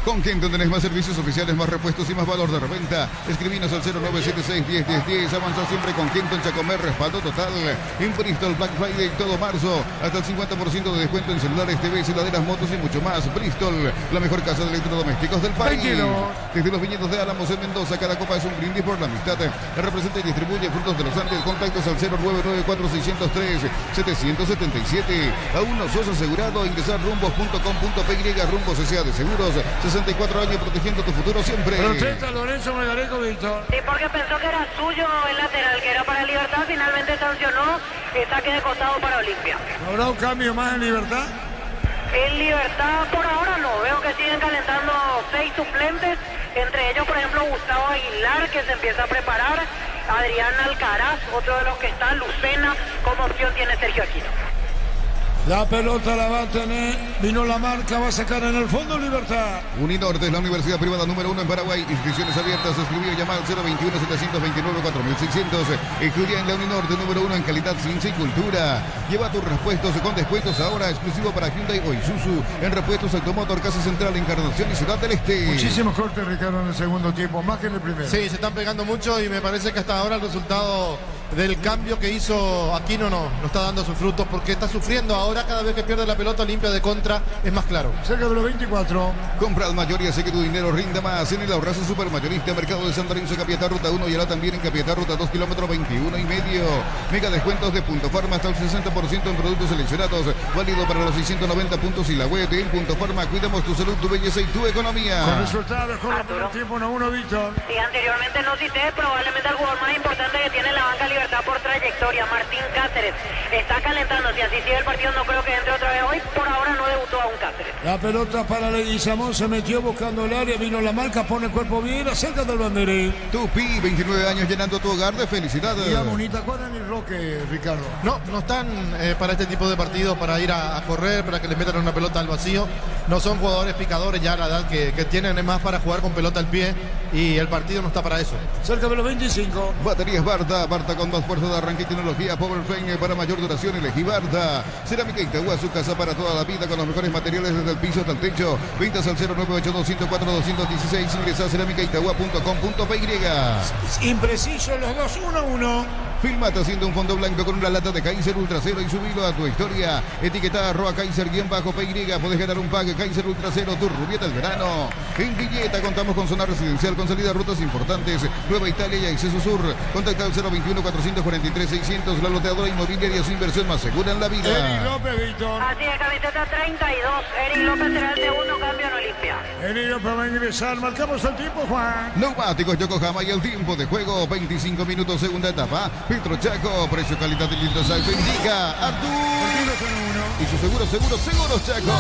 Con Kenton tenés más servicios oficiales, más repuestos y más valor de reventa. Escribinos al 0976-101010. Avanza siempre con Kenton Chacomer, respaldo total. En Bristol, Black Friday todo marzo. Hasta el 50% de descuento en celulares, TV, heladeras, motos y mucho más. Bristol, la mejor casa de electrodomésticos del país. 22. Desde los viñedos de Álamos en Mendoza, cada copa es un brindis por la amistad. Representa y distribuye Frutos de los Andes. Contactos al 0994603-777. Aún no sos asegurado. Ingresar rumbos.com.py. Rumbos S.A. de Seguros. 64 años protegiendo tu futuro siempre. Protesta Lorenzo Melgarejo, Víctor. Sí, porque pensó que era suyo el lateral, que era para Libertad. Finalmente sancionó saque de costado para Olimpia. ¿Habrá un cambio más en Libertad? En Libertad por ahora no. Veo que siguen calentando 6 suplentes. Entre ellos, por ejemplo, Gustavo Aguilar, que se empieza a preparar. Adrián Alcaraz, otro de los que está. Lucena, como opción tiene Sergio Aquino. La pelota la va a tener, vino la marca, va a sacar en el fondo Libertad. Uninorte es la universidad privada número 1 en Paraguay. Inscripciones abiertas. Escribir y llamar al 021-729-4600. Estudia en la Uninorte número 1 en calidad, ciencia y cultura. Lleva tus repuestos con descuentos ahora exclusivo para Hyundai o Isuzu. En repuestos Automotor, Casa Central, Encarnación y Ciudad del Este. Muchísimos cortes, Ricardo, en el segundo tiempo, más que en el primero. Sí, se están pegando mucho y me parece que hasta ahora el resultado del cambio que hizo Aquino no está dando sus frutos, porque está sufriendo ahora cada vez que pierde la pelota. Olimpia de contra es más claro. Cerca de los 24. Compra al mayor y hace que tu dinero rinda más en el Abrazo Supermayorista, Mercado de San Lorenzo, Capiatá, Ruta 1 y ahora también en Capiatá, Ruta 2, kilómetro 21 y medio. Mega descuentos de Punto Farma hasta el 60% en productos seleccionados, válido para los 690 puntos y la web en Punto Farma. Cuidamos tu salud, tu belleza y tu economía. Con resultados, con el tiempo 1-1, Víctor. Sí, anteriormente no cité, probablemente el jugador más importante que tiene la banca Libertad por trayectoria, Martín Cáceres. Está calentando, si así sigue el partido no creo que entre otra vez hoy. Por ahora no debutó aún Cáceres. La pelota para Leguizamón, se metió buscando el área, vino la marca, pone el cuerpo bien, acerca del banderín. Tupi, 29 años llenando tu hogar de felicidad. Y a Bonita Cuadra ni Roque, Ricardo. No están para este tipo de partidos, para ir a correr, para que les metan una pelota al vacío. No son jugadores picadores ya a la edad que tienen, es más para jugar con pelota al pie, y el partido no está para eso. Cerca de los 25. Baterías Barta con más fuerza de arranque y tecnología Power Frame para mayor duración. Elegí Barta. Cerámica Itagua, su casa para toda la vida con los mejores materiales desde el piso hasta el techo. Ventas al 098-204-216. Ingresa a cerámicaitagua.com.py. Impreciso los dos, 1-1. Filmate haciendo un fondo blanco con una lata de Kaiser Ultra Cero y subilo a tu historia. Etiqueta @Kaiser_PY. Podés ganar un pack Kaiser Ultra Cero, tu rubieta del verano. En Villeta contamos con zona residencial con salida a rutas importantes. Nueva Italia y Acceso Sur. Contacta al 021-443-600. La loteadora inmobiliaria, su inversión más segura en la vida. Eric López, Víctor. Así es, camiseta 32. Eric López será el segundo cambio en Olimpia. Eric López va a ingresar. Marcamos el tiempo, Juan. Neumáticos Yokohama y el tiempo de juego. 25 minutos, segunda etapa. Petro Chaco, precio, calidad y litros alto. Indica Artur. Y su seguros Chaco.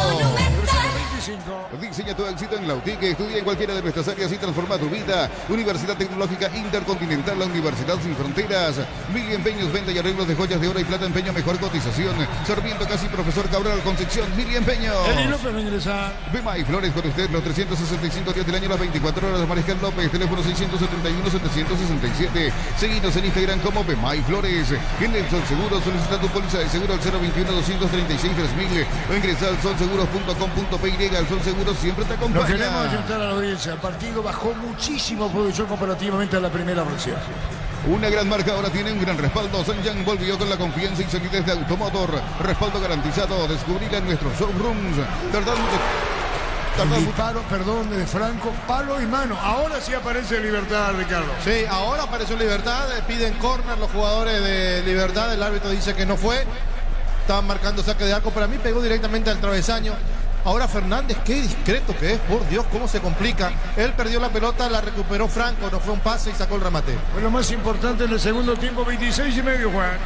Diseña tu éxito en Lautic. Estudia en cualquiera de nuestras áreas y transforma tu vida. Universidad Tecnológica Intercontinental, la Universidad Sin Fronteras. Mil Empeños, venta y arreglos de joyas de oro y plata, empeño, mejor cotización. Sarmiento Casi, Profesor Cabral, Concepción. Mil Empeños. Eric López va a ingresar. Bema y Flores con usted los 365 días del año, las 24 horas. Mariscal López, teléfono 671-767. Seguinos en Instagram como Bema y Flores. En el Sol Seguro, solicita tu póliza de seguro al 021-236-3000 o ingresa al solseguros.com.py. El Sol Seguro siempre te acompaña. Nos queremos ayudar a la audiencia. El partido bajó muchísimo producción comparativamente a la primera versión. Una gran marca ahora tiene un gran respaldo. Sanyan volvió con la confianza y solidez de Automotor. Respaldo garantizado. Descubrir en nuestros showrooms. Disparo, perdón, de Franco, palo y mano. Ahora sí aparece Libertad, Ricardo. Sí, ahora apareció Libertad. Piden córner los jugadores de Libertad. El árbitro dice que no fue. Estaban marcando saque de arco. Para mí pegó directamente al travesaño. Ahora Fernández, qué discreto que es, por Dios, cómo se complica. Él perdió la pelota, la recuperó Franco, no fue un pase y sacó el remate. Fue lo más importante en el segundo tiempo, 26,5, Juan.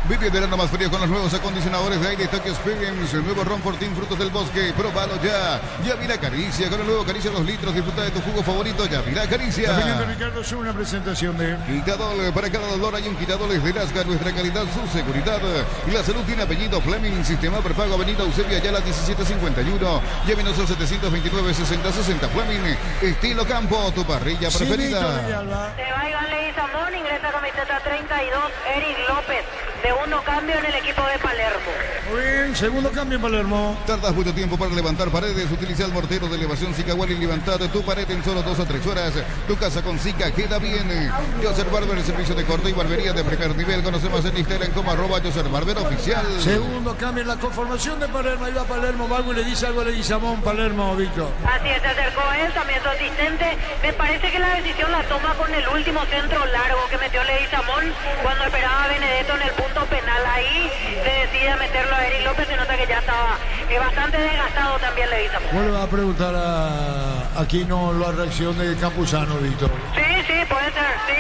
Vive el verano más frío con los nuevos acondicionadores de aire Tokyo Experience. El nuevo Ron Fortín Frutos del Bosque. Próbalo ya. Yavira Caricia. Con el nuevo Caricia 2 litros. Disfruta de tu jugo favorito. Yavira Caricia. También de Ricardo es una presentación de Quitadol. Para cada dolor hay un Quitadol de Lasca. Nuestra calidad, su seguridad. Y la salud tiene apellido Fleming. Sistema prepago. Avenida Eusebio Ayala 1751. Llámenos al 729-6060 Fleming. Estilo Campo. Tu parrilla preferida. Se va Iván Leguizamón. Ingresa camiseta 32. Eric López. Segundo cambio en el equipo de Palermo. Muy bien, segundo cambio en Palermo. Tardas mucho tiempo para levantar paredes. Utiliza el mortero de elevación Sicahual y levantar tu pared en solo 2 a 3 horas. Tu casa con Sica queda bien. Joser Barber, el servicio de corte y barbería de primer nivel. Conocemos en Instagram como @JoserBarberOficial. Segundo cambio en la conformación de Palermo. Ahí va Palermo, Vago y le dice algo a Leguizamón. Palermo, Víctor. Así es, se acercó él, también su asistente. Me parece que la decisión la toma con el último centro largo que metió Leguizamón cuando esperaba a Benedetto en el punto penal. Ahí se decide meterlo a Eric López. Se nota que ya estaba bastante desgastado también Leguizamón. Vuelve a preguntar a Aquino la reacción de Campuzano, Víctor. Sí, puede ser. Sí,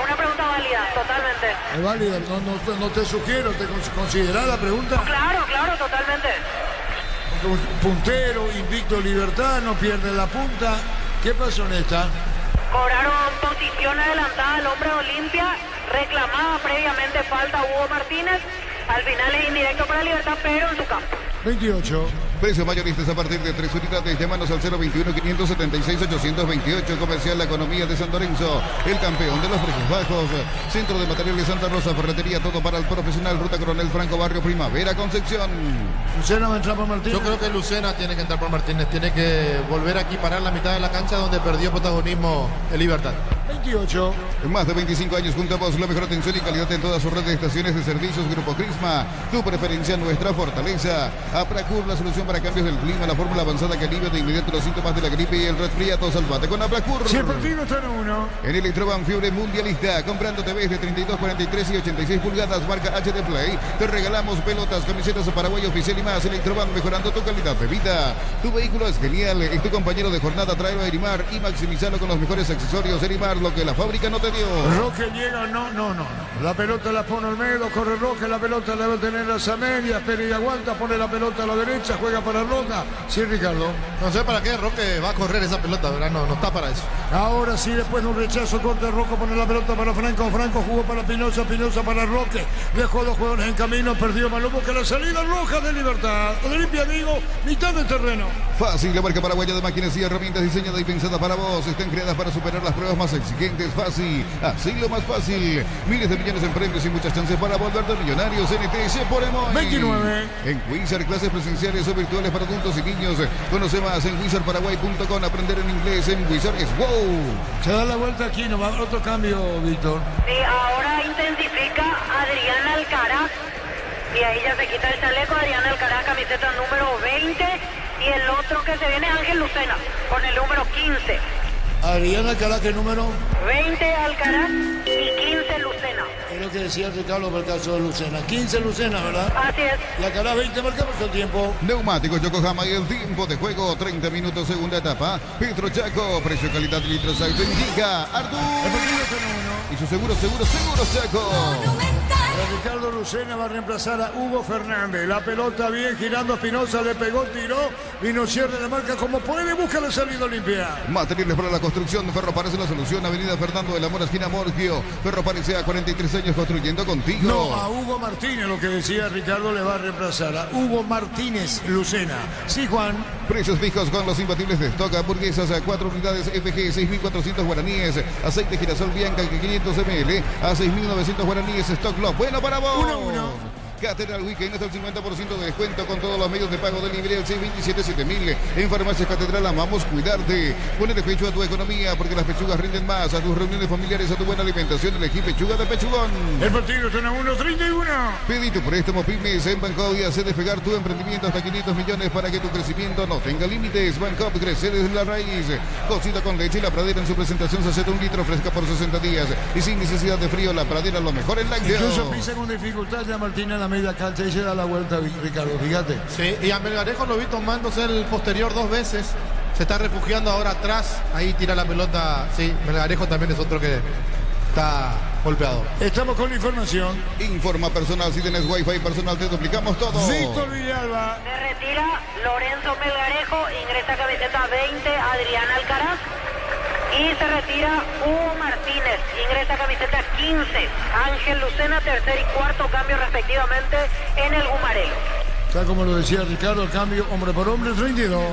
una pregunta válida, totalmente. Es válida, no te sugiero, ¿te considerás la pregunta? Claro, totalmente. Puntero, invicto Libertad, no pierde la punta. ¿Qué pasó en esta? Cobraron posición adelantada al hombre de Olimpia, reclamaba previamente falta Hugo Martínez. Al final es indirecto para Libertad, pero en su campo. 28. Precios mayoristas a partir de 3 unidades. Llámanos al 021-576-828. Comercial La Economía de San Lorenzo. El campeón de los precios bajos. Centro de Materiales Santa Rosa. Ferretería, todo para el profesional. Ruta Coronel Franco, Barrio Primavera, Concepción. Lucena va a entrar por Martínez. Yo creo que Lucena tiene que entrar por Martínez. Tiene que volver a equiparar la mitad de la cancha donde perdió protagonismo el Libertad. 28. Más de 25 años junto a vos, la mejor atención y calidad en toda su red de estaciones de servicios. Grupo Crisma, tu preferencia, nuestra fortaleza. Apracur, la solución para cambios del clima, la fórmula avanzada que alivia de inmediato los síntomas de la gripe y el resfriado. Salvate con Apracur. Si el partido está en 1. En Electroban Fiebre Mundialista, comprando TVs de 32, 43 y 86 pulgadas, marca HD Play, te regalamos pelotas, camisetas Paraguay oficial y más. Electroban, mejorando tu calidad de vida. Tu vehículo es genial, es tu compañero de jornada. Tráelo a Erimar y maximizarlo con los mejores accesorios. Erimar, lo que la fábrica no te dio. Roque llega, no. La pelota la pone Olmedo, corre Roque, la pelota la debe tener a media, Pérez aguanta, pone la pelota a la derecha, juega para Roca. Sí, Ricardo. No sé para qué Roque va a correr esa pelota, ¿verdad? No está para eso. Ahora sí, después de un rechazo, corte Roca, pone la pelota para Franco, Franco jugó para Pinoza, Pinoza para Roque, dejó dos jugadores en camino, perdió Malo, busca la salida roja de Libertad, de Olimpia, digo, mitad de terreno. Fácil, la marca paraguaya de máquinas y herramientas diseñada y pensada para vos. Están creadas para superar las pruebas más exigentes. Fácil, así lo más fácil. Miles de millones en premios y muchas chances para volverte millonarios. NTC por Emoy. 29. En Wizard, clases presenciales o virtuales para adultos y niños. Conoce más en wizardparaguay.com. Aprender en inglés en Wizard es wow. Se da la vuelta aquí, nomás otro cambio, Víctor. Sí, ahora intensifica Adrián Alcaraz. Y ahí ya se quita el chaleco. Adrián Alcaraz, camiseta número 20. Y el otro que se viene es Ángel Lucena, con el número 15. Adrián Alcaraz, ¿qué número? 20 Alcaraz y 15 Lucena. Es lo que decía Ricardo por el caso de Lucena. 15 Lucena, ¿verdad? Así es. Y Alcaraz 20, marcamos el tiempo. Neumáticos Yokohama y el tiempo de juego, 30 minutos, segunda etapa. Petro Chaco, precio, calidad, litros, alto, indica. Artur. El partido está en 1. Y su seguro Chaco. Ricardo Lucena va a reemplazar a Hugo Fernández. La pelota bien girando, Espinosa le pegó, tiró, vino cierre de marca como puede, busca la salida Olimpia. Materiales para la construcción, Ferro parece la solución. Avenida Fernando de la Mora, esquina Morgio. Ferro parece a 43 años construyendo contigo. No, a Hugo Martínez, lo que decía Ricardo, le va a reemplazar a Hugo Martínez Lucena. Sí, Juan. Precios fijos con los imbatibles de stock. Hamburguesas a 4 unidades FG, 6.400 guaraníes. Aceite girasol Bianca, 500 ml a 6.900 guaraníes. Stock Love. Bueno para vos. 1-1. Catedral Weekend hasta el 50% de descuento con todos los medios de pago del libre al 627-7000. En Farmacias Catedral amamos cuidarte. Ponle pecho a tu economía porque las pechugas rinden más. A tus reuniones familiares, a tu buena alimentación, elegí pechuga de pechugón. El partido está en 1-31. Pedí tu préstamo Pymes en Bancopp y hace despegar tu emprendimiento hasta 500 millones para que tu crecimiento no tenga límites. Bancopp, crecer desde la raíz. Cocida con leche, La Pradera en su presentación se hace 1 litro fresca por 60 días. Y sin necesidad de frío, La Pradera lo mejor en lácteos. Incluso pisa con dificultad ya Martina la media cancha y se da la vuelta, Ricardo, fíjate. Sí, y a Melgarejo lo vi tomándose el posterior 2 veces. Se está refugiando ahora atrás. Ahí tira la pelota. Sí, Melgarejo también es otro que está golpeado. Estamos con la información. Informa personal, si tenés wifi personal te duplicamos todo. Víctor Villalba. Se retira Lorenzo Melgarejo, ingresa camiseta 20 Adrián Alcaraz. Y se retira Hugo Martínez, ingresa camiseta 15 Ángel Lucena, tercer y cuarto cambio respectivamente en el Gumarelo. Tal como lo decía Ricardo, el cambio hombre por hombre 32.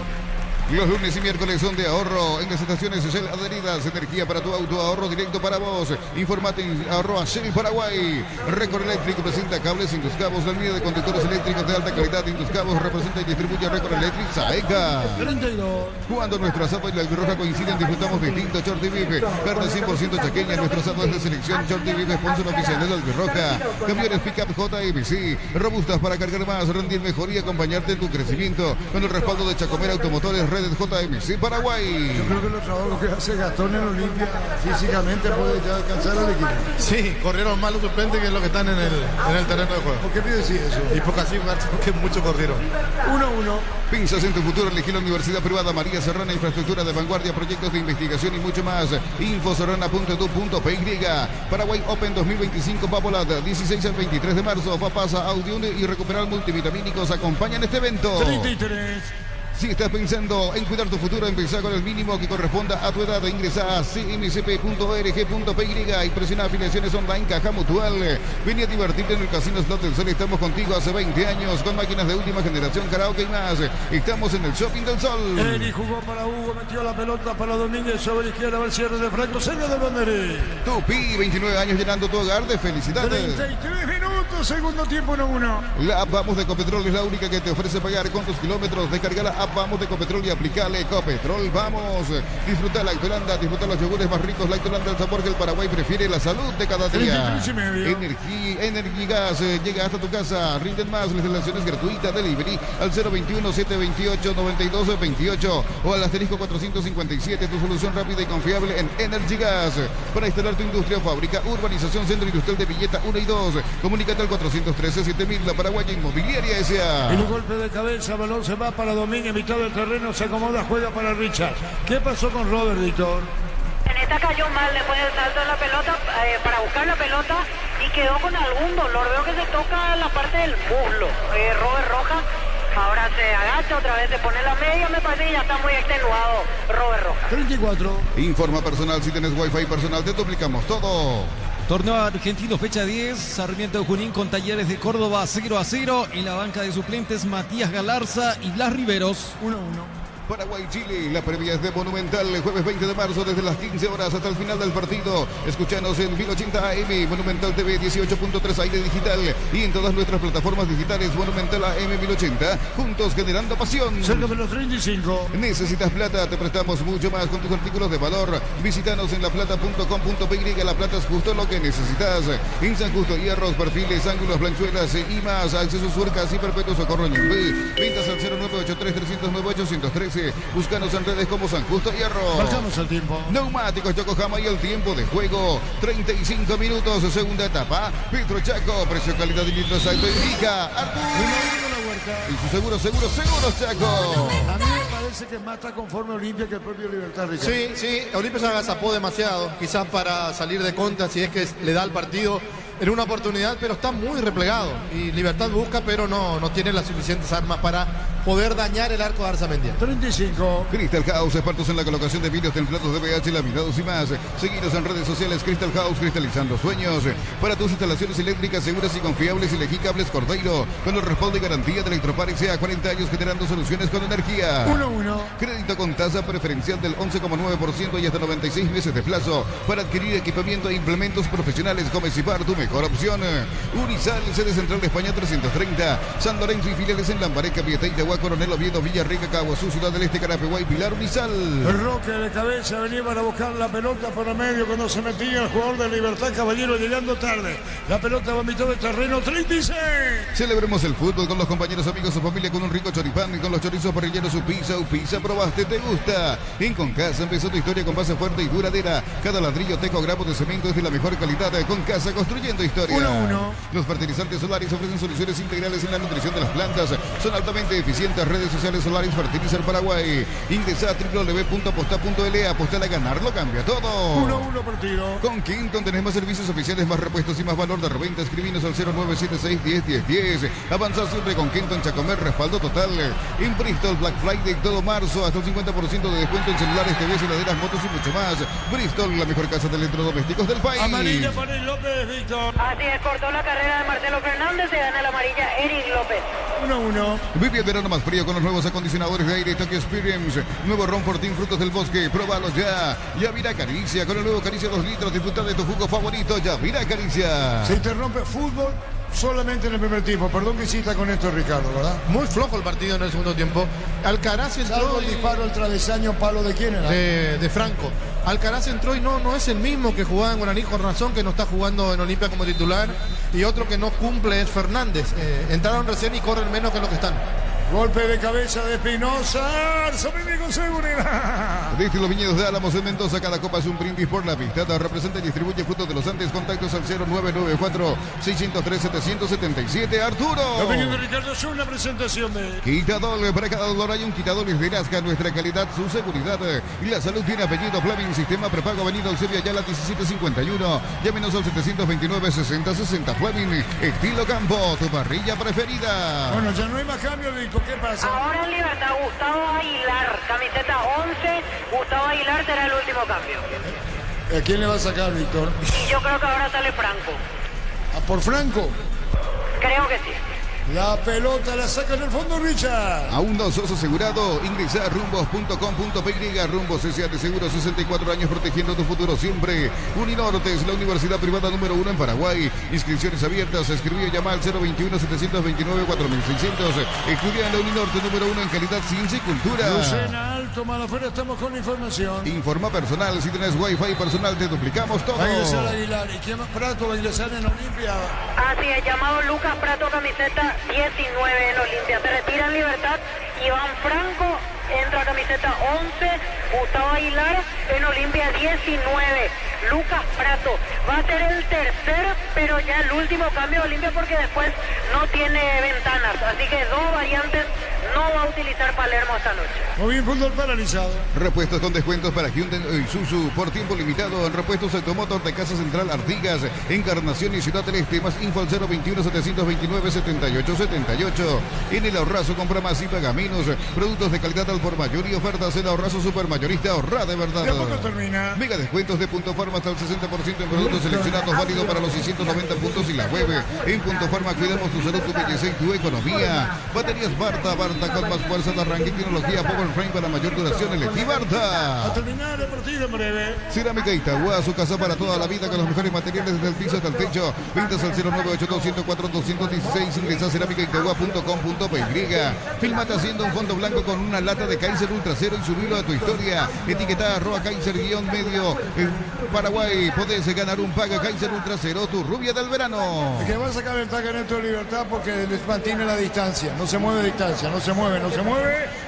Los lunes y miércoles son de ahorro en las estaciones Shell adheridas. Energía para tu auto, ahorro directo para vos. Informate en @Shell Paraguay. Record Eléctrico presenta cables en tus cabos. La línea de conductores eléctricos de alta calidad en tus cabos representa y distribuye Record Electric Saeca. 32. Cuando nuestro asado y la roja coinciden, disfrutamos de distinto Short Beef. Carne 100% chaqueña, nuestro asado es de selección. Short Beef, sponsor oficial de la roja. Camiones Pickup JMC. Robustas para cargar más, rendir mejor y acompañarte en tu crecimiento. Con el respaldo de Chacomer Automotores, Redes JMC Paraguay. Yo creo que los trabajos que hace Gastón en Olimpia físicamente puede ya alcanzar al equipo. Sí, corrieron más los suplentes que los que están en el terreno de juego. ¿Por qué me decís eso? Y por casi porque muchos corrieron. 1-1. Piensas en tu futuro, elegí la Universidad Privada María Serrana, infraestructura de vanguardia, proyectos de investigación y mucho más. Infoserrana.edu.py. Paraguay Open 2025, Papolat, 16 al 23 de marzo. Papasa, Audiune y Recuperar Multivitamínicos acompañan este evento. 33. Si estás pensando en cuidar tu futuro, empezá con el mínimo que corresponda a tu edad. Ingresa a cmcp.org.py y presiona afiliaciones online Caja Mutual. Vení a divertirte en el Casino Slot del Sol. Estamos contigo hace 20 años con máquinas de última generación, karaoke y más. Estamos en el Shopping del Sol. Eri jugó para Hugo, metió la pelota para Domínguez sobre izquierda, va el cierre de Franco, cerca del banderín. Tupi, 29 años llenando tu hogar de felicidades. 33 minutos, segundo tiempo 1-1. La app Vamos de Ecopetrol es la única que te ofrece pagar con tus kilómetros. Descarga la app Vamos de Ecopetrol y aplicale Ecopetrol. Vamos, disfruta la Lactolanda, disfruta los yogures más ricos. Lactolanda, el sabor que el Paraguay prefiere, la salud de cada día. Energigas llega hasta tu casa. Rinden más, la instalación es gratuita. Delivery al 021-728-9228 o al asterisco 457. Tu solución rápida y confiable en Energigas. Para instalar tu industria o fábrica, urbanización Centro Industrial de Villeta 1 y 2. Comunícate al 413-7000. La Paraguaya Inmobiliaria S.A. El golpe de cabeza, balón se va para Domínguez, mitad del terreno, se acomoda, juega para Richard. ¿Qué pasó con Robert, Víctor? En esta cayó mal después del salto de la pelota para buscar la pelota y quedó con algún dolor. Veo que se toca la parte del muslo. Robert Rojas ahora se agacha, otra vez se pone la media. Me parece que ya está muy extenuado Robert Rojas. 34. Informa personal, si tenés wifi personal te duplicamos todo. Torneo argentino, fecha 10, Sarmiento de Junín con Talleres de Córdoba 0-0. En la banca de suplentes, Matías Galarza y Blas Riveros. 1-1. Paraguay-Chile, la previa es de Monumental, el jueves 20 de marzo desde las 15 horas hasta el final del partido. Escuchanos en 1080 AM, Monumental TV 18.3 aire digital y en todas nuestras plataformas digitales Monumental AM 1080, juntos generando pasión. Cerca de los 35. ¿Necesitas plata? Te prestamos mucho más con tus artículos de valor. Visítanos en laplata.com.py. La plata es justo lo que necesitas. En San Justo, hierros, perfiles, ángulos, blanchuelas y más. Acceso Surcas y Perpetuo Socorro Ñumbé. Ventas al 0983-309-813. Búscanos en redes como San Justo Hierro. Marcamos el tiempo. Neumáticos Yokohama y el tiempo de juego. 35 minutos, segunda etapa. Petro Chaco, precio, calidad y litros alto indica. Artur. Y su seguro, Chaco. A mí me parece que más está conforme Olimpia que el propio Libertad, Ricardo. Sí, Olimpia se agazapó demasiado, quizás para salir de contra, si es que le da al partido en una oportunidad, pero está muy replegado. Y Libertad busca, pero no tiene las suficientes armas para poder dañar el arco de Arzamendia. 35. Crystal House, expertos en la colocación de vidrios, templados de pH, laminados y más. Seguidos en redes sociales, Crystal House, cristalizando sueños. Para tus instalaciones eléctricas seguras y confiables, elegí Cables Cordeiro, con el respaldo y garantía de Electropar S.A. 40 años generando soluciones con energía. 1-1. Crédito con tasa preferencial del 11,9% y hasta 96 meses de plazo para adquirir equipamiento e implementos profesionales. Comecipar, tu mejor opción. Unisal, sede central de España 330. San Lorenzo y filiales en Lambareca, Pieteitagua, Coronel Oviedo, Villarrica, Caguazú, Ciudad del Este, Carapeguay, Pilar, Unisal. El Roque de cabeza venía para buscar la pelota para medio cuando se metía el jugador de Libertad, Caballero llegando tarde. La pelota va a mitad de terreno, 36. Celebremos el fútbol con los compañeros, amigos o familia con un rico choripán y con los chorizos parrilleros Upisa, probaste, te gusta. En Concasa empezó tu historia con base fuerte y duradera. Cada ladrillo, teco, gramo de cemento es de la mejor calidad. Concasa, construyendo historia. 1-1. Los fertilizantes Solaris ofrecen soluciones integrales en la nutrición de las plantas. Son altamente eficientes. Redes sociales Solaris Fertilizer Paraguay. Ingresa a www.aposta.le. Apostar a ganar, lo cambia todo. 1-1 partido. Con Quinton tenés más servicios oficiales, más repuestos y más valor de reventa. Escribinos al 0976-10-10-10. Avanza siempre con Quinton Chacomer, respaldo total. En Bristol, Black Friday todo marzo, hasta un 50% de descuento en celulares, TVs, heladeras, motos y mucho más. Bristol, la mejor casa de electrodomésticos del país. Amarilla para el López, Víctor. Así es, cortó la carrera de Marcelo Fernández, se gana la amarilla Eric López. 1-1. Vive el verano más frío con los nuevos acondicionadores de aire Tokyo Experience. Nuevo Ron Fortín Frutos del Bosque. Próbalo ya. Yavira Caricia. Con el nuevo Caricia 2 litros. Disfruta de tu jugo favorito. Yavira Caricia. Se interrumpe fútbol solamente en el primer tiempo. Perdón que insista con esto, Ricardo, ¿verdad? Muy flojo el partido en el segundo tiempo. Alcaraz entró. Salvo el disparo, el travesaño, palo de quién era. De Franco. Alcaraz entró y no es el mismo que jugaba en Guaraní, con razón que no está jugando en Olimpia como titular. Y otro que no cumple es Fernández. Entraron recién y corren menos que lo que están. Golpe de cabeza de Espinosa. Arzamendi con seguridad. Desde los viñedos de Álamos en Mendoza, cada copa es un brindis por la amistad. Representa y distribuye frutos de los Andes. Contactos al 0994-603-777. Arturo. La opinión de Ricardo es una presentación de Quitadol. Para cada dolor hay un Quitadol de Nazca. Nuestra calidad, su seguridad y la salud tiene apellido. Fleming, sistema prepago, avenida Eusebio Ayala 1751. Llámenos al 729-6060. Fleming, estilo campo, tu parrilla preferida. Bueno, ya no hay más cambio de ¿Qué pasa? Ahora en Libertad, Gustavo Aguilar, camiseta 11. Gustavo Aguilar será el último cambio. ¿A quién le va a sacar, Víctor? Y yo creo que ahora sale Franco. ¿A por Franco? Creo que sí. La pelota la saca en el fondo Richard. Aún no sos asegurado, ingresa a rumbos.com.py. Rumbos S.A. de Seguro, 64 años protegiendo tu futuro siempre. Uninorte es la universidad privada número 1 en Paraguay. Inscripciones abiertas, escribí o llama al 021-729-4600. Estudia en la Uninorte número 1 en calidad, ciencia y cultura. Lucena Alto, Malafuera, estamos con la información. Informa personal, si tenés wifi personal te duplicamos todo. Va a ingresar Aguilar. ¿Y quién más? Prato va a ingresar en Olimpia. Así es, llamado Lucas Prato, camiseta 19 en Olimpia. Se retira en Libertad. Iván Franco entra camiseta 11. Gustavo Aguilar en Olimpia 19. Lucas Prato va a ser el tercer, pero ya el último cambio de Olimpia porque después no tiene ventanas. Así que dos variantes no va a utilizar Palermo esta noche. Muy bien, fútbol paralizado. Repuestos con descuentos para Hyundai e Isuzu por tiempo limitado en Repuestos Automotor de Casa Central Artigas, Encarnación y Ciudad del Este. Más info al 021-729-7878. En el Ahorrazo compra más y paga menos. Productos de calidad al por mayor y ofertas en Ahorrazo Supermayorista. Ahorra de verdad. ¿De a poco termina? Mega descuentos de Punto Farma hasta el 60% en productos seleccionados, válido para los 690 puntos y la web. En Punto Farma cuidamos tu salud, tu belleza y tu economía. Baterías Barta con más fuerza de arranque y tecnología Power Frame para mayor duración. Elegí Barta. A terminar el partido en breve. Cerámica Itagua, su casa para toda la vida con los mejores materiales desde el piso hasta el techo. Ventas al 0982-104-216. Ingresa a cerámicaitagua.com.py. Filmate haciendo un fondo blanco con una lata de Kaiser Ultra Cero y subirlo a tu historia. Etiqueta @Kaiser_medio en Paraguay. Podés ganar un paga Kaiser Ultra Cero, tu rubia del verano. El que va a sacar ventaja en esto de Libertad porque les mantiene la distancia. No se mueve de distancia, no se mueve.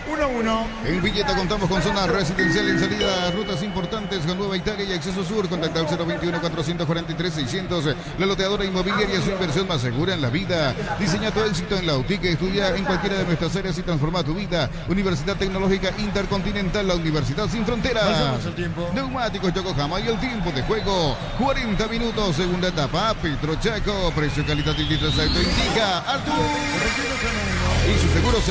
1-1. En Villeta contamos con zona residencial en salida a rutas importantes con Nueva Italia y Acceso Sur. Contacta al 021-443-600. La loteadora inmobiliaria es su inversión más segura en la vida. Diseña tu éxito en la UTIC. Estudia en cualquiera de nuestras áreas y transforma tu vida. Universidad Tecnológica Intercontinental, la Universidad Sin Fronteras. Pasamos el tiempo. Neumáticos Yokohama y el tiempo de juego. 40 minutos, segunda etapa. Petro Chaco, precio, calidad y litro exacto. Indica Artur. Y su seguros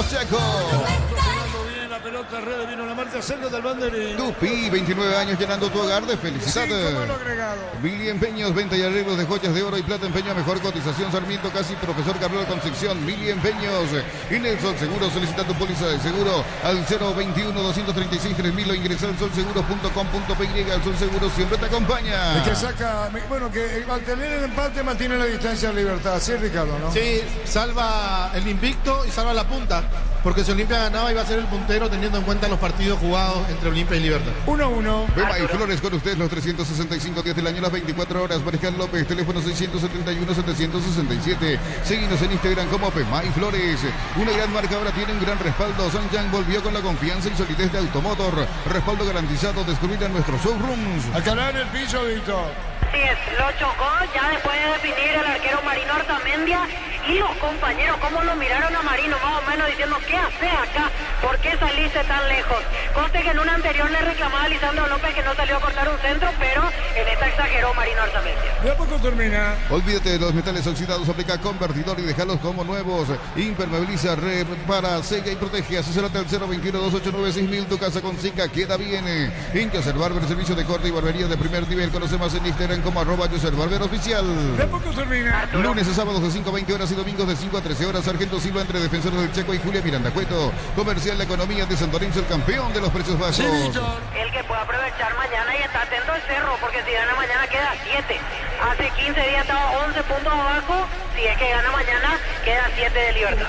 Chaco. Sonando bien la pelota, red, vino la marcha cerca del banderín. Tupi, 29 años llenando tu hogar de felicidad. 5 lo agregado. Mili Empeños, venta y arreglos de joyas de oro y plata, empeño a mejor cotización. Sarmiento casi Profesor Carlos Concepción. Mili Empeños y Nelson Seguro. Solicita tu póliza de seguro al 021-236-3000 o ingresa al solseguros.com.py. El Sol Seguro siempre te acompaña. El que saca, bueno, que al tener el empate mantiene la distancia en Libertad. Sí, Ricardo, ¿no? Sí, salva el invicto y salva la punta. Porque si Olimpia ganaba iba a ser el puntero teniendo en cuenta los partidos jugados entre Olimpia y Libertad. 1-1. Bema y Flores con ustedes los 365 días del año, las 24 horas. Mariscal López, teléfono 671-767. Seguinos en Instagram como Bema y Flores. Una gran marca ahora tiene un gran respaldo. Sanjang volvió con la confianza y solidez de Automotor. Respaldo garantizado. Descubrir en nuestros showrooms. Alcalá en el piso, Víctor. Así es, lo chocó ya después de definir el arquero Marino Artamendia y los compañeros cómo lo miraron a Marino más o menos diciendo ¿qué haces acá? ¿Por qué saliste tan lejos? Conste que en una anterior le reclamaba a Lisandro López que no salió a cortar un centro, pero en esta exageró Marino Artamendia. ¿De a poco termina? Olvídate de los metales oxidados, aplica convertidor y déjalos como nuevos. Impermeabiliza, repara, seca y protege. Asesórate al 021-289-6000. Tu casa con seca queda bien. Inca Barber, servicio de corte y barbería de primer nivel. Conoce más en Instagram como @Barber Oficial. ¿De a poco termina? Lunes a sábados de 5 a 20 horas y domingos de 5 a 13 horas. Sargento Silva entre Defensores del Chaco y Julia Miranda Cueto. Comercial La Economía de San Lorenzo, el campeón de los precios bajos. Sí, Víctor. El que puede aprovechar mañana y está atento al cerro, porque si gana mañana queda 7. Hace 15 días estaba 11 puntos abajo. Si es que gana mañana, queda 7 de Libertad.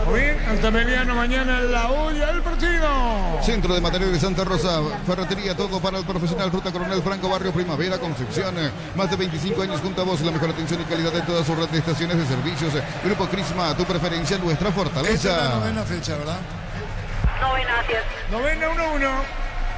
Muy bien, Altamediano mañana en la olla del partido. Centro de Materiales de Santa Rosa, ferretería, todo para el profesional. Ruta Coronel Franco, Barrio Primavera, Concepción. Más de 25 años junto a vos, la mejor atención y calidad de toda su red de estaciones de servicios. Grupo Crisma, tu preferencia, nuestra Esta es la fortaleza. novena fecha, ¿verdad? Novena, así es. Novena 1-1.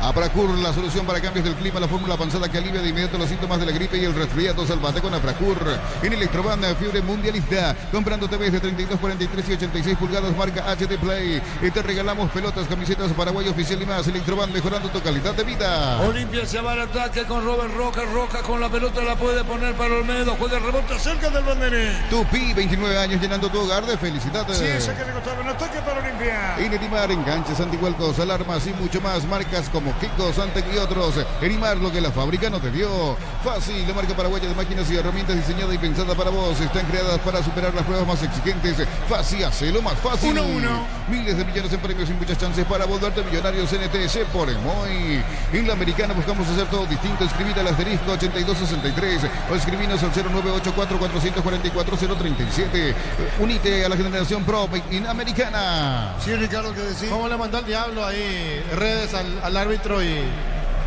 Apracur, la solución para cambios del clima, la fórmula avanzada que alivia de inmediato los síntomas de la gripe y el resfriado. Salvate con Apracur. En Electroband, fiebre mundialista. Comprando TVs de 32, 43 y 86 pulgadas, marca HD Play. Y te regalamos pelotas, camisetas, Paraguay oficial y más. Electroband, mejorando tu calidad de vida. Olimpia se va al ataque con Robert Roca. Roca con la pelota la puede poner para Olmedo. Juega el rebote cerca del banderín. Tupi, 29 años llenando tu hogar de felicidades. Sí, esa que le costaba un ataque para Olimpia. En Edimar, enganches, antihuelcos, alarmas y mucho más. Marcas como Kiko, Santec y otros. Edimar, lo que la fábrica no te dio. Fácil, la marca paraguaya de máquinas y herramientas diseñada y pensada para vos. Están creadas para superar las pruebas más exigentes. Fácil, hacelo más fácil. 1-1. Miles de millones en premios y muchas chances para volverte millonario. CNTC por Emoy. En la Americana buscamos hacer todo distinto. Escribir al asterisco 8263 o escribinos al 0984-444-037. Unite a la generación Pro en Americana. Sí, Ricardo, ¿qué decís? ¿Cómo le mandó al diablo ahí redes al árbitro y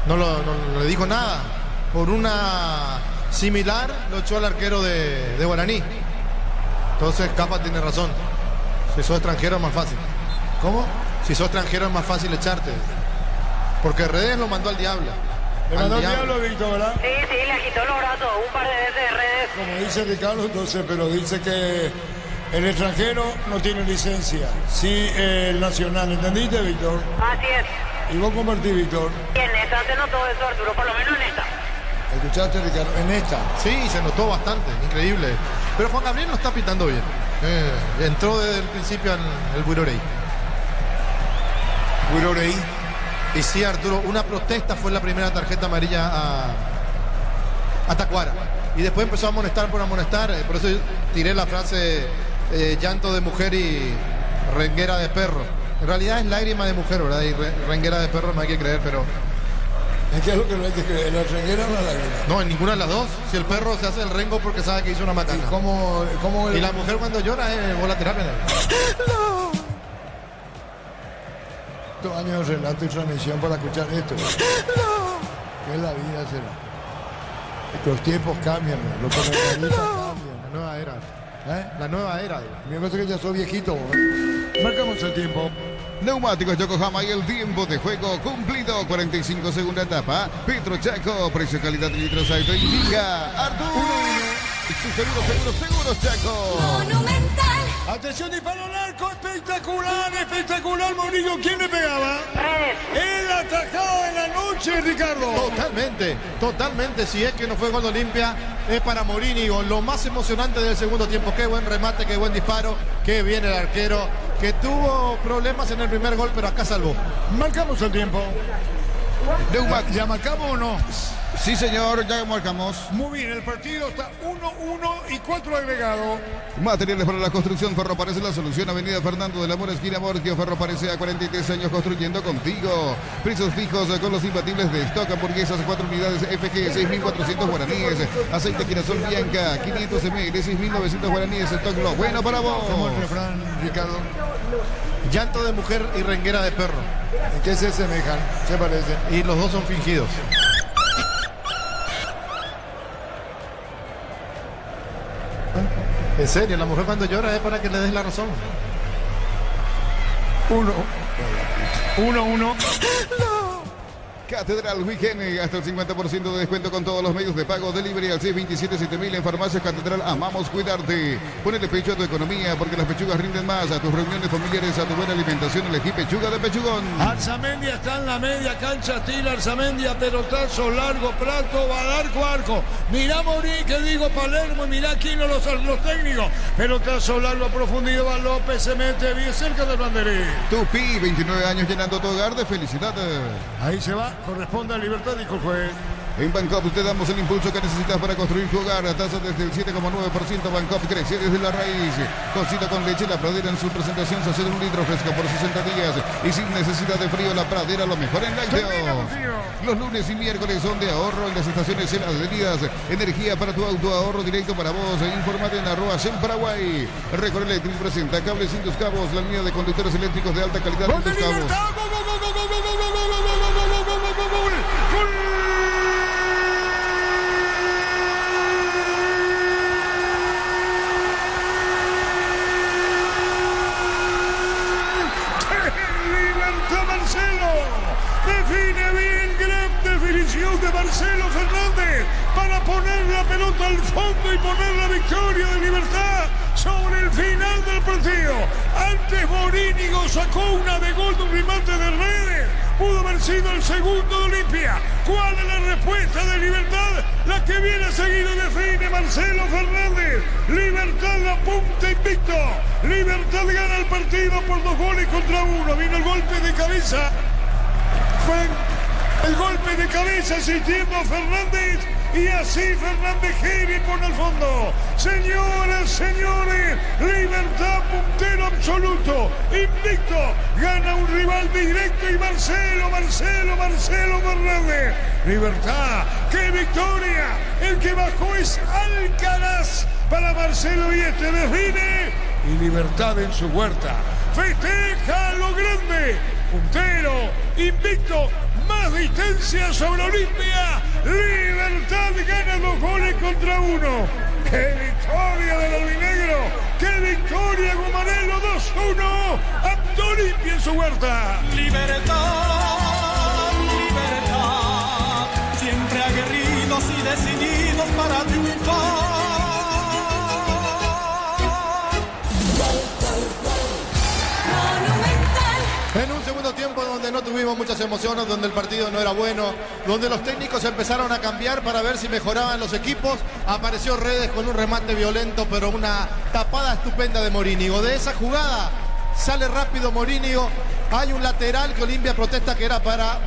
no le dijo nada? Por una similar lo echó al arquero de Guaraní. Entonces Capa tiene razón. Si sos extranjero es más fácil. ¿Cómo? Si sos extranjero es más fácil echarte. Porque redes lo mandó al diablo. Le mandó al diablo, Víctor, ¿verdad? Sí, le agitó los brazos un par de veces de redes. Como dice Ricardo, entonces, pero dice que el extranjero no tiene licencia. Sí, el nacional, ¿entendiste, Víctor? Así es. Y vos convertís, Víctor. Y en esta se notó eso, Arturo, por lo menos en esta. ¿Escuchaste, Ricardo? En esta. Sí, se notó bastante, increíble. Pero Juan Gabriel no está pitando bien. Entró desde el principio en el Buirorey. Buirorey. Y sí, Arturo, una protesta fue la primera tarjeta amarilla a Tacuara. Y después empezó a amonestar por amonestar. Por eso tiré la frase llanto de mujer y renguera de perro. En realidad es lágrima de mujer, ¿verdad? Y renguera de perro no hay que creer, pero... ¿En qué es lo que no hay que creer? ¿En la renguera o en la lágrima? No, en ninguna de las dos. Si el perro se hace el rengo porque sabe que hizo una macana. ¿Cómo Y la mujer cuando llora es bola terapia. No. 2 años de relato y transmisión para escuchar esto. No. ¿Qué es la vida será? Los tiempos cambian, los comentaristas cambian. La nueva era. La nueva era. Me parece que ya soy viejito. Marcamos el tiempo. Neumáticos Yokohama y el tiempo de juego cumplido. 45 segunda etapa. Petro Chaco, precio calidad de litros alto indica Artur. Seguro Chaco. Monumental. Atención, disparo al arco, espectacular, Mourinho. ¿Quién le pegaba? Redes. El atajado de la noche, Ricardo. Totalmente. Si es que no fue gol de Olimpia, es para Mourinho. Lo más emocionante del segundo tiempo. Qué buen remate, qué buen disparo. Qué bien el arquero, que tuvo problemas en el primer gol, pero acá salvó. Marcamos el tiempo. Neumáticos. ¿Ya marcamos o no? Sí, señor, ya marcamos. Muy bien, el partido está 1-1 y 4 agregados. Materiales para la construcción, Ferro parece la solución. Avenida Fernando de la Mora, esquina Morquio. Ferro parece a 43 años construyendo contigo. Precios fijos con los imbatibles de stock. Hamburguesas 4 unidades FG, 6.400 guaraníes. Aceite girasol Bianca, 500 ml, 6.900 guaraníes. Stock lo bueno para vos. ¿Cómo el refrán, Ricardo? Llanto de mujer y renguera de perro. ¿En qué se asemejan? ¿Se parecen? Y los dos son fingidos. En serio, la mujer cuando llora es para que le des la razón. 1-1. Catedral Weekend, hasta el 50% de descuento con todos los medios de pago. Delivery al 627-7000 en Farmacias Catedral. Amamos cuidarte. Ponele pecho a tu economía porque las pechugas rinden más. A tus reuniones familiares, a tu buena alimentación, elegí pechuga de pechugón. Arzamendia está en la media cancha, tira Arzamendia, pelotazo largo, Prato va a dar cuarco. Mirá Morín, que digo Palermo, y mirá Aquino, los técnicos. Pelotazo largo a profundidad, va López, se mete bien cerca del banderín. Tupi, 29 años llenando tu hogar de felicidad. Ahí se va, corresponde a Libertad, dijo el juez. En Bancop te damos el impulso que necesitas para construir tu hogar. A tasa desde el 7,9%. Bancop crece desde la raíz. Cosita con leche, la Pradera en su presentación se hace de 1 litro fresca por 60 días. Y sin necesidad de frío, la Pradera lo mejor en lácteo. Los lunes y miércoles son de ahorro en las estaciones en adheridas. Energía para tu auto, ahorro directo para vos. Infórmate en @en Paraguay. Recorre Electric presenta cables sin tus cabos. La línea de conductores eléctricos de alta calidad sin tus cabos. Marcelo define bien. al fondo y poner la victoria de Libertad sobre el final del partido. Antes Morínigo sacó una de gol de un remate de redes. Pudo haber sido el segundo de Olimpia. ¿Cuál es la respuesta de Libertad? La que viene seguido define Marcelo Fernández. Libertad la punta invicto. Libertad gana el partido por 2-1. Vino el golpe de cabeza. Fue el golpe de cabeza asistiendo a Fernández. Y así Fernández Geri pone al fondo. Señoras, señores, Libertad puntero absoluto, invicto, gana un rival directo y Marcelo Fernández. Libertad, qué victoria. El que bajó es Alcaraz para Marcelo y este define. Y Libertad en su huerta festeja a lo grande. Puntero, invicto, más distancia sobre Olimpia. Libertad gana 2-1. ¡Qué victoria del albinegro! ¡Qué victoria, Gumarelo! 2-1 ante Olimpia en su huerta. Libertad, libertad, siempre aguerridos y decididos para triunfar. En un segundo tiempo donde no tuvimos muchas emociones, donde el partido no era bueno, donde los técnicos empezaron a cambiar para ver si mejoraban los equipos, apareció Redes con un remate violento, pero una tapada estupenda de Morínigo. De esa jugada sale rápido Morínigo, hay un lateral que Olimpia protesta que era para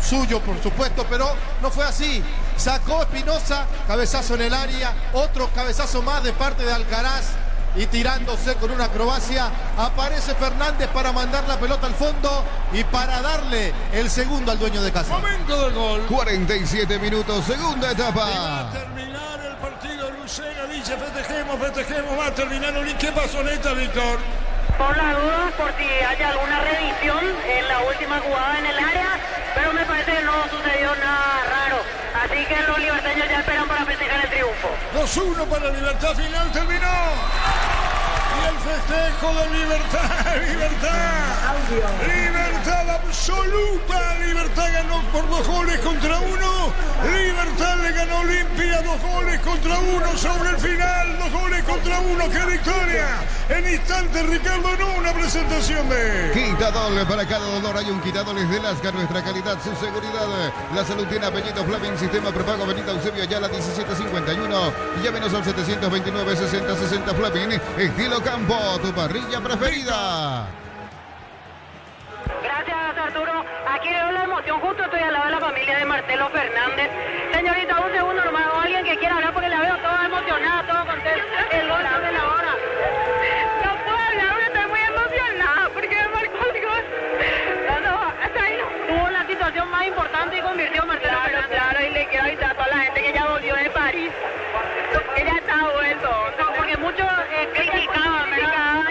suyo, por supuesto, pero no fue así. Sacó Espinosa, cabezazo en el área, otro cabezazo más de parte de Alcaraz. Y tirándose con una acrobacia, aparece Fernández para mandar la pelota al fondo y para darle el segundo al dueño de casa. Momento del gol. 47 minutos, segunda etapa. Va a terminar el partido. Lucena dice festejemos, va a terminar. ¿Qué pasó, neta, Víctor? Por la duda, por si hay alguna revisión en la última jugada en el área, pero me parece que no sucedió nada raro. Así que los libertaños ya esperan para festejar el triunfo. 2-1 para Libertad, final terminó. Y el festejo de Libertad, Libertad absoluta. Libertad ganó por 2-1. Libertad le ganó a Olimpia 2-1 sobre el final. 2-1. ¡Qué victoria! En instante, Ricardo, no una presentación de... Quitadol, para cada dolor hay un Quitadol es de Lasca, nuestra calidad, su seguridad. La salud tiene apellido Fleming, sistema prepago Avenida Eusebio Ayala 1751. Llámenos al 729-6060 Fleming, estilo campo, tu parrilla preferida. Gracias, Arturo. Aquí veo la emoción, justo estoy al lado de la familia de Marcelo Fernández. Señorita, un segundo nomás, o alguien que quiera hablar porque la veo toda emocionada, todo contento. El gol de la hora. No puedo hablar porque estoy muy emocionada porque me marcó el gol. Hasta ahí tuvo la situación más importante y convirtió a Marcelo Fernández. Claro, y le quiero avisar a toda la gente que ya volvió de París. Que ya está vuelto. No, porque muchos criticaban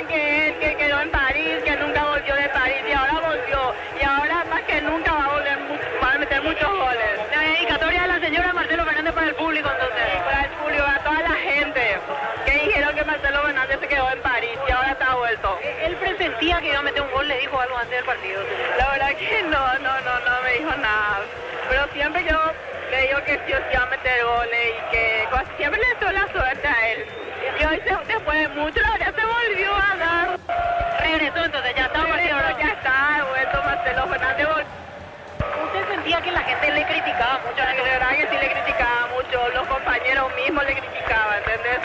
que quedó en París, que nunca volvió de París y ahora volvió. Y ahora más que nunca va a volver, va a meter muchos goles. La dedicatoria de la señora Marcelo Fernández para el público, entonces. Para el público, a toda la gente que dijeron que Marcelo Fernández se quedó en París y ahora está vuelto. Él presentía que iba a meter un gol, le dijo algo antes del partido. La verdad que no me dijo nada. Pero siempre yo le digo que sí iba a meter goles y que siempre le dio la suerte a él. Y hoy después de mucho, la verdad se volvió a dar. Regresó, entonces ya está, ya está vuelto Marcelo Fernández. ¿Usted sentía que la gente le criticaba mucho? La verdad que sí le criticaba mucho, los compañeros mismos le criticaban, ¿entendés?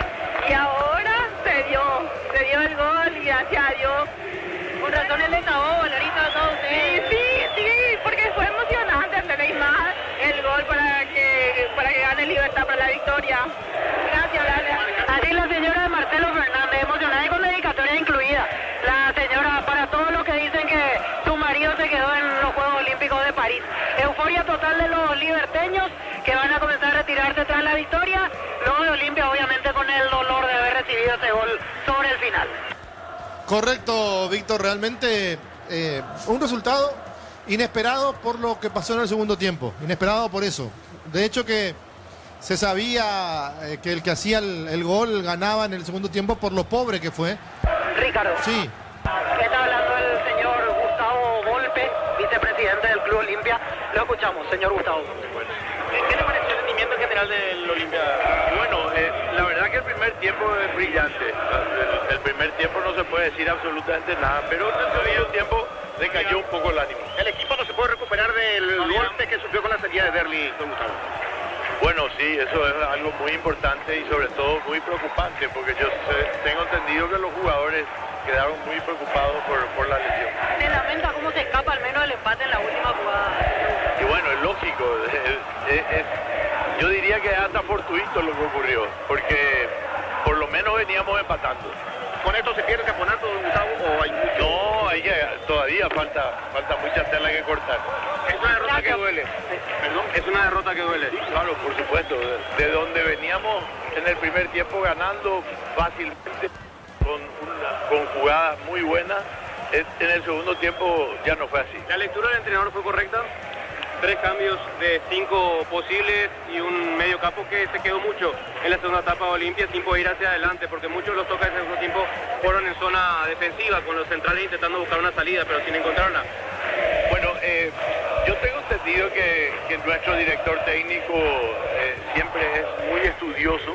Y ahora se dio el gol y gracias a Dios. Con razón él acabó, ahorita todo. Sí, porque fue emocionante, ¿entendéis? Más el gol para que gane Libertad para la victoria. Gracias. Así la señora de Marcelo Fernández, emocionada y con dedicatoria incluida. La señora, para todos los que dicen que su marido se quedó en los Juegos Olímpicos de París. Euforia total de los liberteños que van a comenzar a retirarse tras la victoria. Luego de Olimpia, obviamente, con el dolor de haber recibido ese gol sobre el final. Correcto, Víctor, realmente un resultado inesperado por lo que pasó en el segundo tiempo, inesperado por eso. De hecho que se sabía que el que hacía el gol ganaba en el segundo tiempo por lo pobre que fue. Ricardo. Sí. Está hablando el señor Gustavo Volpe, vicepresidente del Club Olimpia. Lo escuchamos, señor Gustavo. ¿Qué te pareció el rendimiento en general del Olimpia? Bueno, tiempo es brillante. El primer tiempo no se puede decir absolutamente nada, pero en el segundo tiempo le cayó un poco el ánimo. El equipo no se puede recuperar del golpe que sufrió con la salida de Derli, don Gustavo. Bueno, sí, eso es algo muy importante y sobre todo muy preocupante, porque yo tengo entendido que los jugadores quedaron muy preocupados por la lesión. ¿Se lamenta cómo se escapa al menos el empate en la última jugada? Y bueno, es lógico, yo diría que es hasta fortuito lo que ocurrió, porque por lo menos veníamos empatando. ¿Con esto se pierde el campeonato, don Gustavo, o hay mucho? No, todavía falta mucha tela que cortar. Es una derrota que duele. Perdón, es una derrota que duele. Sí, claro, por supuesto. De donde veníamos en el primer tiempo ganando fácilmente, con jugadas muy buenas, en el segundo tiempo ya no fue así. ¿La lectura del entrenador fue correcta? 3 cambios de 5 posibles y un medio campo que se quedó mucho en la segunda etapa de Olimpia sin poder ir hacia adelante, porque muchos de los toques del segundo tiempo fueron en zona defensiva, con los centrales intentando buscar una salida, pero sin encontrarla. Bueno, yo tengo entendido que nuestro director técnico siempre es muy estudioso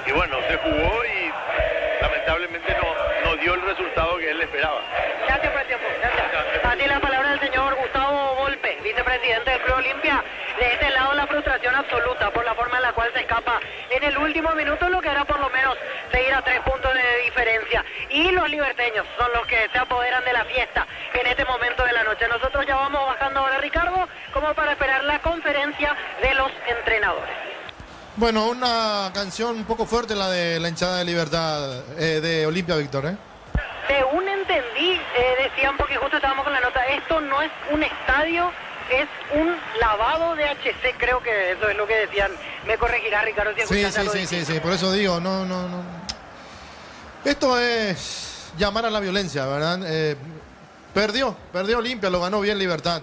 y bueno, se jugó y lamentablemente no dio el resultado que él esperaba. Gracias por el tiempo. Gracias. A ti la palabra del señor Gustavo Volpe, vicepresidente del Club Olimpia. De este lado la frustración absoluta por la forma en la cual se escapa en el último minuto, lo que era por lo menos seguir a 3 puntos de diferencia. Y los liberteños son los que se apoderan de la fiesta en este momento de la noche. Nosotros ya vamos bajando ahora, Ricardo, como para esperar la conferencia de los entrenadores. Bueno, una canción un poco fuerte la de la hinchada de Libertad de Olimpia, Víctor, ¿eh? Según entendí, decían, porque justo estábamos con la nota, esto no es un estadio, es un lavado de HC, creo que eso es lo que decían. Me corregirá Ricardo si escuchaste algo distinto. Sí, por eso digo, no. Esto es llamar a la violencia, ¿verdad? Perdió Olimpia, lo ganó bien Libertad.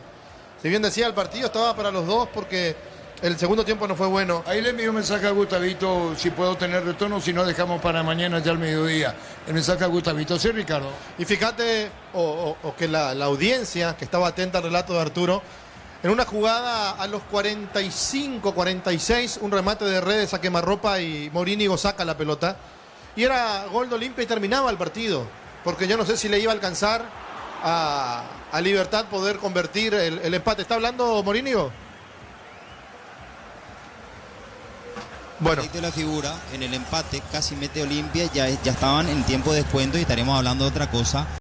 Si bien decía, el partido estaba para los dos porque el segundo tiempo no fue bueno. Ahí le envío un mensaje a Gustavito, si puedo tener retorno, si no dejamos para mañana ya al mediodía. El mensaje a Gustavito, sí, Ricardo. Y fíjate, o que la audiencia que estaba atenta al relato de Arturo, en una jugada a los 45, 46, un remate de redes a quemarropa y Morínigo saca la pelota. Y era gol de Olimpia y terminaba el partido. Porque yo no sé si le iba a alcanzar a Libertad poder convertir el empate. ¿Está hablando Morínigo? Bueno. La figura en el empate casi mete Olimpia, ya estaban en tiempo de descuento y estaremos hablando de otra cosa.